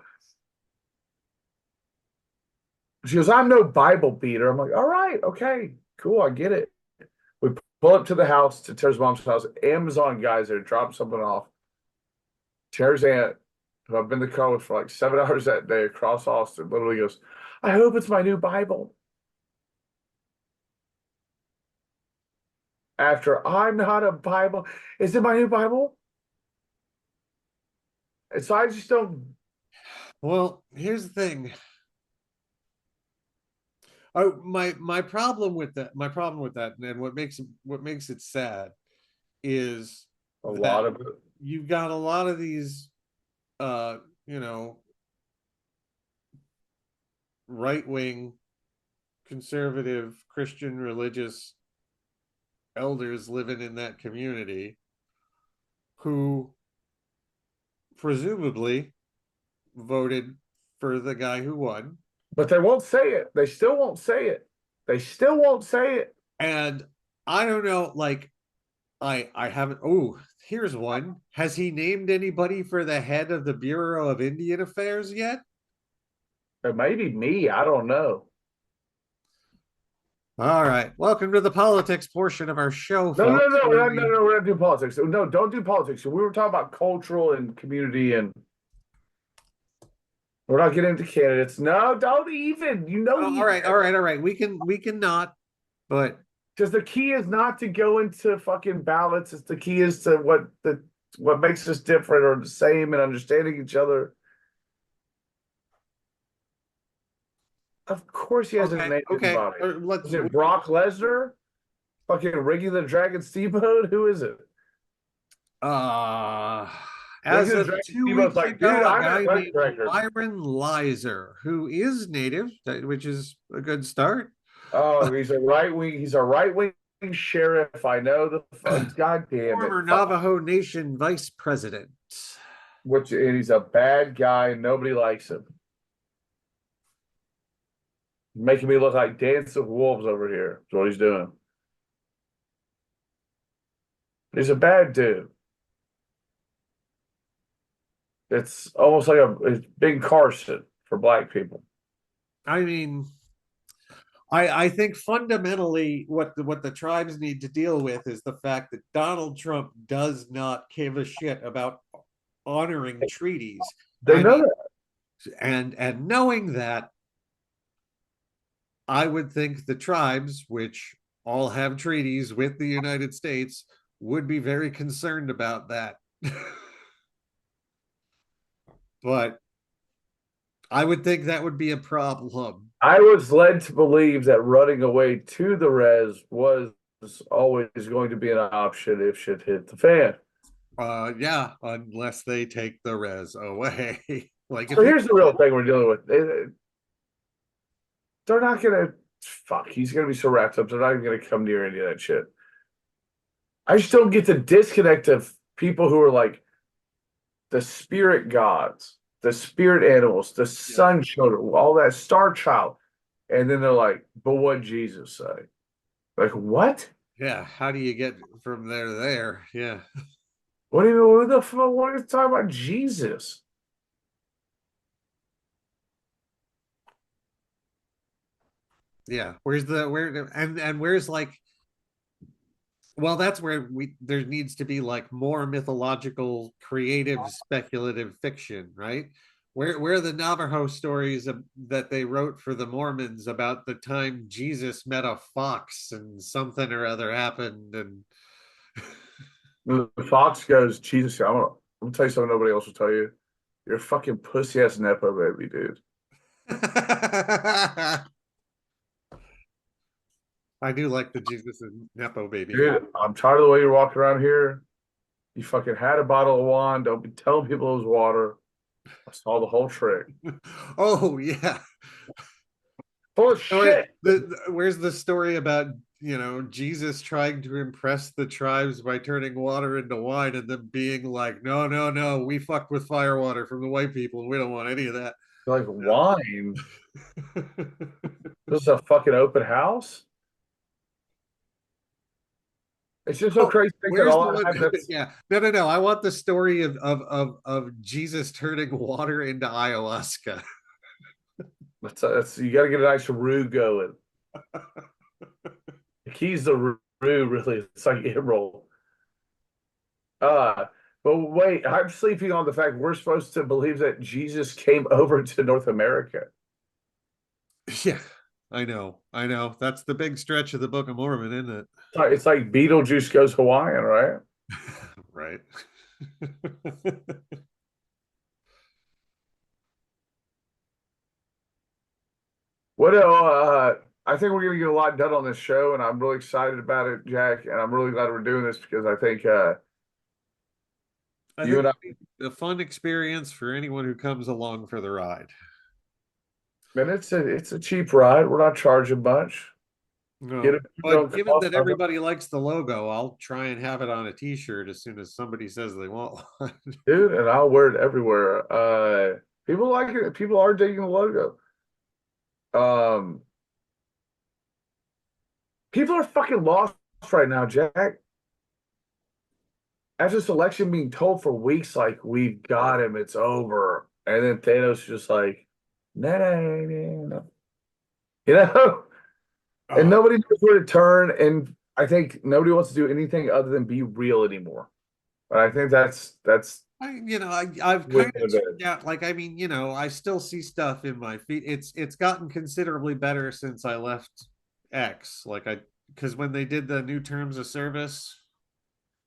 She goes, I'm no Bible beater. I'm like, all right, okay, cool, I get it. We pull up to the house, to Tara's mom's house. Amazon guys there drop something off. Tara's aunt, who I've been in the car with for like 7 hours that day across Austin, literally goes, I hope it's my new Bible. After I'm not a Bible, is it my new Bible? And so I just don't. Well, here's the thing. Oh, my problem with that, and what makes it sad is a lot of it. You've got a lot of these, right-wing, conservative, Christian, religious elders living in that community who presumably voted for the guy who won. But they won't say it. They still won't say it. And I don't know, like, I haven't. Oh, here's one. Has he named anybody for the head of the Bureau of Indian Affairs yet? It may be me. I don't know. All right. Welcome to the politics portion of our show, No, folks. we're not doing politics. No, don't do politics. We were talking about cultural and community, and we're not getting into candidates. No, don't even. All right. We can not, but because the key is not to go into fucking ballots. It's the key is to what makes us different or the same and understanding each other. Of course, he has a name in his body. Is it Brock Lesnar? Fucking Ricky the Dragon Steamboat? Who is it? As of 2 weeks ago, a guy named Byron Lizer, who is native, which is a good start. Oh, he's a right wing. He's a right wing sheriff. I know the goddamn former Navajo Nation vice president. And he's a bad guy. Nobody likes him. Making me look like Dance of Wolves over here. That's what he's doing. He's a bad dude. It's almost like it's Ben Carson for black people. I mean, I think fundamentally what the tribes need to deal with is the fact that Donald Trump does not give a shit about honoring treaties. They know that. And knowing that, I would think the tribes, which all have treaties with the United States, would be very concerned about that. But I would think that would be a problem. I was led to believe that running away to the res was always going to be an option if shit hit the fan. Yeah, unless they take the res away. So here's the real thing we're dealing with. They're not gonna he's gonna be so wrapped up, they're not even gonna come near any of that shit. I just don't get the disconnect of people who are like the spirit gods, the spirit animals, the sun children, all that star child. And then they're like, but what Jesus say? Like, what? Yeah, how do you get from there to there? Yeah. What do you mean? What the fuck? What are you talking about Jesus? Yeah, where's like, well, that's where there needs to be like more mythological, creative, speculative fiction, right? Where are the Navajo stories that they wrote for the Mormons about the time Jesus met a fox and something or other happened, and the fox goes, Jesus, I'm gonna tell you something nobody else will tell you. You're a fucking pussy ass nepo baby, dude. I do like the Jesus and Nepo baby. Dude, I'm tired of the way you're walking around here. You fucking had a bottle of wine. Don't be telling people it was water. I saw the whole trick. Oh, yeah. Full of shit. Where's the story about, Jesus trying to impress the tribes by turning water into wine and them being like, no, we fucked with firewater from the white people. And we don't want any of that. Like, wine? This is a fucking open house? It's just so crazy. Yeah, no. I want the story of Jesus turning water into ayahuasca. You got to get a nice roux going. The key's the roux, really. It's like emerald. But wait, I'm sleeping on the fact we're supposed to believe that Jesus came over to North America. Yeah. I know. That's the big stretch of the Book of Mormon, isn't it? It's like Beetlejuice goes Hawaiian, right? Right. I think we're going to get a lot done on this show, and I'm really excited about it, Jack. And I'm really glad we're doing this because I think you and I, a fun experience for anyone who comes along for the ride. And it's a cheap ride. We're not charging much. No, but given that everybody likes the logo, I'll try and have it on a T-shirt as soon as somebody says they want one. Dude, and I'll wear it everywhere. People like it. People are digging the logo. People are fucking lost right now, Jack. After this election being told for weeks, like, we've got him, it's over. And then Thanos just like, No. You know, and nobody knows where to turn. And I think nobody wants to do anything other than be real anymore. But I think that's I've kind of tuned out. Like, I mean, I still see stuff in my feed. It's gotten considerably better since I left X. Because when they did the new terms of service,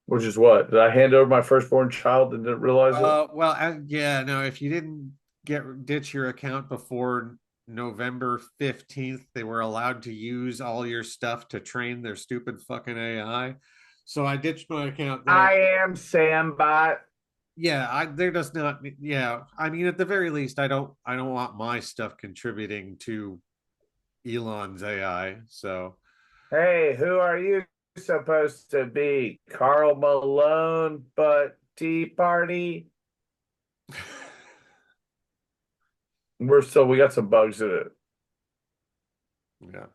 which is what? Did I hand over my firstborn child and didn't realize it? yeah, no. If you didn't ditch your account before November 15th, they were allowed to use all your stuff to train their stupid fucking AI. So I ditched my account there. I am Sambot. Yeah, they're just not. Yeah, I mean, at the very least, I don't want my stuff contributing to Elon's AI. So, hey, who are you supposed to be? Carl Malone, but Tea Party? We got some bugs in it. Yeah.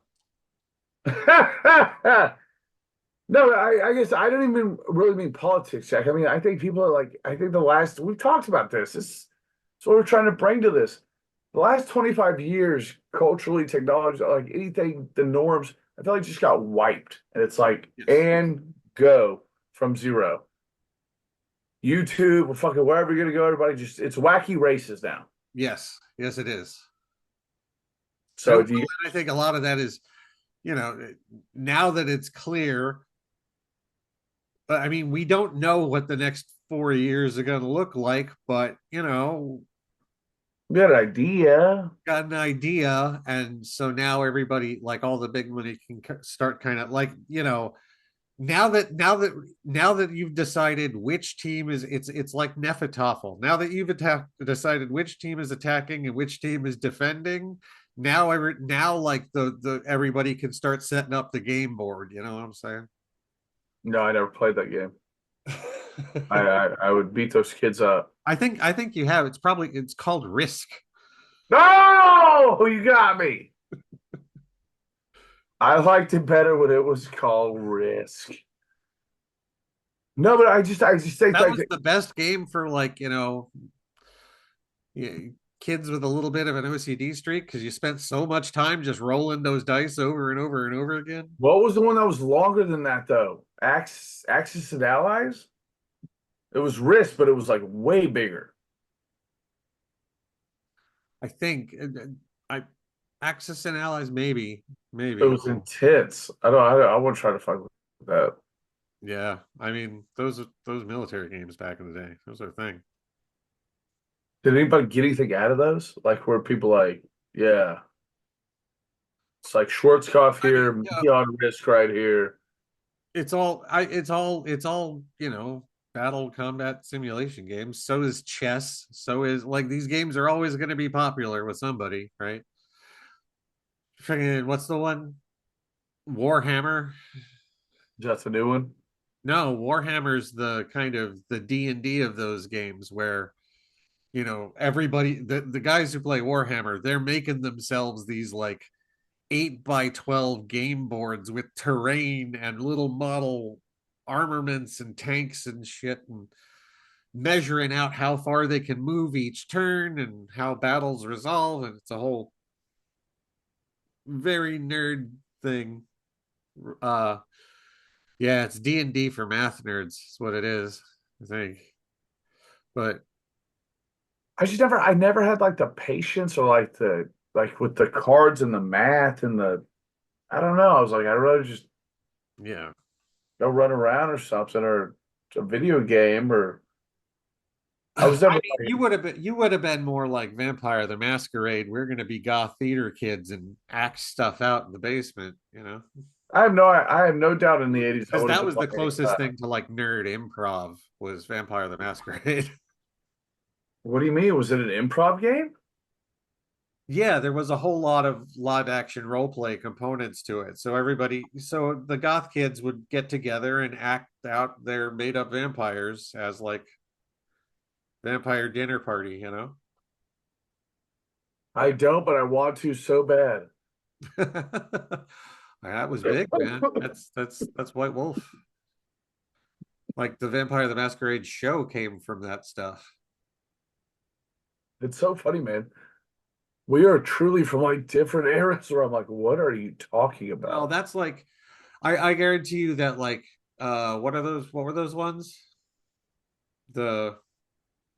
No, I guess I don't even really mean politics, Jack. I mean, I think people are like, I think we've talked about this. This is what we're trying to bring to this. The last 25 years, culturally, technology, like anything, the norms, I feel like just got wiped. And it's like, and go from zero. YouTube, or fucking wherever you're going to go, everybody it's wacky races now. Yes, it is. So I think a lot of that is, now that it's clear. I mean, we don't know what the next 4 years are going to look like, but we got an idea, and so now everybody, like all the big money, can start kind of like now that you've decided which team is it's like Nefertafel. Now that you've decided which team is attacking and which team is defending, now like the everybody can start setting up the game board. You know what I'm saying? No, I never played that game. I would beat those kids up. I think you have. It's called Risk. No, you got me. I liked it better when it was called Risk. No, but I just think that was the best game for kids with a little bit of an OCD streak, because you spent so much time just rolling those dice over and over and over again. What was the one that was longer than that though? Axis and Allies? It was Risk, but it was like way bigger. I think Axis and Allies, maybe. It was intense. I want to try to find that. Yeah, I mean those military games back in the day, those are a thing. Did anybody get anything out of those? Like where people yeah, it's like Schwarzkopf here, Beyond Risk right here. It's all battle combat simulation games. So is chess. So is these games are always going to be popular with somebody, right? What's the one? Warhammer. That's a new one. No, Warhammer's the kind of the D&D of those games where everybody, the guys who play Warhammer, they're making themselves these 8x12 game boards with terrain and little model armaments and tanks and shit, and measuring out how far they can move each turn and how battles resolve, and it's a whole very nerd thing. Yeah, it's D&D for math nerds. Is what it is, I think. But I never had the patience or with the cards and the math and I don't know. I was like, I'd rather just go run around or something, or a video game, or I was never. You would have been more like Vampire the Masquerade. We're going to be goth theater kids and act stuff out in the basement. I have no doubt in the 80s because that was the closest thing to nerd improv was Vampire the Masquerade. What do you mean? Was it an improv game? Yeah, there was a whole lot of live action role play components to it. So the goth kids would get together and act out their made up vampires as vampire dinner party, I don't, but I want to so bad. That was big, man. That's White Wolf. The Vampire the Masquerade show came from that stuff. It's so funny, man. We are truly from like different eras where I'm like, what are you talking about? No, that's like I guarantee you that like what were those ones? The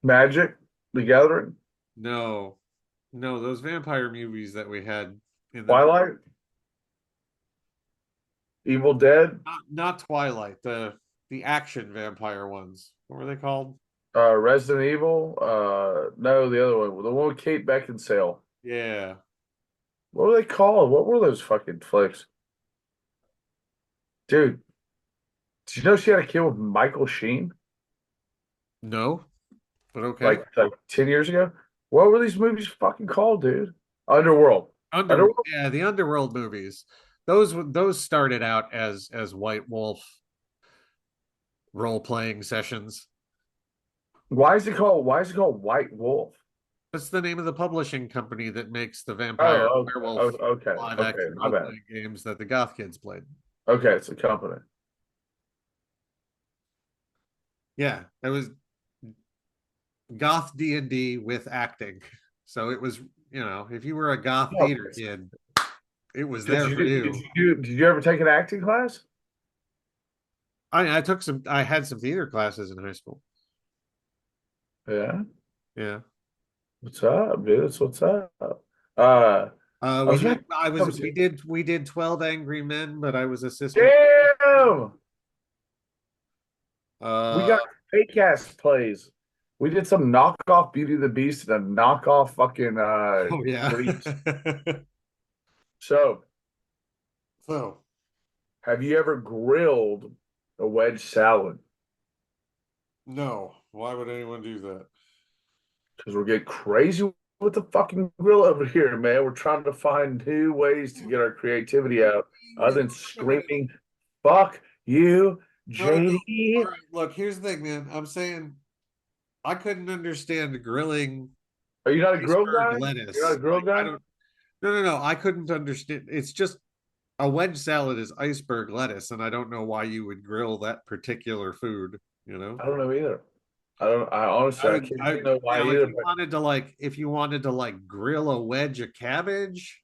Magic, The Gathering, no. No, those vampire movies that we had in the Twilight, Evil Dead, not Twilight, the action vampire ones. What were they called? Resident Evil. No, the other one, the one with Kate Beckinsale. Yeah. What were they called? What were those fucking flicks? Dude, did you know she had a kid with Michael Sheen? No, but okay. Like 10 years ago? What were these movies fucking called, dude? Underworld. Underworld? Yeah, the Underworld movies. Those started out as White Wolf role playing sessions. Why is it called White Wolf? That's the name of the publishing company that makes the vampire werewolf okay. live Okay, action my role bad. playing games that the goth kids played. Okay, it's a company. Yeah, it was goth D&D with acting. So it was, you know, if you were a goth theater kid, it was there for you. Did you ever take an acting class? I had some theater classes in high school. Yeah. Yeah. What's up, dude? That's what's up. We did 12 Angry Men, but I was assistant. Damn. We got fake ass plays. We did some knockoff Beauty and the Beast and a knockoff fucking oh yeah. So So have you ever grilled a wedge salad? No. Why would anyone do that? Because we're getting crazy with the fucking grill over here, man. We're trying to find new ways to get our creativity out other than screaming, fuck you, JD. All right, look, here's the thing, man. I'm saying I couldn't understand grilling. Are you not a grill guy? Lettuce. You're not a grill guy? No. I couldn't understand. It's just a wedge salad is iceberg lettuce, and I don't know why you would grill that particular food, you know? I don't know either. I honestly I can't know why either. If you wanted to like grill a wedge of cabbage,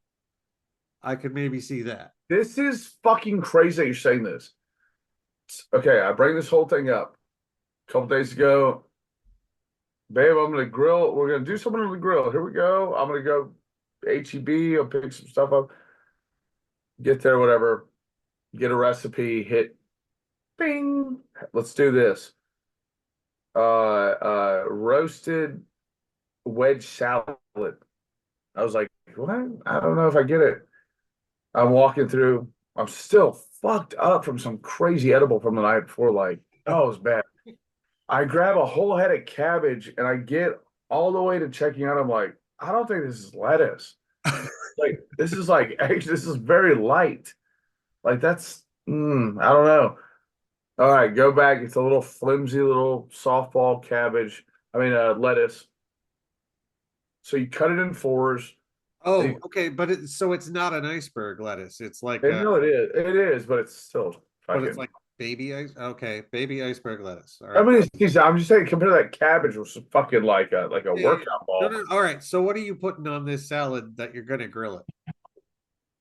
I could maybe see that. This is fucking crazy that you're saying this. Okay, I bring this whole thing up a couple days ago. Babe, I'm gonna grill. We're gonna do something on the grill. Here we go. I'm gonna go HEB. I'll pick some stuff up. Get there, whatever. Get a recipe. Hit. Bing. Let's do this. Roasted wedge salad. I was like, what? I don't know if I get it. I'm walking through. I'm still fucked up from some crazy edible from the night before. Like, oh, it was bad. I grab a whole head of cabbage and I get all the way to checking out. I'm like, I don't think this is lettuce. Like, this is very light. Like, that's, I don't know. All right, go back. It's a little flimsy little softball cabbage. Lettuce. So you cut it in fours. Oh, okay, but it's not an iceberg lettuce. It's like no, it is. It is, but it's still. But it's like baby iceberg lettuce. All right. I'm just saying, compared to that cabbage, was fucking like a workout ball. No. All right. So what are you putting on this salad that you're gonna grill it?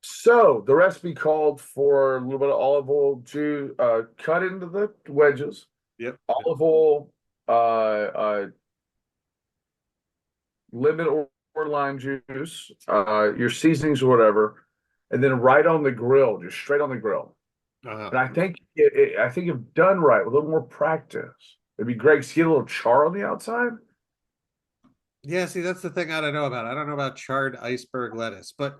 So the recipe called for a little bit of olive oil juice, cut into the wedges. Yep. Olive oil, lemon or lime juice, your seasonings or whatever, and then right on the grill, just straight on the grill. And I think if done right, with a little more practice, it'd be great to get a little char on the outside. Yeah, see, that's the thing I don't know about. I don't know about charred iceberg lettuce, but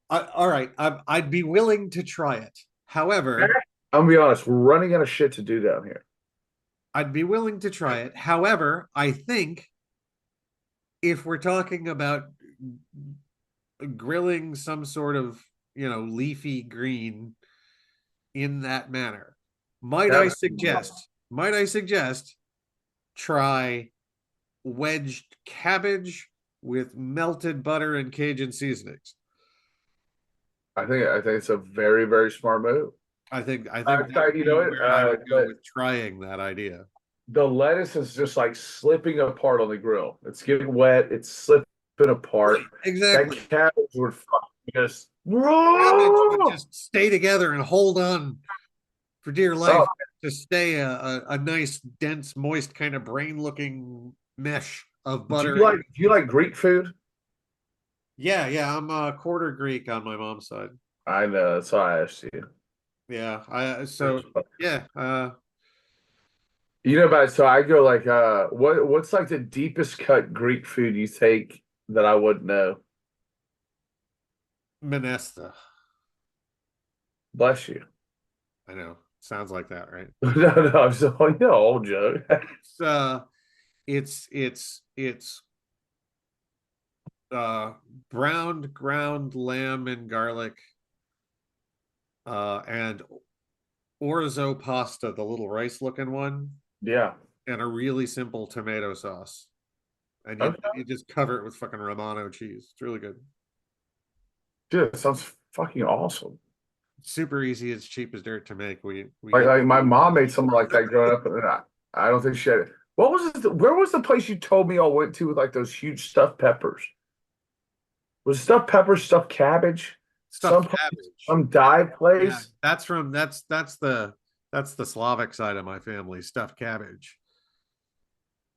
all right, I'd be willing to try it. However, I'm gonna be honest, we're running out of shit to do down here. I'd be willing to try it. However, I think if we're talking about grilling some sort of, leafy green in that manner, might I suggest try wedged cabbage with melted butter and Cajun seasonings. I think it's a very, very smart move. I think I would go with trying that idea. The lettuce is just like slipping apart on the grill. It's getting wet. It's slipping been apart. Exactly. That cabbage would fucking just. Cabbage would just stay together and hold on for dear life to stay a nice, dense, moist, kind of brain-looking mesh of butter. Do you like Greek food? Yeah, I'm a quarter Greek on my mom's side. I know, that's why I asked you. Yeah, You know about so I go like what's like the deepest cut Greek food you take that I wouldn't know? Minesta. Bless you. I know. Sounds like that, right? No, I'm so old joke. It's browned ground lamb and garlic and orzo pasta, the little rice looking one. Yeah. And a really simple tomato sauce. And you just cover it with fucking Romano cheese. It's really good. Dude, it sounds fucking awesome. Super easy. It's cheap as dirt to make. Like my mom made something like that growing up, and I don't think she had it. What was it? Where was the place you told me I went to with like those huge stuffed peppers? Was it stuffed peppers, stuffed cabbage? Stuffed cabbage. Some dive place? Yeah, that's the Slavic side of my family, stuffed cabbage.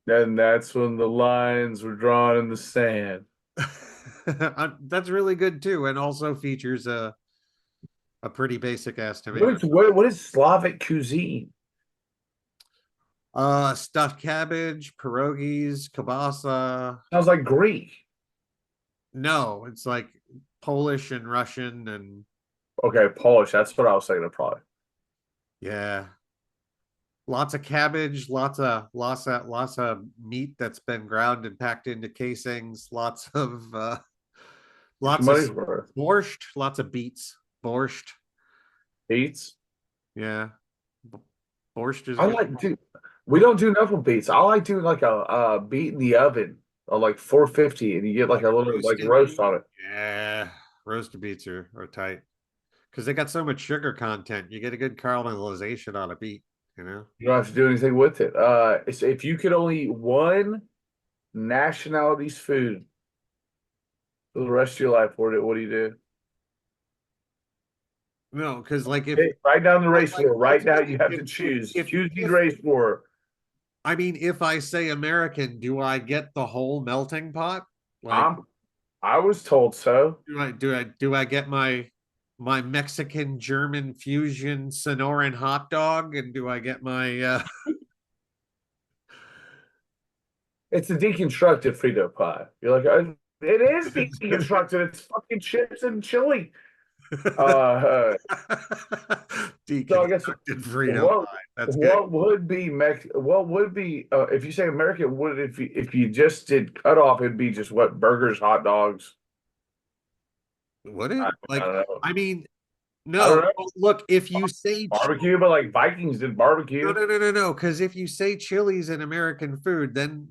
And that's when the lines were drawn in the sand. That's really good too, and also features a pretty basic ass tomato. What is Slavic cuisine? Stuffed cabbage, pierogies, kielbasa. Sounds like Greek. No, it's like Polish and Russian and. Okay, Polish. That's what I was thinking of probably. Yeah. Lots of cabbage, lots of meat that's been ground and packed into casings, lots of borscht, lots of beets. Borscht. Beets? Yeah. Borscht is dude, we don't do enough with beets. I like doing like a beet in the oven of like 450 and you get like a little like roast on it. Yeah. Roasted beets are tight. Because they got so much sugar content. You get a good caramelization on a beet, you know? You don't have to do anything with it. If you could only eat one nationality's food for the rest of your life, what do you do? No, because like if right down the race war, right now you have to choose. Choose the race war. I mean, if I say American, do I get the whole melting pot? Like, I was told so. Do I get my Mexican German fusion Sonoran hot dog, and do I get my It's a deconstructed Frito pie. You're like, it is deconstructed. It's fucking chips and chili. So I guess Frito pie. That's what would be if you say American? Would if you just did cut off? It'd be just what burgers, hot dogs. Would it? I mean, no. Look, if you say barbecue, but like Vikings did barbecue. No. Because if you say chili's in American food, then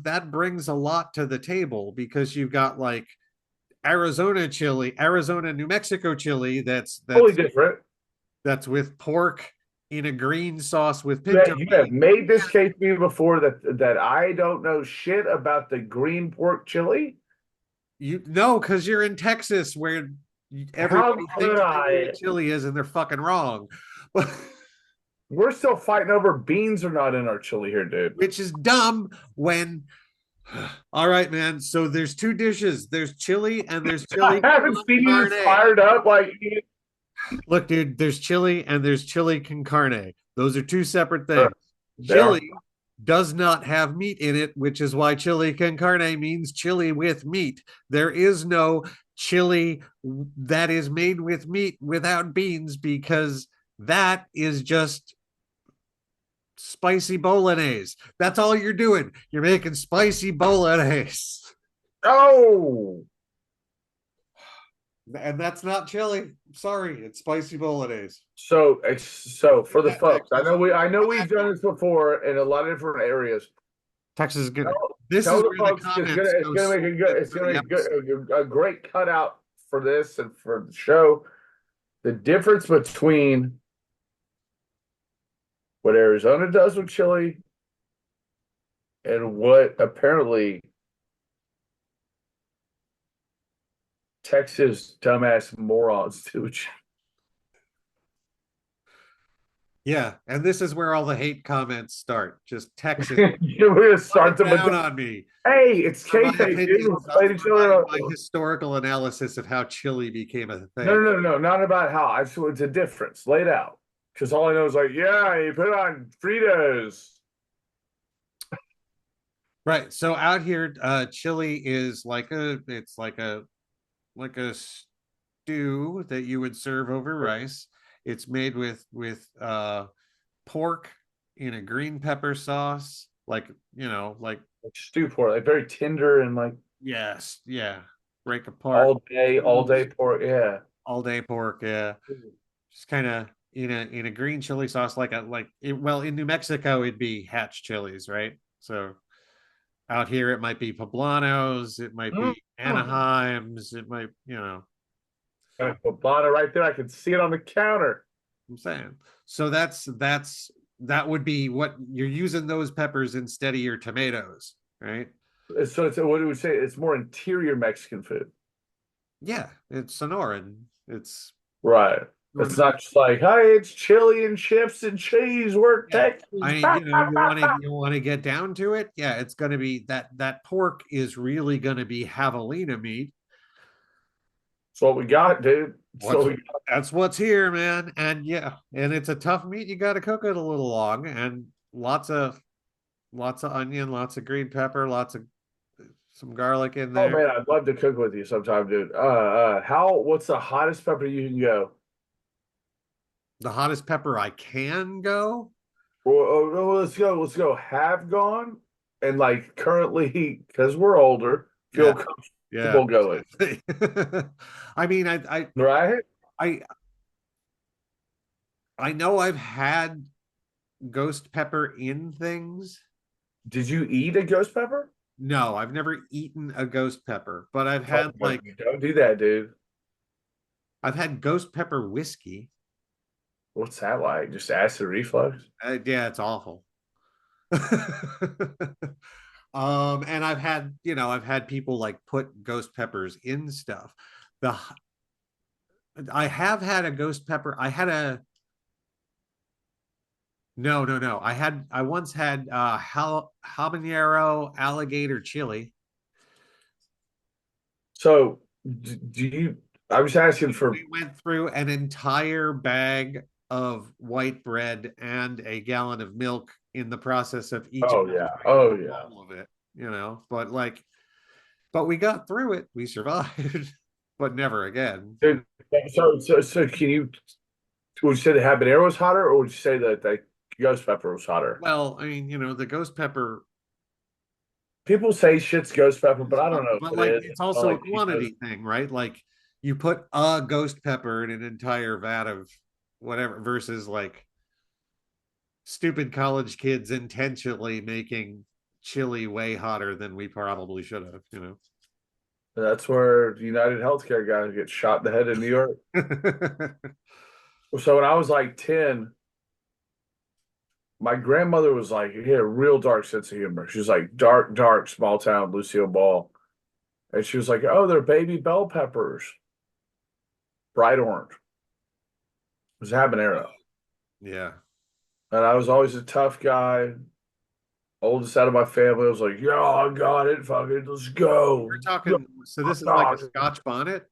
that brings a lot to the table because you've got like Arizona chili, Arizona, New Mexico chili. That's totally different. That's with pork in a green sauce with pinto. You have made this case to me before that I don't know shit about the green pork chili. You know, because you're in Texas where everybody thinks what chili is and they're fucking wrong. We're still fighting over beans are not in our chili here, dude. Which is dumb when all right, man. So there's two dishes. There's chili and there's chili. I haven't seen you fired up like look, dude, there's chili and there's chili con carne. Those are two separate things. Chili does not have meat in it, which is why chili con carne means chili with meat. There is no chili that is made with meat without beans because that is just spicy bolognese. That's all you're doing. You're making spicy bolognese. Oh. And that's not chili. Sorry, it's spicy bolognese. So for the folks, I know we've done this before in a lot of different areas. Texas is good. This is folks, it's gonna make a great cutout for this and for the show. The difference between what Arizona does with chili and what apparently Texas dumbass morons too. Yeah, and this is where all the hate comments start. Just Texas We're gonna start them down on me. Hey, it's For my kayfabe, dude. opinions, We played each other. my historical analysis of how chili became a thing. No, not about how. I just it's a difference. Lay it out. Because all I know is like, yeah, you put it on Fritos. Right. So out here, chili is like a stew that you would serve over rice. It's made with pork in a green pepper sauce, like like stew pork, like very tender and like yes, yeah, break apart all day pork, yeah, all day pork, yeah, just kind of in a green chili sauce, well, in New Mexico it'd be Hatch chilies, right? So out here it might be Poblanos, it might be Anaheims, it might Poblano right there. I can see it on the counter. I'm saying. So that would be what you're using those peppers instead of your tomatoes, right? So it's what do we say? It's more interior Mexican food. Yeah, it's Sonoran. It's right. It's not just like, hey, it's chili and chips and cheese. We're Texas. You want to get down to it. Yeah, it's going to be that pork is really going to be javelina meat. That's what we got, dude. That's what's here, man. And yeah, and it's a tough meat. You got to cook it a little long, and lots of onion, lots of green pepper, lots of some garlic in there. Oh man, I'd love to cook with you sometime, dude. What's the hottest pepper you can go? The hottest pepper I can go? Well, let's go. Have gone and like currently, because we're older, feel comfortable going. I mean, I know I've had ghost pepper in things. Did you eat a ghost pepper? No, I've never eaten a ghost pepper, but I've had don't do that, dude. I've had ghost pepper whiskey. What's that like? Just acid reflux? Yeah, it's awful. And I've had people like put ghost peppers in stuff. I have had a ghost pepper. I had a no. I once had habanero alligator chili. So I was asking for. We went through an entire bag of white bread and a gallon of milk in the process of each. All of it, but we got through it. We survived, but never again. Dude, so can you? Would you say the habanero was hotter, or would you say that the ghost pepper was hotter? Well, I mean, the ghost pepper. People say shit's ghost pepper, but I don't know. But it's also a quantity thing, right? Like you put a ghost pepper in an entire vat of whatever versus like stupid college kids intentionally making chili way hotter than we probably should have, That's where United Healthcare guys get shot in the head in New York. So when I was like 10, my grandmother was like, he had a real dark sense of humor. She was like, dark, small town, Lucille Ball. And she was like, oh, they're baby bell peppers. Bright orange. It was habanero. Yeah. And I was always a tough guy. Oldest out of my family. I was like, yeah, I got it. Fuck it. Let's go. We're talking, so this is like a Scotch bonnet?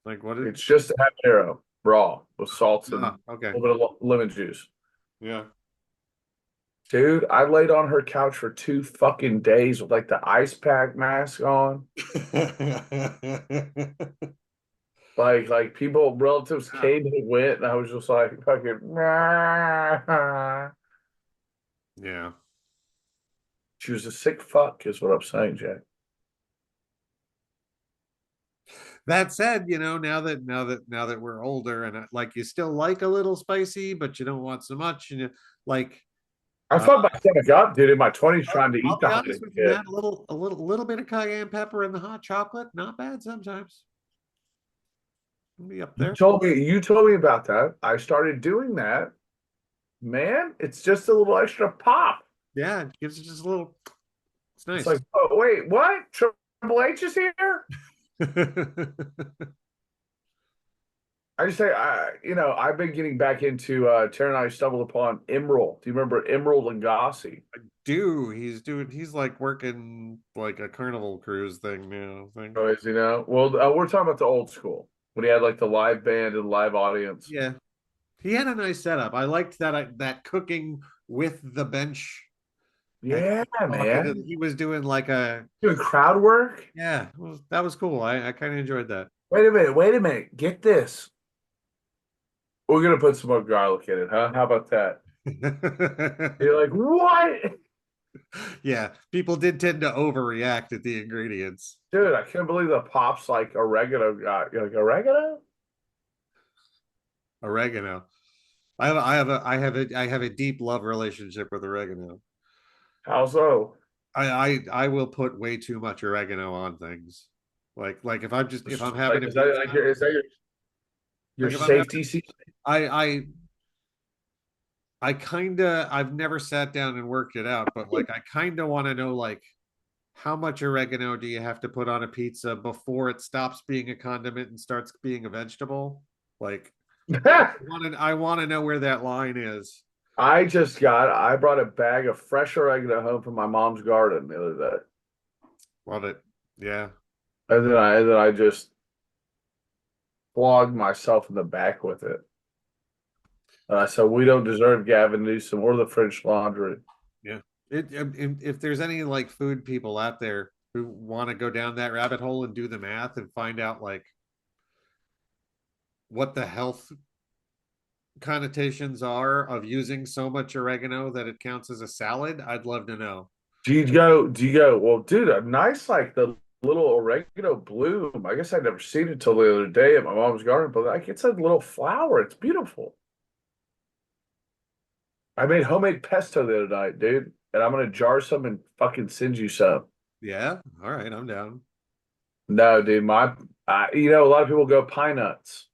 Like what is It's just a habanero, raw, with salt and a little bit of lemon juice. Yeah. Dude, I laid on her couch for 2 fucking days with like the ice pack mask on. Like people, relatives came and went, and I was just like fucking. Yeah. She was a sick fuck, is what I'm saying, Jack. That said, now that we're older and like you still like a little spicy, but you don't want so much, and I thought my stomach up, dude, in my 20s trying to eat the honey. A little bit of cayenne pepper in the hot chocolate, not bad sometimes. Be up there. You told me about that. I started doing that. Man, it's just a little extra pop. Yeah, it gives it just a little. It's nice. It's like, oh wait, what? Triple H is here? I just say, I've been getting back into Tara and I stumbled upon Emerald. Do you remember Emerald Lagasse? He's like working like a carnival cruise thing now, I think. Oh, is he now? Well, we're talking about the old school when he had like the live band and live audience. Yeah. He had a nice setup. I liked that cooking with the bench. Yeah, man. He was doing like doing crowd work. Yeah, that was cool. I kind of enjoyed that. Wait a minute. Get this. We're gonna put some more garlic in it, huh? How about that? You're like, what? Yeah, people did tend to overreact at the ingredients. Dude, I can't believe the pops like oregano got. You're like, oregano? Oregano. I have a deep love relationship with oregano. How so? I will put way too much oregano on things. Like if I'm having is that your safety season? I've never sat down and worked it out, but like I kind of want to know like how much oregano do you have to put on a pizza before it stops being a condiment and starts being a vegetable? Like I want to know where that line is. I brought a bag of fresh oregano home from my mom's garden the other day. Love it. Yeah. And then I just flogged myself in the back with it. And I said, we don't deserve Gavin Newsom or the French Laundry. Yeah. If there's any like food people out there who want to go down that rabbit hole and do the math and find out like what the health connotations are of using so much oregano that it counts as a salad, I'd love to know. Do you go, well, dude, a nice like the little oregano bloom. I guess I'd never seen it until the other day at my mom's garden, but like it's a little flower. It's beautiful. I made homemade pesto the other night, dude, and I'm gonna jar some and fucking send you some. Yeah, all right, I'm down. No, dude, a lot of people go pine nuts.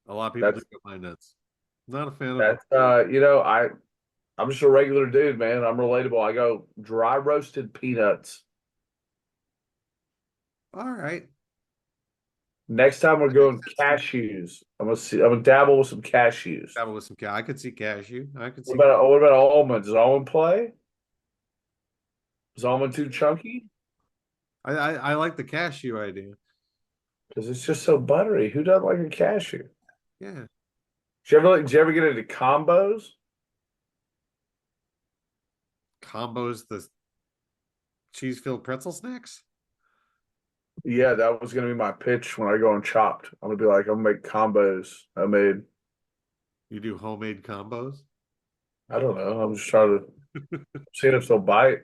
A lot of people do go pine nuts. Not a fan of that. I'm just a regular dude, man. I'm relatable. I go dry roasted peanuts. All right. Next time we're going cashews. I'm gonna dabble with some cashews. I could see cashew. I could see. What about almonds? Does almond play? Is almond too chunky? I like the cashew idea because it's just so buttery. Who doesn't like a cashew? Yeah. Did you ever get into combos? Combos, the cheese-filled pretzel snacks? Yeah, that was gonna be my pitch when I go on Chopped. I'm gonna be like, I'm gonna make combos. You do homemade combos? I don't know. I'm just trying to see if they'll bite.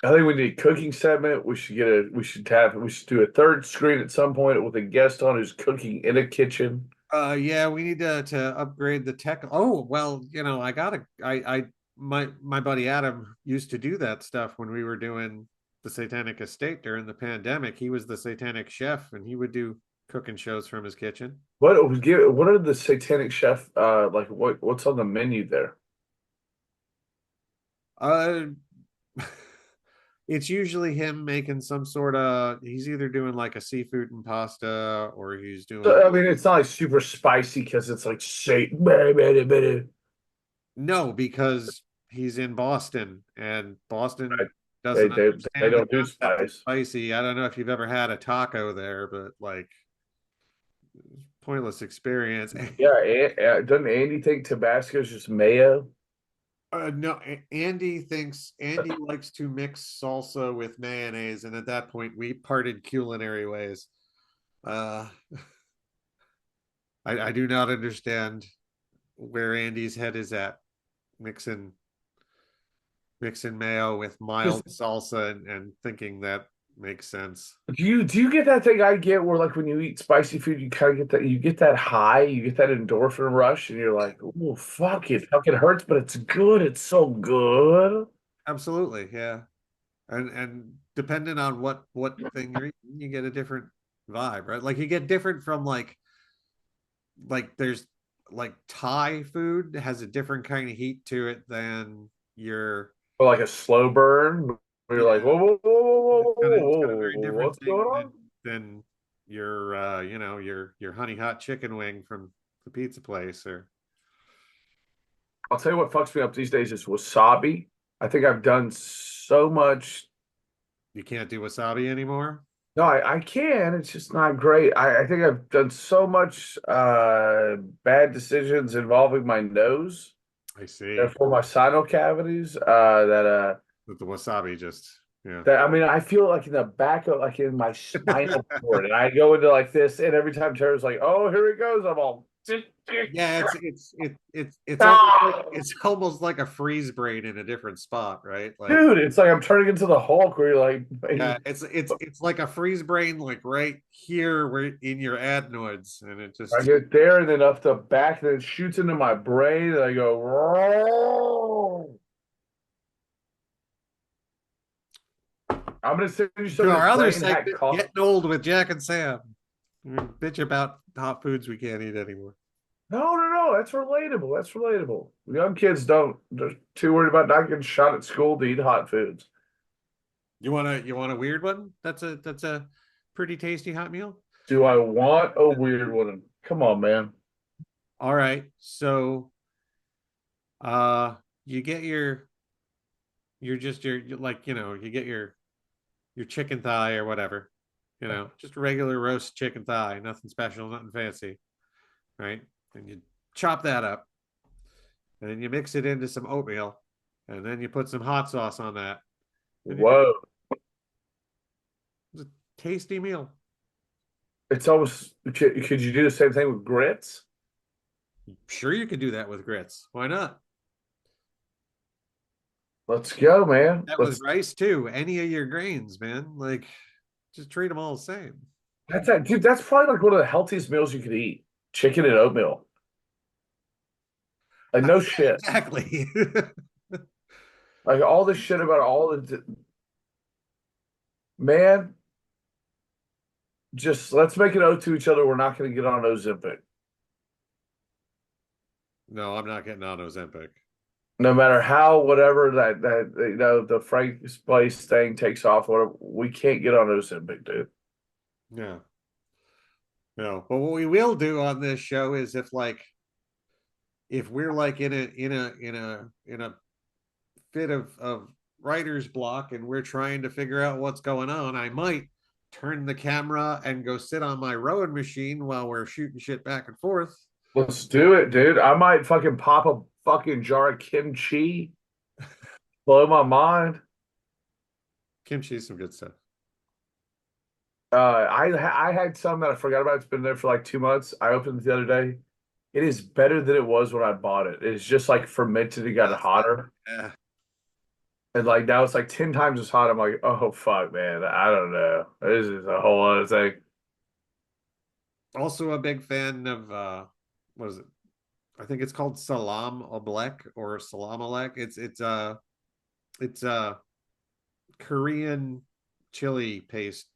I think we need a cooking segment. We should do a third screen at some point with a guest on who's cooking in a kitchen. Yeah, we need to upgrade the tech. Oh, well, my buddy Adam used to do that stuff when we were doing the Satanic Estate during the pandemic. He was the Satanic Chef and he would do cooking shows from his kitchen. What are the Satanic Chef like what's on the menu there? It's usually him making some sort of, he's either doing like a seafood and pasta or he's doing. I mean, it's not like super spicy because it's like No, because he's in Boston and Boston doesn't they don't do spicy. I don't know if you've ever had a taco there, but like pointless experience. Yeah, doesn't Andy think Tabasco is just mayo? No, Andy likes to mix salsa with mayonnaise, and at that point we parted culinary ways. I do not understand where Andy's head is at, mixing mayo with mild salsa and thinking that makes sense. Do you get that thing I get where like when you eat spicy food you kind of get that high, you get that endorphin rush and you're like, oh fuck, it fucking hurts, but it's good. It's so good. Absolutely, yeah. And depending on what thing you're eating, you get a different vibe, right? Like you get different from like there's like Thai food has a different kind of heat to it than your or like a slow burn You're like, whoa, whoa, whoa, whoa, It's whoa, got a very whoa, different what's thing going on? than your your honey hot chicken wing from the pizza place. Or I'll tell you what fucks me up these days is wasabi. I think I've done so much. you can't do wasabi anymore. No, I can. It's just not great. I think I've done so much bad decisions involving my nose, I see. therefore my sinus cavities, With the wasabi, just yeah. that I mean, I feel like in the back of like in my spinal cord, and I go into like this, and every time Tara's like, "Oh, here he goes," I'm all, Yeah, it's almost like a freeze brain in a different spot, right? Like, dude, it's like I'm turning into the Hulk, where you're like, yeah, it's like a freeze brain, like right here, where in your adenoids, and it just I get there, and then up the back, and then it shoots into my brain, and I go, "Whoa." I'm gonna send you some to of our this other brain hack segment, coffee. getting old with Jack and Sam. We bitch about hot foods we can't eat anymore. No. That's relatable. That's relatable. Young kids don't. They're too worried about not getting shot at school to eat hot foods. You want a weird one? That's a pretty tasty hot meal. Do I want a weird one? Come on, man. All right, so you get your just your like you get your chicken thigh or whatever, just a regular roast chicken thigh, nothing special, nothing fancy, right? And you chop that up, and then you mix it into some oatmeal, and then you put some hot sauce on that. Whoa. It's a tasty meal. It's almost, could you do the same thing with grits? Sure, you could do that with grits. Why not? Let's go, man. That with rice too. Any of your grains, man. Like, just treat them all the same. Dude, that's probably like one of the healthiest meals you could eat. Chicken and oatmeal. Like, no shit. Exactly. Like, all this shit about all the... Man, just let's make an oath to each other. We're not going to get on Ozempic. No, I'm not getting on Ozempic. No matter how, whatever that the Frank Place thing takes off, whatever, we can't get on Ozempic, dude. Yeah. No. But what we will do on this show is if we're like in a fit of writer's block and we're trying to figure out what's going on, I might turn the camera and go sit on my rowing machine while we're shooting shit back and forth. Let's do it, dude. I might fucking pop a fucking jar of kimchi. Blow my mind. Kimchi is some good stuff. I had some that I forgot about. It's been there for like 2 months. I opened it the other day. It is better than it was when I bought it. It's just like fermented and got hotter. Yeah. And like now it's like 10 times as hot. I'm like, oh fuck, man. I don't know. This is a whole other thing. Also a big fan of what is it? I think it's called salam oblek or salam alek. It's Korean chili paste.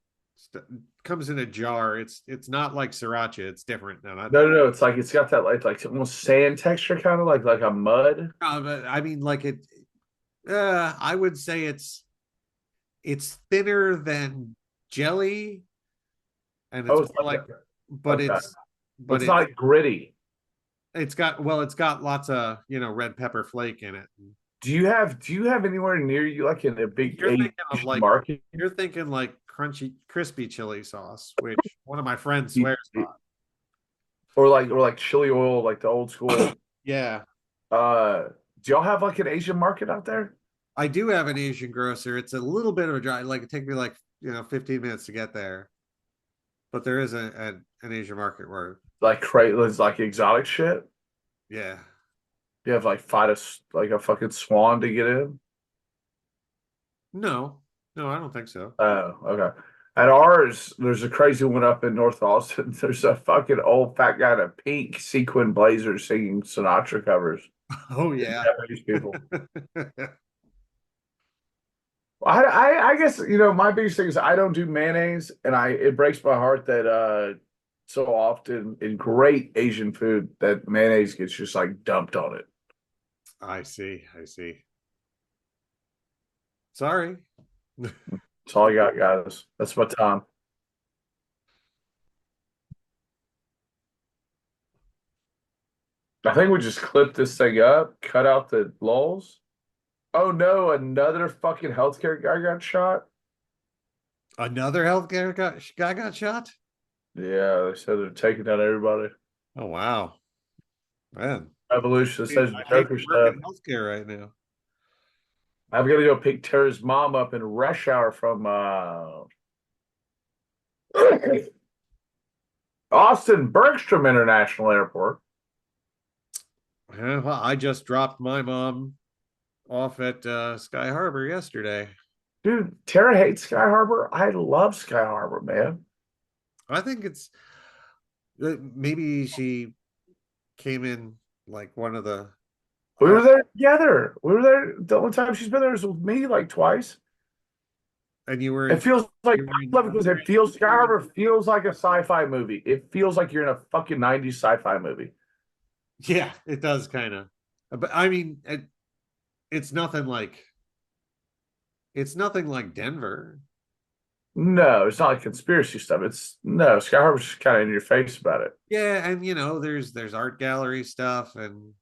Comes in a jar. It's not like sriracha. It's different. No. It's like it's got that like almost sand texture, kind of like a mud. But I mean, like it. I would say it's thinner than jelly, and it's it's not gritty. It's got lots of red pepper flake in it. Do you have anywhere near you like in a big market? You're thinking like crispy chili sauce, which one of my friends swears by. Or like chili oil, like the old school. Yeah. Do y'all have like an Asian market out there? I do have an Asian grocer. It's a little bit of a drive. Like it take me 15 minutes to get there. But there is an Asian market where it's like exotic shit. Yeah. You have fight a fucking swan to get in? No, I don't think so. Oh, okay. At ours, there's a crazy one up in North Austin. There's a fucking old fat guy in a pink sequin blazer singing Sinatra covers. Oh yeah, Japanese people. I guess my biggest thing is I don't do mayonnaise, and it breaks my heart that so often in great Asian food that mayonnaise gets just like dumped on it. I see. Sorry. That's all I got, guys. That's my time. I think we just clip this thing up, cut out the lulls. Oh no, another fucking healthcare guy got shot. Another healthcare guy got shot? Yeah, they said they're taking down everybody. Oh wow. Man. Evolution says I hate Joker to work stuff. in healthcare right now. I'm gonna go pick Tara's mom up in rush hour from Austin Bergstrom International Airport. Yeah, well, I just dropped my mom off at Sky Harbor yesterday. Dude, Tara hates Sky Harbor. I love Sky Harbor, man. I think it's maybe she came in like one of the. We were there together. We were there. The only time she's been there is with me, like twice. And you were. It feels like you were I love it because it feels Sky Harbor feels like a sci-fi movie. It feels like you're in a fucking 90s sci-fi movie. Yeah, it does kind of. But I mean, it's nothing like. It's nothing like Denver. No, it's not like conspiracy stuff. It's no, Sky Harbor's just kind of in your face about it. Yeah, and there's art gallery stuff, and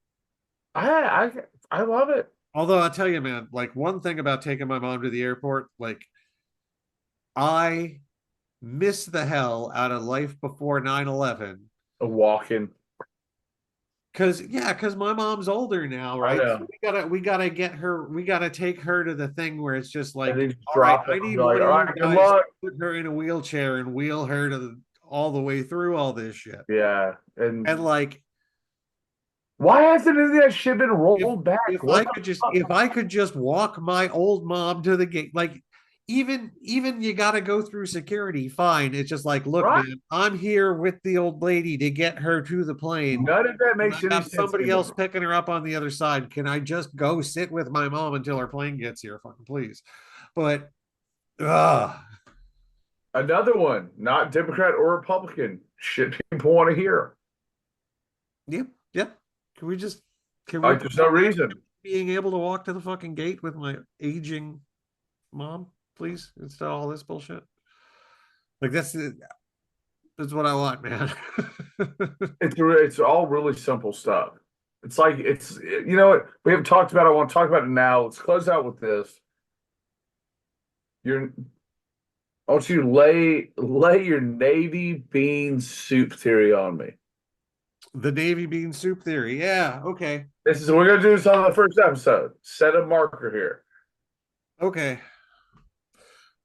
I love it. although I'll tell you, man, like one thing about taking my mom to the airport, like I miss the hell out of life before 9/11. A walk-in. Cause my mom's older now, right? So we gotta get her, we gotta take her to the thing where it's just like, all right, I need one of you guys to put her in a wheelchair and wheel her to all the way through all this shit. Yeah. And like, why hasn't any of that shit been rolled back? If I could just walk my old mom to the gate, like even you got to go through security. Fine, it's just like, look, man, I'm here with the old lady to get her to the plane. None of that makes any sense. Somebody else picking her up on the other side. Can I just go sit with my mom until her plane gets here, fucking please? But, another one, not Democrat or Republican. Shit, people want to hear. Yep. Can we just? There's no reason. Being able to walk to the fucking gate with my aging mom, please, instead of all this bullshit. Like that's what I want, man. It's all really simple stuff. It's like you know what we haven't talked about. I want to talk about it now. Let's close out with this. I want you to lay your navy bean soup theory on me. The navy bean soup theory. Yeah. Okay. We're gonna do this on the first episode. Set a marker here. Okay.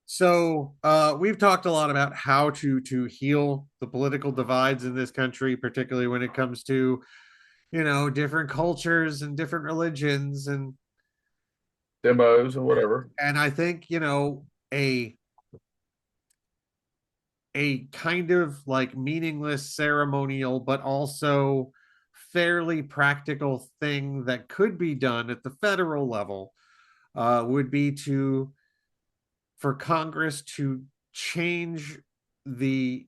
So we've talked a lot about how to heal the political divides in this country, particularly when it comes to, different cultures and different religions and demos and whatever. And I think, a kind of like meaningless ceremonial, but also fairly practical thing that could be done at the federal level would be for Congress to change the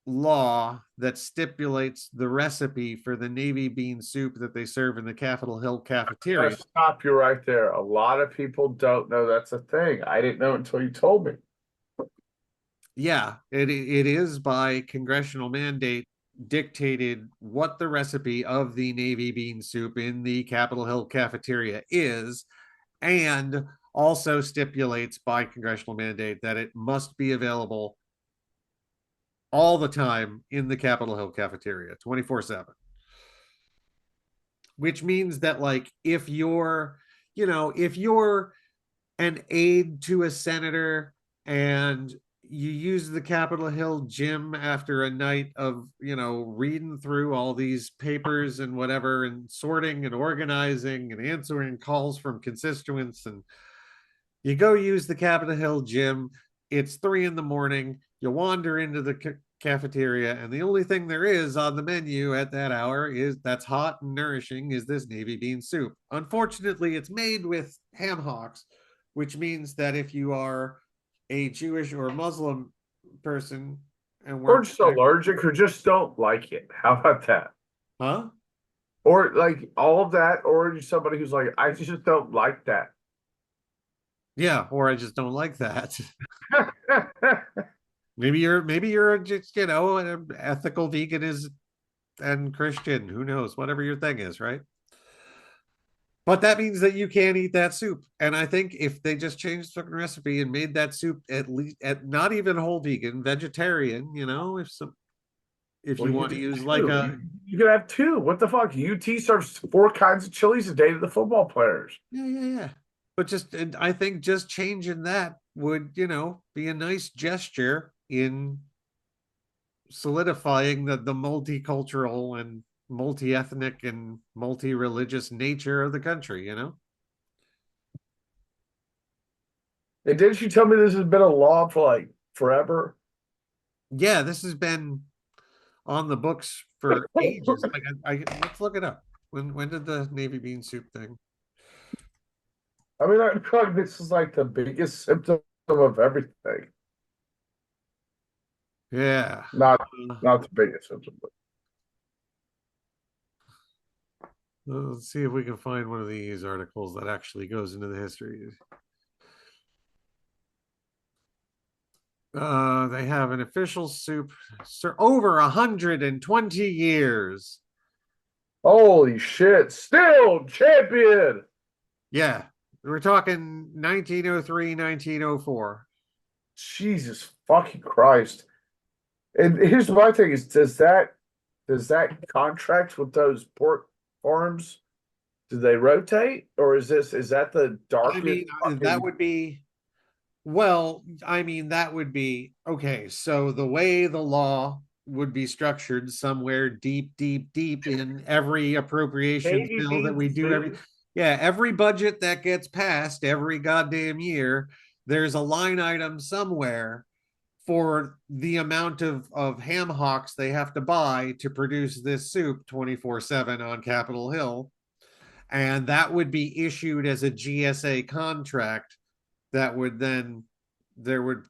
law that stipulates the recipe for the navy bean soup that they serve in the Capitol Hill cafeteria. I'll stop you right there. A lot of people don't know that's a thing. I didn't know until you told me. Yeah, it is by congressional mandate dictated what the recipe of the navy bean soup in the Capitol Hill cafeteria is, and also stipulates by congressional mandate that it must be available all the time in the Capitol Hill cafeteria, 24/7. Which means that, like, if you're an aide to a senator and you use the Capitol Hill gym after a night of, reading through all these papers and whatever, and sorting and organizing and answering calls from constituents, and you go use the Capitol Hill gym, it's 3 a.m, you wander into the cafeteria, and the only thing there is on the menu at that hour that's hot and nourishing is this navy bean soup. Unfortunately, it's made with ham hocks, which means that if you are a Jewish or Muslim person or just allergic or just don't like it, how about that? Huh? Or like all of that, or somebody who's like, I just don't like that. Yeah, or I just don't like that. Maybe you're just, an ethical vegan is and Christian, who knows, whatever your thing is, right? But that means that you can't eat that soup. And I think if they just changed the recipe and made that soup at least at not even whole vegan, vegetarian, if Well, you you want to do use like two. You can have two. What the fuck? UT serves 4 kinds of chilies a day to the football players. yeah. But I think just changing that would, be a nice gesture in solidifying the multicultural and multi-ethnic and multi-religious nature of the country, And didn't you tell me this has been a law for like forever? Yeah, this has been on the books for ages. Like let's look it up. When did the navy bean soup thing? I mean, I feel like this is like the biggest symptom of everything. Yeah. Not the biggest symptom, but let's see if we can find one of these articles that actually goes into the history. They have an official soup over 120 years. Holy shit! Still champion. Yeah, we're talking 1903, 1904. Jesus fucking Christ! And here's my thing: is does that contract with those pork farms? Do they rotate, or is that the darkest? I mean, that would be. Well, I mean, that would be okay. So the way the law would be structured somewhere deep in every appropriations bill that we do every budget that gets passed every goddamn year, there's a line item somewhere for the amount of ham hocks they have to buy to produce this soup 24/7 on Capitol Hill. And that would be issued as a GSA contract that would then there would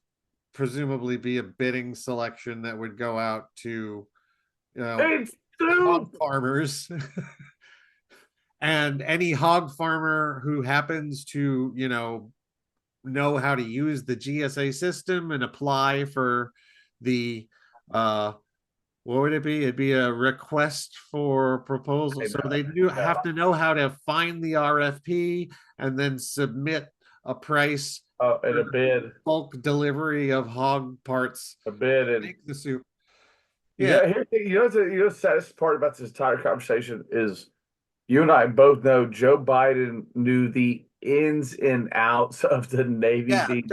presumably be a bidding selection that would go out to hog farmers and any hog farmer who happens to know how to use the GSA system and apply for the what would it be? It'd be a request for proposal. So they have to know how to find the RFP and then submit a price and a bid, bulk delivery of hog parts, a bid, and make the soup. Yeah, the saddest part about this entire conversation is you and I both know Joe Biden knew the ins and outs of the Navy game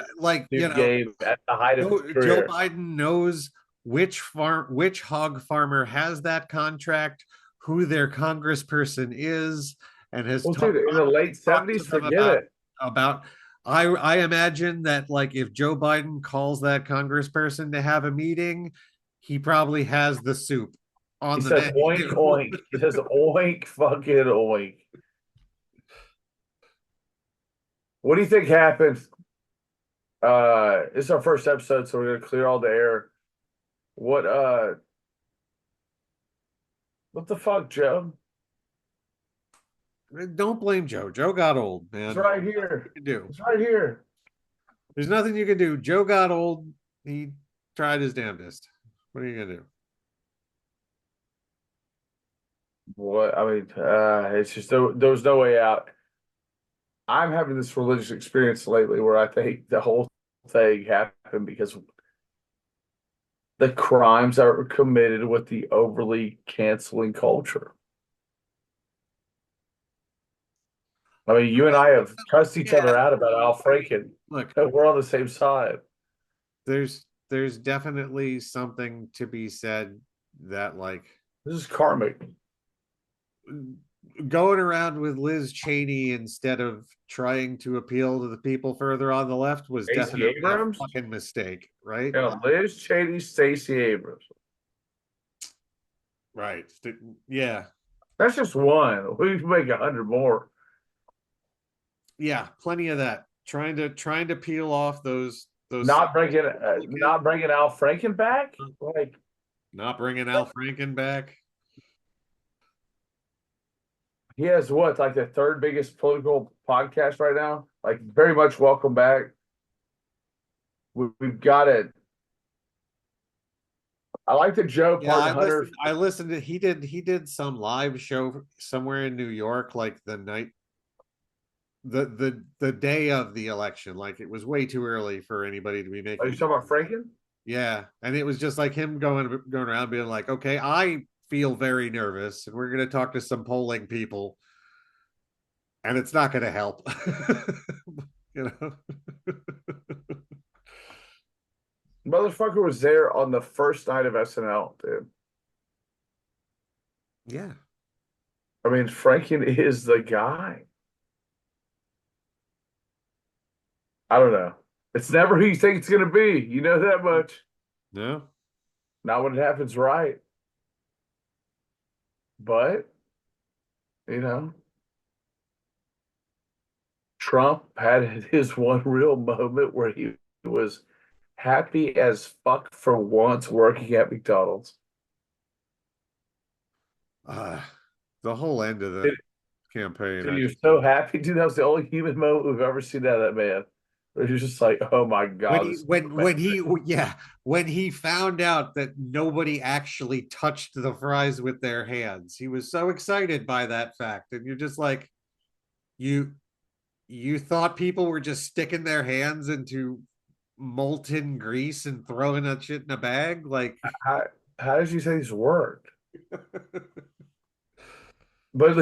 at the height of his career. Joe Biden knows which hog farmer has that contract, who their congressperson is, and has talked in the late 70s. Forget about I imagine that if Joe Biden calls that congressperson to have a meeting, he probably has the soup on the says oink oink. He says oink fucking oink. What do you think happened? It's our first episode, so we're gonna clear all the air. What the fuck, Joe? Don't blame Joe. Joe got old, man. It's right here. It's right here. There's nothing you can do. Joe got old. He tried his damnedest. What are you gonna do? What I mean, it's just there was no way out. I'm having this religious experience lately where I think the whole thing happened because the crimes that were committed with the overly canceling culture. I mean, you and I have cussed each other out about Al Franken. Look, we're on the same side. There's definitely something to be said that this is karmic. Going around with Liz Cheney instead of trying to appeal to the people further on the left was definitely a fucking mistake, right? Yeah, Liz Cheney, Stacey Abrams. Right. Yeah. That's just one. We can make 100 more. Yeah, plenty of that. Trying to peel off those. Not bringing Al Franken back. Not bringing Al Franken back. He has what, like the third biggest political podcast right now? Like, very much welcome back. We've got it. I like the Joe Yeah, Part Hunter. I listened to he did some live show somewhere in New York, like the night the day of the election. Like it was way too early for anybody to be Are you making. talking about Franken? Yeah, and it was just like him going around being like, okay, I feel very nervous, and we're gonna talk to some polling people, and it's not gonna help. You know. Motherfucker was there on the first night of SNL, dude. Yeah. I mean, Franken is the guy. I don't know. It's never who you think it's gonna be. You know that much. No. Not when it happens right. But, you know, Trump had his one real moment where he was happy as fuck for once working at McDonald's. The whole end of the campaign. Dude, you're so happy, dude. That was the only human moment we've ever seen out of that man. Where you're just like, oh my god. When he found out that nobody actually touched the fries with their hands, he was so excited by that fact. And you're just like, you thought people were just sticking their hands into molten grease and throwing that shit in a bag? Like, how did you say this worked? But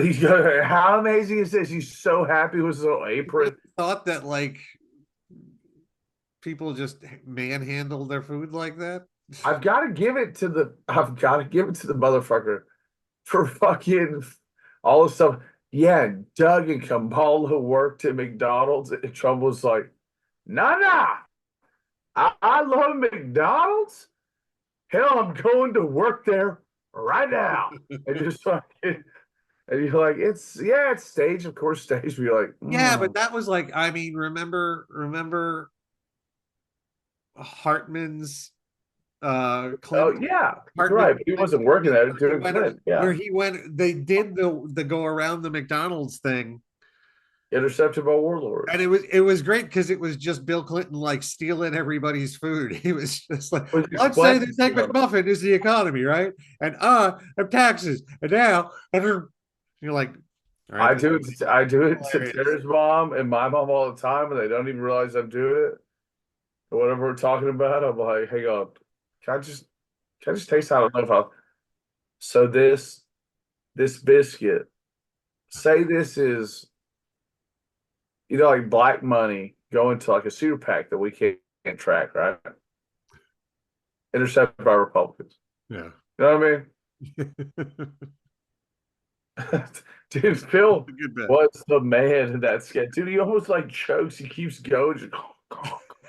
how amazing is this? He's so happy with his little apron. Thought that like people just manhandle their food like that. I've got to give it to the motherfucker for fucking all the stuff. Yeah, Doug and Kamala worked at McDonald's, and Trump was like, nah. I love McDonald's. Hell, I'm going to work there right now. And just fucking, and you're like, it's staged, of course, staged. But you're like, yeah, but that was like, I mean, remember Hartman's Clint? Oh yeah, Hartman, right. He wasn't working at it during Clint. Yeah, where he went. They did the go around the McDonald's thing. Intercepted by warlords. And it was great because it was just Bill Clinton like stealing everybody's food. He was just like, let's say the Egg McMuffin is the economy, right? And of taxes. And now you're like, right, I do it to Tara's mom and my mom all the time, and they don't even realize I'm doing it. Or whatever we're talking about, I'm like, hang on. Can I just taste how I don't know if I so this biscuit, say this is, you know, like black money going to like a super PAC that we can't track, right? Intercepted by Republicans. Yeah. You know what I mean? Dude, Phil was the man in that sketch. Dude, he almost like chokes. He keeps going.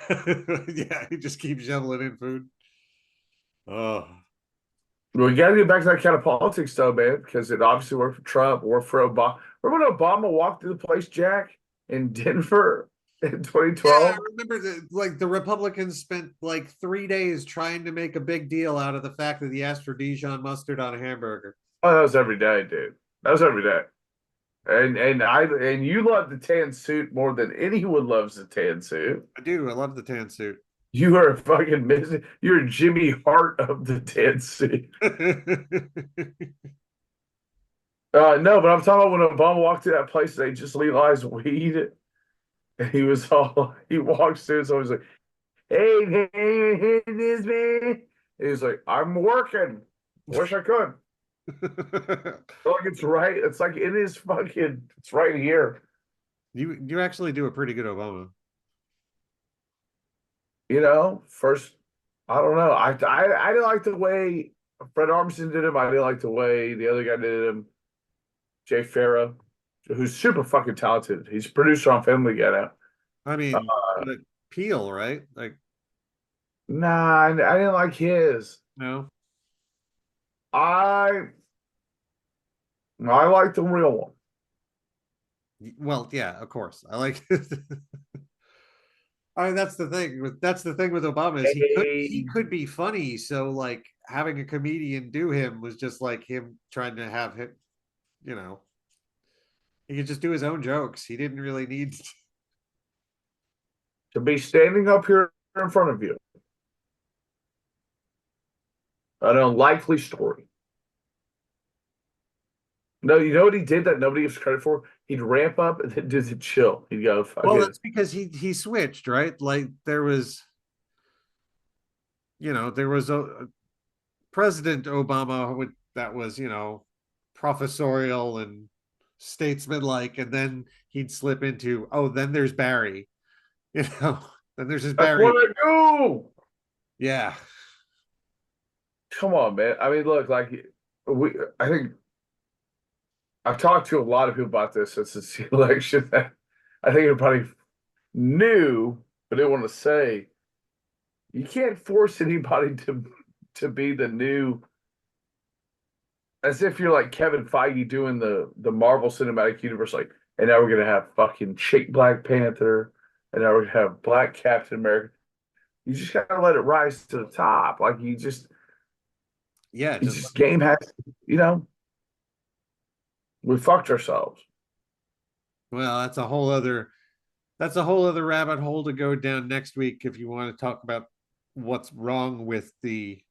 Yeah, he just keeps shoveling in food. Oh. We got to get back to that kind of politics, though, man, because it obviously worked for Trump, worked for Obama. Remember when Obama walked through the place, Jack, in Denver in 2012? Yeah, I remember the Republicans spent like 3 days trying to make a big deal out of the fact that he asked for Dijon mustard on a hamburger. Oh, that was every day, dude. That was every day. And you love the tan suit more than anyone loves the tan suit. I do. I love the tan suit. You are fucking missing. You're Jimmy Hart of the tan suit. No, but I'm talking about when Obama walked through that place, they just legalized weed, and he walks through, so he's like, "Hey, this man," and he's like, "I'm working. Wish I could." Like it's right. It's like in his fucking. It's right here. You actually do a pretty good Obama. You know, first, I don't know. I didn't like the way Fred Armisen did him. I didn't like the way the other guy did him. Jay Farrow, who's super fucking talented. He's a producer on Family Guy now. I mean, Peel, right? Like, nah, I didn't like his. No. I like the real one. Well, yeah, of course. I like. I mean, that's the thing with Obama is he could be funny. So like having a comedian do him was just like him trying to have him, you know. He could just do his own jokes. He didn't really need to be standing up here in front of you. An unlikely story. No, you know what he did that nobody gives credit for? He'd ramp up and then just chill. He'd go, fuck Well, it. that's because he switched, right? Like there was a President Obama that was, professorial and statesman-like, and then he'd slip into, oh, then there's Barry, then there's his Barry. That's what I do. Yeah. Come on, man. I mean, look, like I think I've talked to a lot of people about this since the election. I think everybody knew, but didn't want to say. You can't force anybody to be the new, as if you're like Kevin Feige doing the Marvel Cinematic Universe, like, and now we're gonna have fucking chick Black Panther, and now we're gonna have Black Captain America. You just gotta let it rise to the top. Like you just, game has, we fucked ourselves. Well, that's a whole other rabbit hole to go down next week if you want to talk about what's wrong with the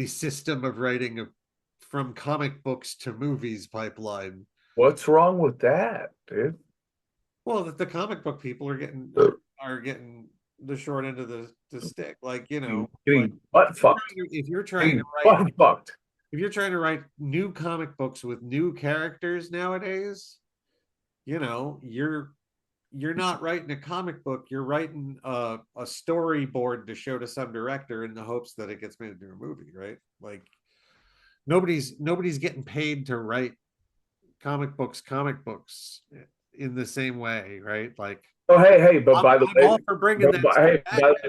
system of writing from comic books to movies pipeline. What's wrong with that, dude? Well, that the comic book people are getting the short end of the stick. Like, getting like, butt fucked. If you're trying to write butt fucked. If you're trying to write new comic books with new characters nowadays, you're not writing a comic book. You're writing a storyboard to show to some director in the hopes that it gets made into a movie, right? Like nobody's getting paid to write comic books in the same way, right? Like, oh, hey, but by the way, all for bringing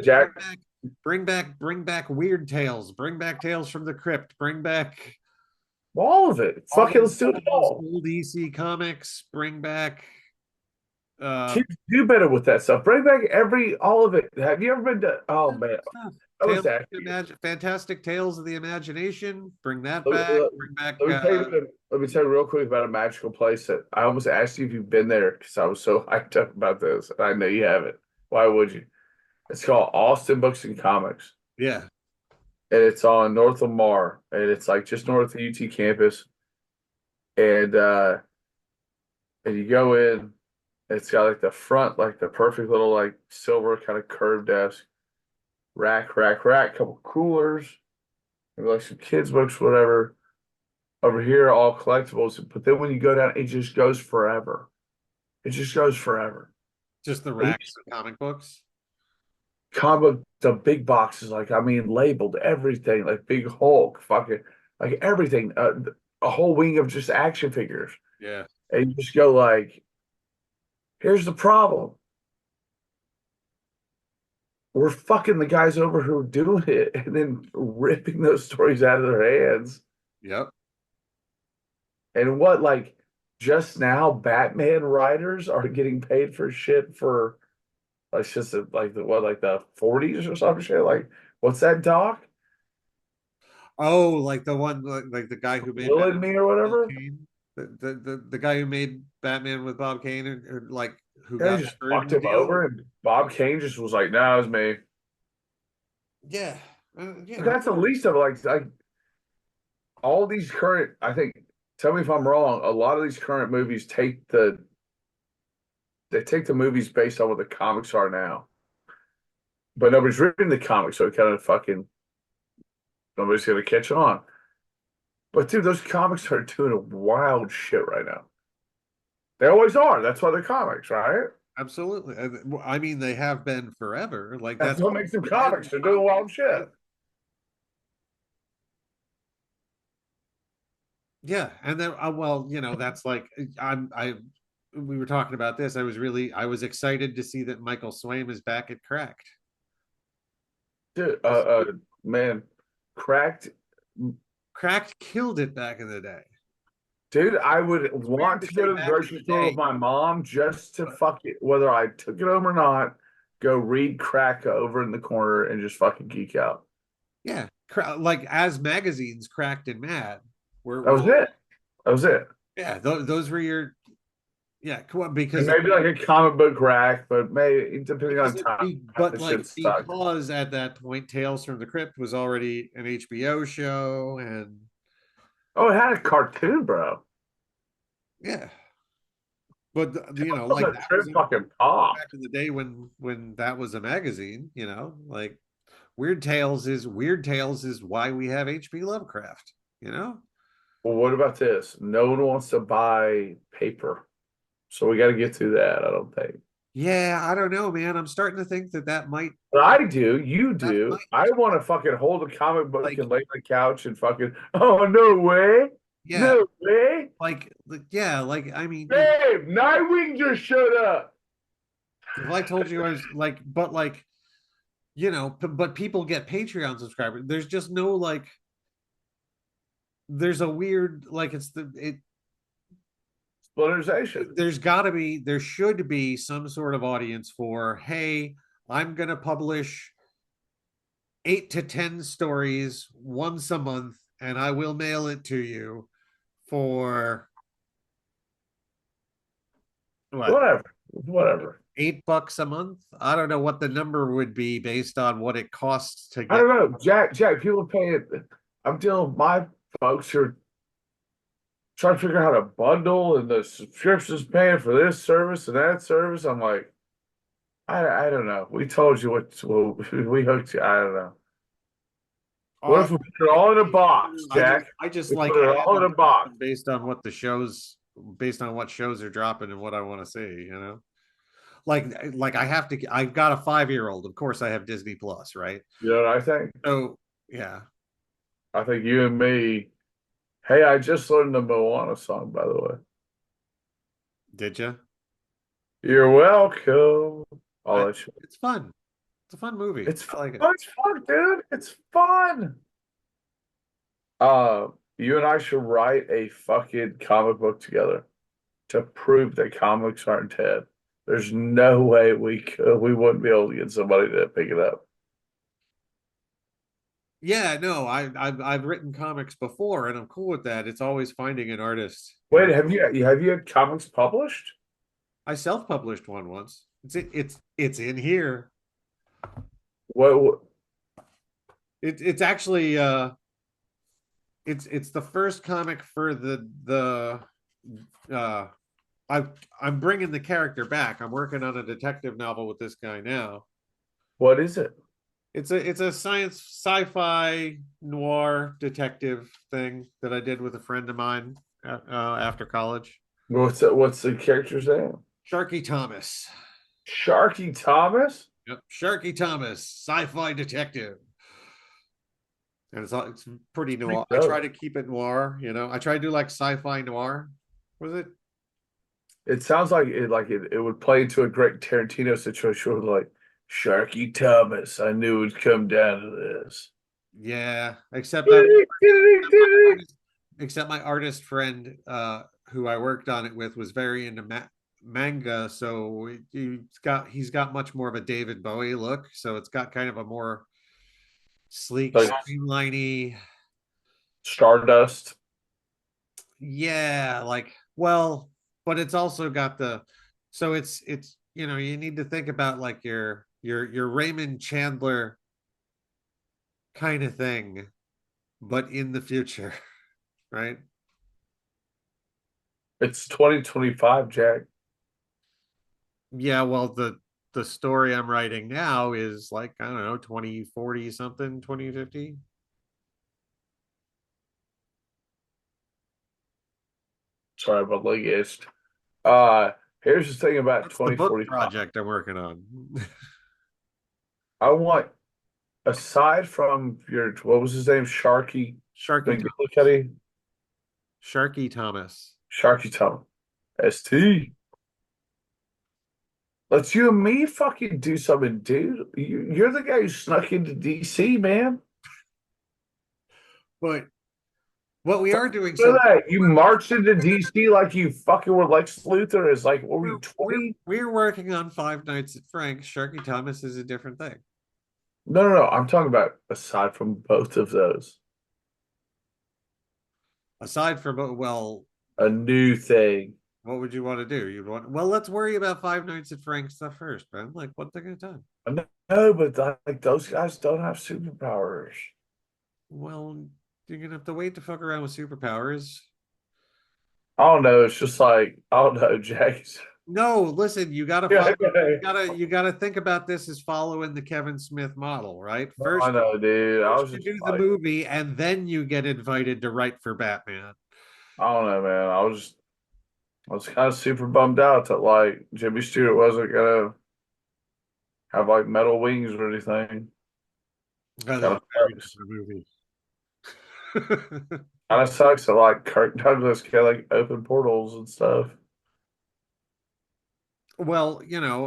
Jack, bring back Weird Tales, bring back Tales from the Crypt, bring back all of it. Fucking let's do it all. Old EC comics, bring back. Kids do better with that stuff. Bring back all of it. Have you ever been to? Oh man, Fantastic Tales of the Imagination. Bring that back. Bring back. Let me tell you real quick about a magical place that I almost asked you if you've been there because I was so hyped up about this. I know you haven't. Why would you? It's called Austin Books and Comics. Yeah. And it's on North Lamar, and it's like just north of UT campus. And you go in, it's got like the front, like the perfect little like silver kind of curved desk, rack, couple coolers, maybe like some kids books, whatever. Over here, all collectibles. But then when you go down, it just goes forever. It just goes forever. Just the racks of comic books. The big boxes, labeled everything, like big Hulk, fucking like everything, a whole wing of just action figures. Yeah. And you just go like, here's the problem. We're fucking the guys over who are doing it and then ripping those stories out of their hands. Yep. And what, like, just now Batman writers are getting paid for shit for like just the 40s or some shit. Like, what's that, Doc? Oh, like the one, like the guy who made Will and Me or whatever. The guy who made Batman with Bob Kane, or like who got just fucked him over, and Bob Kane just was like, "No, it's me." Yeah, that's the least of it. Like all these current. I think. Tell me if I'm wrong. A lot of these current movies take the movies based on what the comics are now, but nobody's reading the comics, so it kind of fucking nobody's gonna catch on. But dude, those comics are doing a wild shit right now. They always are. That's why they're comics, right? Absolutely. I mean, they have been forever. Like that's what makes them comics. They're doing wild shit. Yeah, and then that's like we were talking about this. I was excited to see that Michael Swaim is back at Cracked. Dude, man, Cracked killed it back in the day. Dude, I would want to go to the grocery store with my mom just to fuck it, whether I took it home or not, go read Crack over in the corner and just fucking geek out. Yeah, like as magazines, Cracked and Mad. That was it. Yeah, those were your because And maybe like a comic book rack, but maybe depending on time, but it like should suck. because at that point Tales from the Crypt was already an HBO show, and Oh, it had a cartoon, bro. yeah. But Oh, like that that trip was fucking pop. back in the day when that was a magazine, like Weird Tales is why we have HP Lovecraft, Well, what about this? No one wants to buy paper, so we got to get through that. I don't think. Yeah, I don't know, man. I'm starting to think that might But I do. You that do. might I want to fucking hold a comic book like and lay on the couch and fucking. Oh no way! yeah, No way! yeah, like I mean, Babe, Nightwing just showed up. if I told you I was like, but like, but people get Patreon subscribers. There's just no like, there's a weird like Splinterization. there should be some sort of audience for, hey, I'm gonna publish 8 to 10 stories once a month, and I will mail it to you for what? Whatever. $8 a month? I don't know what the number would be based on what it costs to I get. don't know, Jack. People pay it. I'm dealing with my folks who are trying to figure out how to bundle and the subscriptions paying for this service and that service. I'm like, I don't know. We told you we hooked you. I don't know. What if we put it all in a box, Jack? I just we like put it all in a box based on what shows are dropping and what I want to see, like I've got a 5-year-old. Of course I have Disney Plus, right? You know what I think? So yeah. I think you and me. Hey, I just learned the Moana song, by the way. Did you? You're welcome. It's fun. It's a fun movie. It's I like it. It's fun, dude. It's fun. You and I should write a fucking comic book together to prove that comics aren't dead. There's no way we wouldn't be able to get somebody to pick it up. Yeah, no, I've written comics before, and I'm cool with that. It's always finding an artist. Wait, have you had comics published? I self-published one once. It's in here. What? It's actually it's the first comic for the I'm bringing the character back. I'm working on a detective novel with this guy now. What is it? It's a sci-fi noir detective thing that I did with a friend of mine after college. What's the character's name? Sharky Thomas. Sharky Thomas? Yep, Sharky Thomas, sci-fi detective. And it's pretty noir. I try to keep it noir, I try to do like sci-fi noir. Was it? It sounds like it would play into a great Tarantino situation with like Sharky Thomas. I knew it would come down to this. Yeah, except my artist friend who I worked on it with was very into manga, so he's got much more of a David Bowie look, so it's got kind of a more sleek, streamliney Stardust. Yeah, but it's also got it's you need to think about like your Raymond Chandler kind of thing, but in the future, right? It's 2025, Jack. Yeah, well, the story I'm writing now is like, I don't know, 2040 something, 2050. Sorry about linguist. Here's the thing about 2045 project I'm working on. I want, aside from what was his name? Sharky Thomas. Sharky Thomas. Sharky Thomas. ST. Let's you and me fucking do something, dude. You're the guy who snuck into DC, man. But what we are doing, you marched into DC like you fucking were Lex Luthor. Is like, what were you, 20? We're working on Five Nights at Frank's. Sharky Thomas is a different thing. No. I'm talking about aside from both of those. Aside from, well, A new thing. What would you want to do? You'd want, well, let's worry about Five Nights at Frank's stuff first, man. Like, one thing at a time. No, but like those guys don't have superpowers. Well, you're gonna have to wait to fuck around with superpowers. I don't know. It's just like I don't know, Jace. No, listen, you gotta Yeah, follow, okay. you gotta think about this as following the Kevin Smith model, right? I know, dude. I was First you just do the like, movie, and then you get invited to write for Batman. I don't know, man. I was kind of super bummed out that like Jimmy Stewart wasn't gonna have like metal wings or anything. That is Kind a of very sucks. different movie. Kind of sucks that like Kirk Douglas can like open portals and stuff. Well,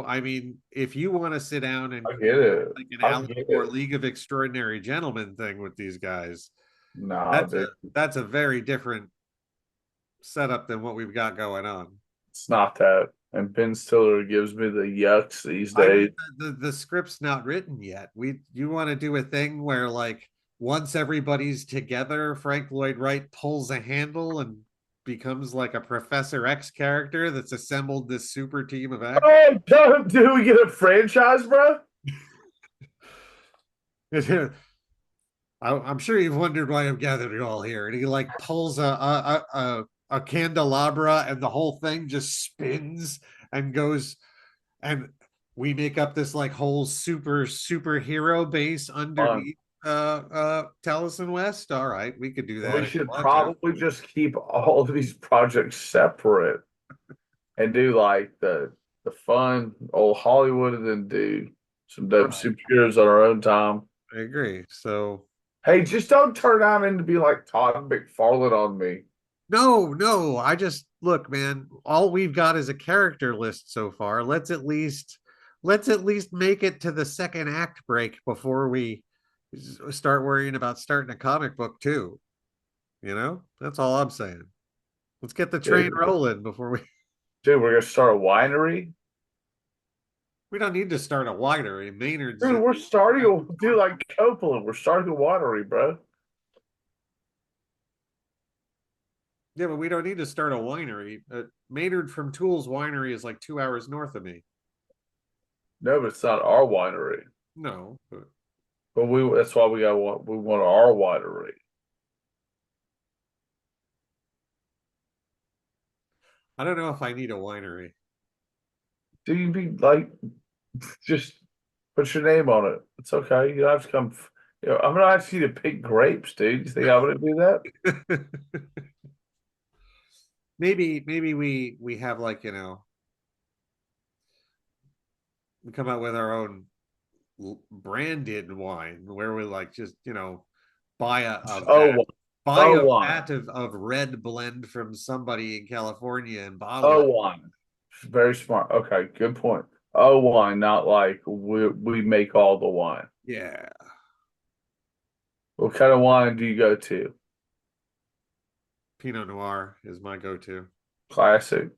I mean, if you want to sit down and I get it. like an I Alan get Moore it. League of Extraordinary Gentlemen thing with these guys, Nah, dude. that's a very different setup than what we've got going on. It's not that. And Ben Stiller gives me the yucks these I days. mean, the script's not written yet. You want to do a thing where like once everybody's together, Frank Lloyd Wright pulls a handle and becomes like a Professor X character that's assembled this super team of actors. Oh, do we get a franchise, bro? I'm sure you've wondered why I'm gathered you all here. And he like pulls a candelabra, and the whole thing just spins and goes, and we make up this like whole superhero base underneath Taliesin West. All right, we could do that. We if you should want to. probably just keep all of these projects separate and do like the fun old Hollywood and then do some dope superheroes on our own time. I agree. So hey, just don't turn out into be like Todd McFarlane on me. no, I just look, man, all we've got is a character list so far. Let's at least make it to the second act break before we start worrying about starting a comic book too. That's all I'm saying. Let's get the train rolling before we. Dude, we're gonna start a winery. We don't need to start a winery. Maynard's. Dude, we're starting a dude like Copeland. We're starting a winery, bro. Yeah, but we don't need to start a winery. Maynard from Tools Winery is like 2 hours north of me. No, but it's not our winery. No, but that's why we want our winery. I don't know if I need a winery. Do you be like just put your name on it? It's okay. You don't have to come. I'm gonna ask you to pick grapes, dude. You think I'm gonna do that? maybe we have like we come out with our own branded wine where we like just buy a vat of red blend from somebody in California and bottle it. Wine. Very smart. Okay, good point. Wine, not like we make all the wine. Yeah. What kind of wine do you go to? Pinot Noir is my go-to. Classic.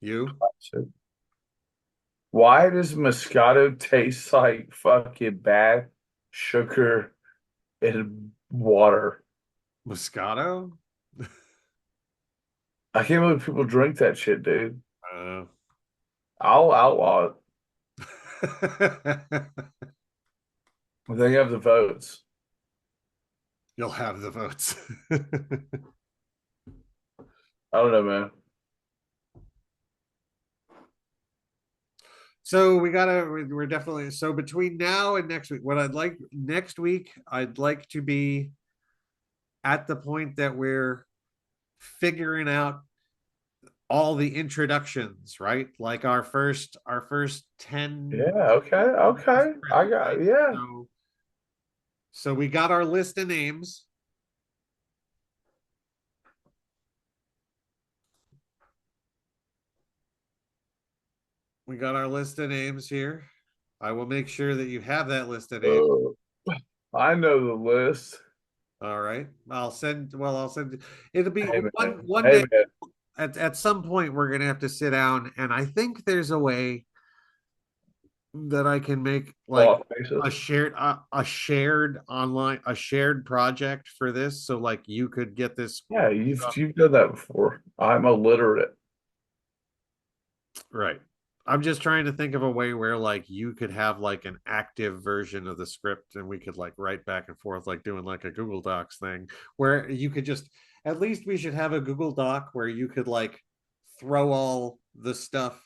You? Classic. Why does Moscato taste like fucking bad sugar and water? Moscato? I can't believe people drink that shit, dude. I'll outlaw it. I think I have the votes. You'll have the votes. I don't know, man. So we're definitely, so between now and next week, what I'd like next week, I'd like to be at the point that we're figuring out all the introductions, right? Like our first 10. Yeah, okay. I got it. Yeah. So we got our list of names. We got our list of names here. I will make sure that you have that list of names. I know the list. All right. I'll send it'll be one Hey, day at some point we're gonna have to sit down, and I think there's a way that I can make like Off basis. a shared project for this. So like you could get this Yeah, you've done that before. I'm illiterate. right. I'm just trying to think of a way where like you could have like an active version of the script and we could like write back and forth like doing like a Google Docs thing where you could just at least we should have a Google Doc where you could like throw all the stuff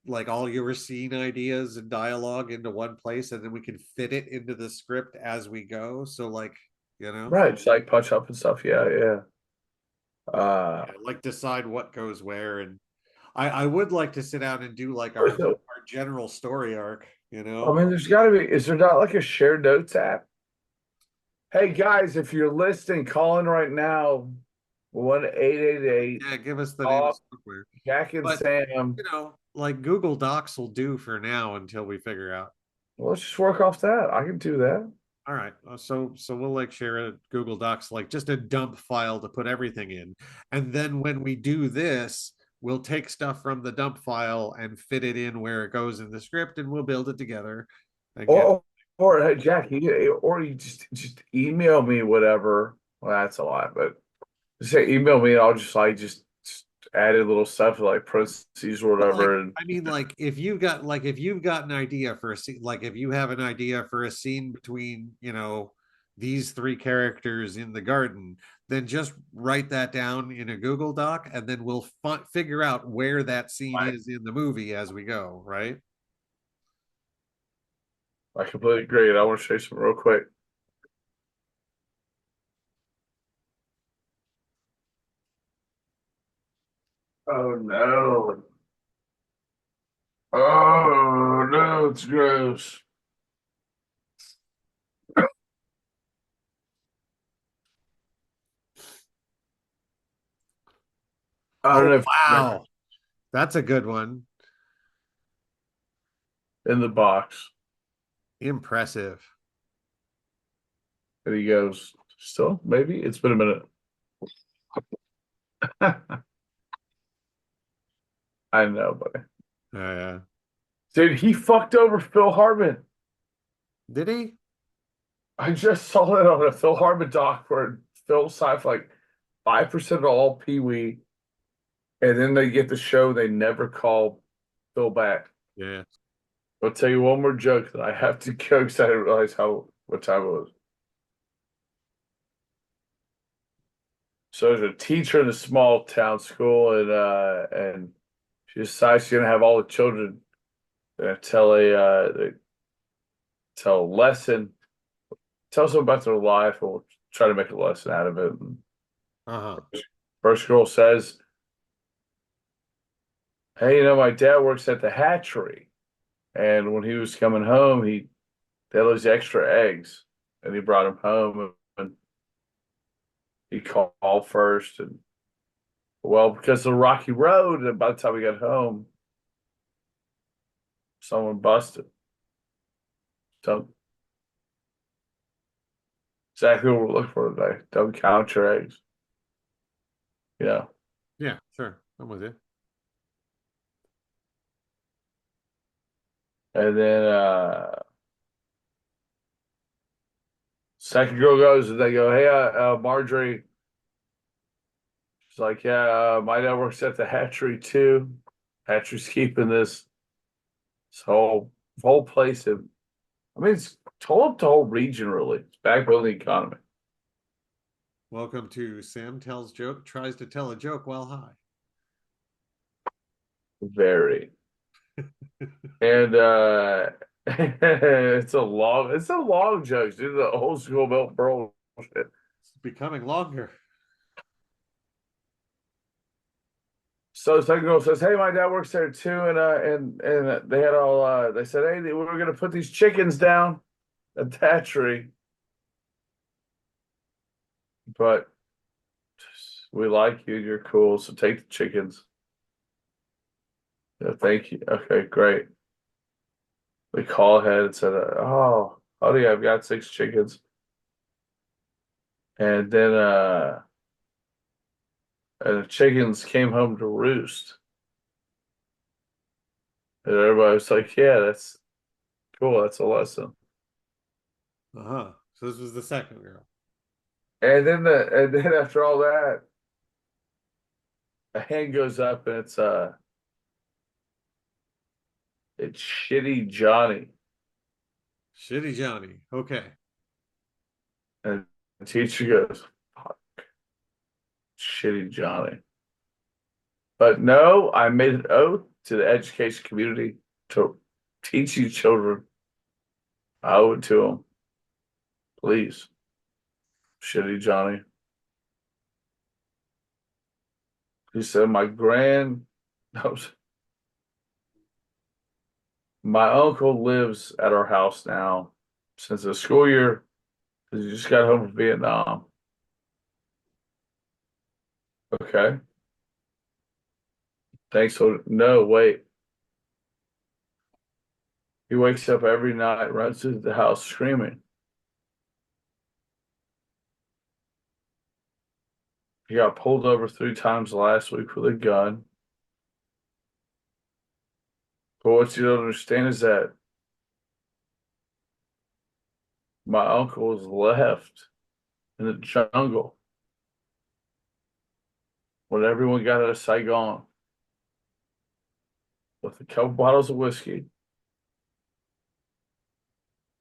like all your scene ideas and dialogue into one place and then we can fit it into the script as we go. So like, you know, Right, just like punch up and stuff. Yeah, yeah. like decide what goes where and I would like to sit down and do like So, our general story arc, you I know. mean, there's got to be. Is there not like a shared notes app? Hey guys, if you're listening, call in right now. 1-888. Yeah, give us the name of software. Jack and But Sam. you know, like Google Docs will do for now until we figure out. Well, let's just work off that. I can do that. All right. So we'll like share a Google Docs, like just a dump file to put everything in. And then when we do this, we'll take stuff from the dump file and fit it in where it goes in the script and we'll build it together. Or hey, Jack, you just email me whatever. Well, that's a lot, but just say email me and I'll just add in little stuff like parentheses or whatever. Like, and I mean, like if you've got an idea for a scene, like if you have an idea for a scene between, you know, these three characters in the garden, then just write that down in a Google Doc, and then we'll figure out where that scene is in the movie as we go, right? I completely agree. And I want to show you something real quick. Oh no. Oh no, it's gross. I don't know if wow. That's a good one. In the box. Impressive. And he goes, still, maybe? It's been a minute. I know, buddy. Yeah. Dude, he fucked over Phil Hartman. Did he? I just saw that on a Phil Hartman doc where Phil signed for like 5% of all Pee Wee. And then they get the show, they never call Phil back. Yeah. I'll tell you one more joke that I have to go because I didn't realize what time it was. So there's a teacher in a small town school, and she decides she's gonna have all the children tell a lesson, tell them about their life, and we'll try to make a lesson out of it. First girl says, "Hey, you know, my dad works at the hatchery, and when he was coming home, they had those extra eggs, and he brought them home, and he called first, and well, because of the rocky road, and by the time we got home, someone busted. So exactly what we're looking for today. Don't count your eggs. You know. Yeah, sure. I'm with you. And then second girl goes and they go, hey, Marjorie. She's like, yeah, my dad works at the hatchery too. Hatchery's keeping this whole place in. I mean, it's told up the whole region really. It's backbone of the economy. Welcome to Sam tries to tell a joke while high. Very. And it's a long joke, dude. The old school Milton Berle shit. It's becoming longer. So the second girl says, "Hey, my dad works there too," and they had all they said, "Hey, we were gonna put these chickens down at the hatchery, but we like you. You're cool, so take the chickens." Yeah, thank you. Okay, great. We call ahead and said, "Oh, honey, I've got 6 chickens," and then and the chickens came home to roost. And everybody was like, yeah, Cool, that's a lesson. Uh-huh. So this was the second girl. And then after all that, a hand goes up and it's Shitty Johnny. Shitty Johnny. Okay. And the teacher goes, fuck, Shitty Johnny. But no, I made an oath to the education community to teach you children. I owe it to them. Please. Shitty Johnny. He said, my uncle lives at our house now since the school year because he just got home from Vietnam. Okay. Thanks for no, wait. He wakes up every night, runs to the house screaming. He got pulled over 3 times last week with a gun. But what you don't understand is that my uncle was left in the jungle when everyone got out of Saigon with a couple bottles of whiskey,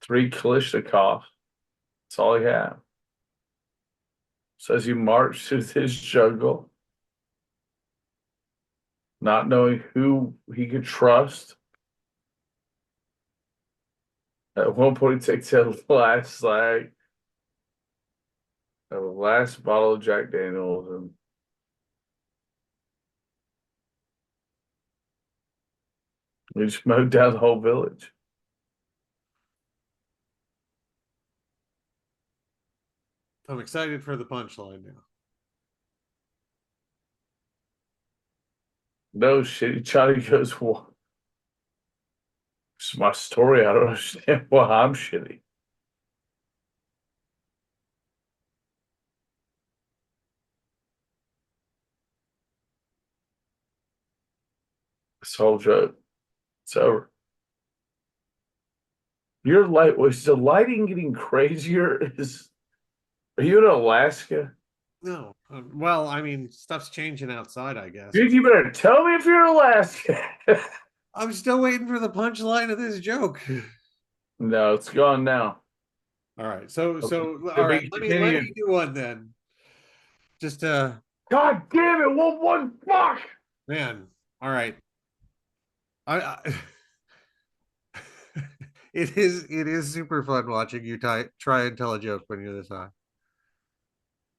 3 Kalashnikovs. That's all he had. Says he marched through this jungle, not knowing who he could trust. At one point, he takes the last slag of the last bottle of Jack Daniels and he just mowed down the whole village. I'm excited for the punchline now. No, Shitty Johnny goes, what? It's my story. I don't understand why I'm shitty. This whole joke. It's over. Your light was the lighting getting crazier? Are you in Alaska? No. Well, I mean, stuff's changing outside, I guess. Dude, you better tell me if you're in Alaska. I'm still waiting for the punchline of this joke. No, it's gone now. All right. So Okay. all right, let me do one then. Just God damn it, one fuck. Man. All right. I it is super fun watching you try and tell a joke when you're this high.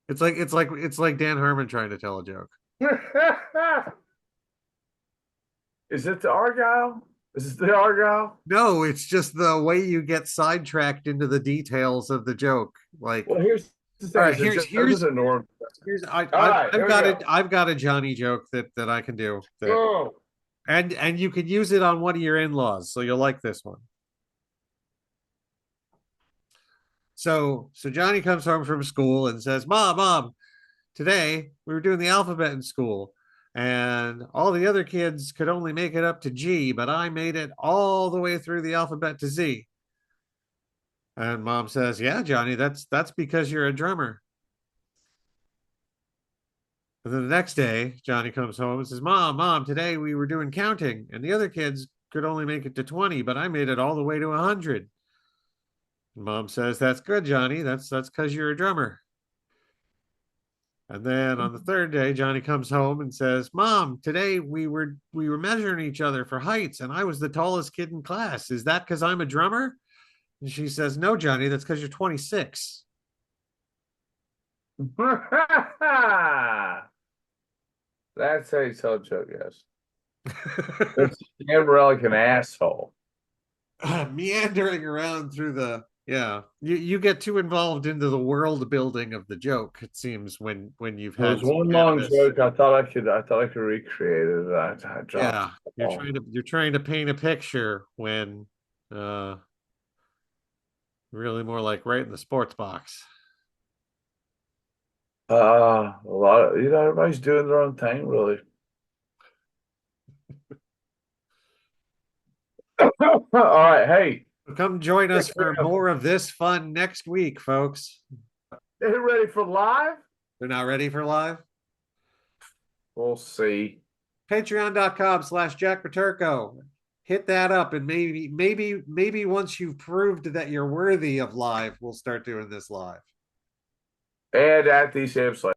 It's like Dan Harmon trying to tell a joke. Is it the Argyle? Is it the Argyle? No, it's just the way you get sidetracked into the details of the joke. Like, well, here's the thing. All right, here's I've got a Johnny joke that I can do. And you could use it on one of your in-laws, so you'll like this one. So Johnny comes home from school and says, Mom, today we were doing the alphabet in school, and all the other kids could only make it up to G, but I made it all the way through the alphabet to Z. And Mom says, yeah, Johnny, that's because you're a drummer. And then the next day, Johnny comes home and says, Mom, today we were doing counting, and the other kids could only make it to 20, but I made it all the way to 100. And Mom says, that's good, Johnny. That's because you're a drummer. And then on the third day, Johnny comes home and says, Mom, today we were measuring each other for heights, and I was the tallest kid in class. Is that because I'm a drummer? And she says, no, Johnny, that's because you're 26. That's how you tell a joke, yes. That's like an asshole. Meandering around through the you get too involved into the world building of the joke, it seems, when you've had There's one long joke I thought I could recreate it. I you're trying to paint a picture when really more like right in the sports box. A lot of everybody's doing their own thing, really. All right, hey, Come join us for more of this fun next week, folks. They ready for live? They're not ready for live? We'll see. Patreon.com/Jack Paterko. Hit that up, and maybe once you've proved that you're worthy of live, we'll start doing this live. And at the same slide.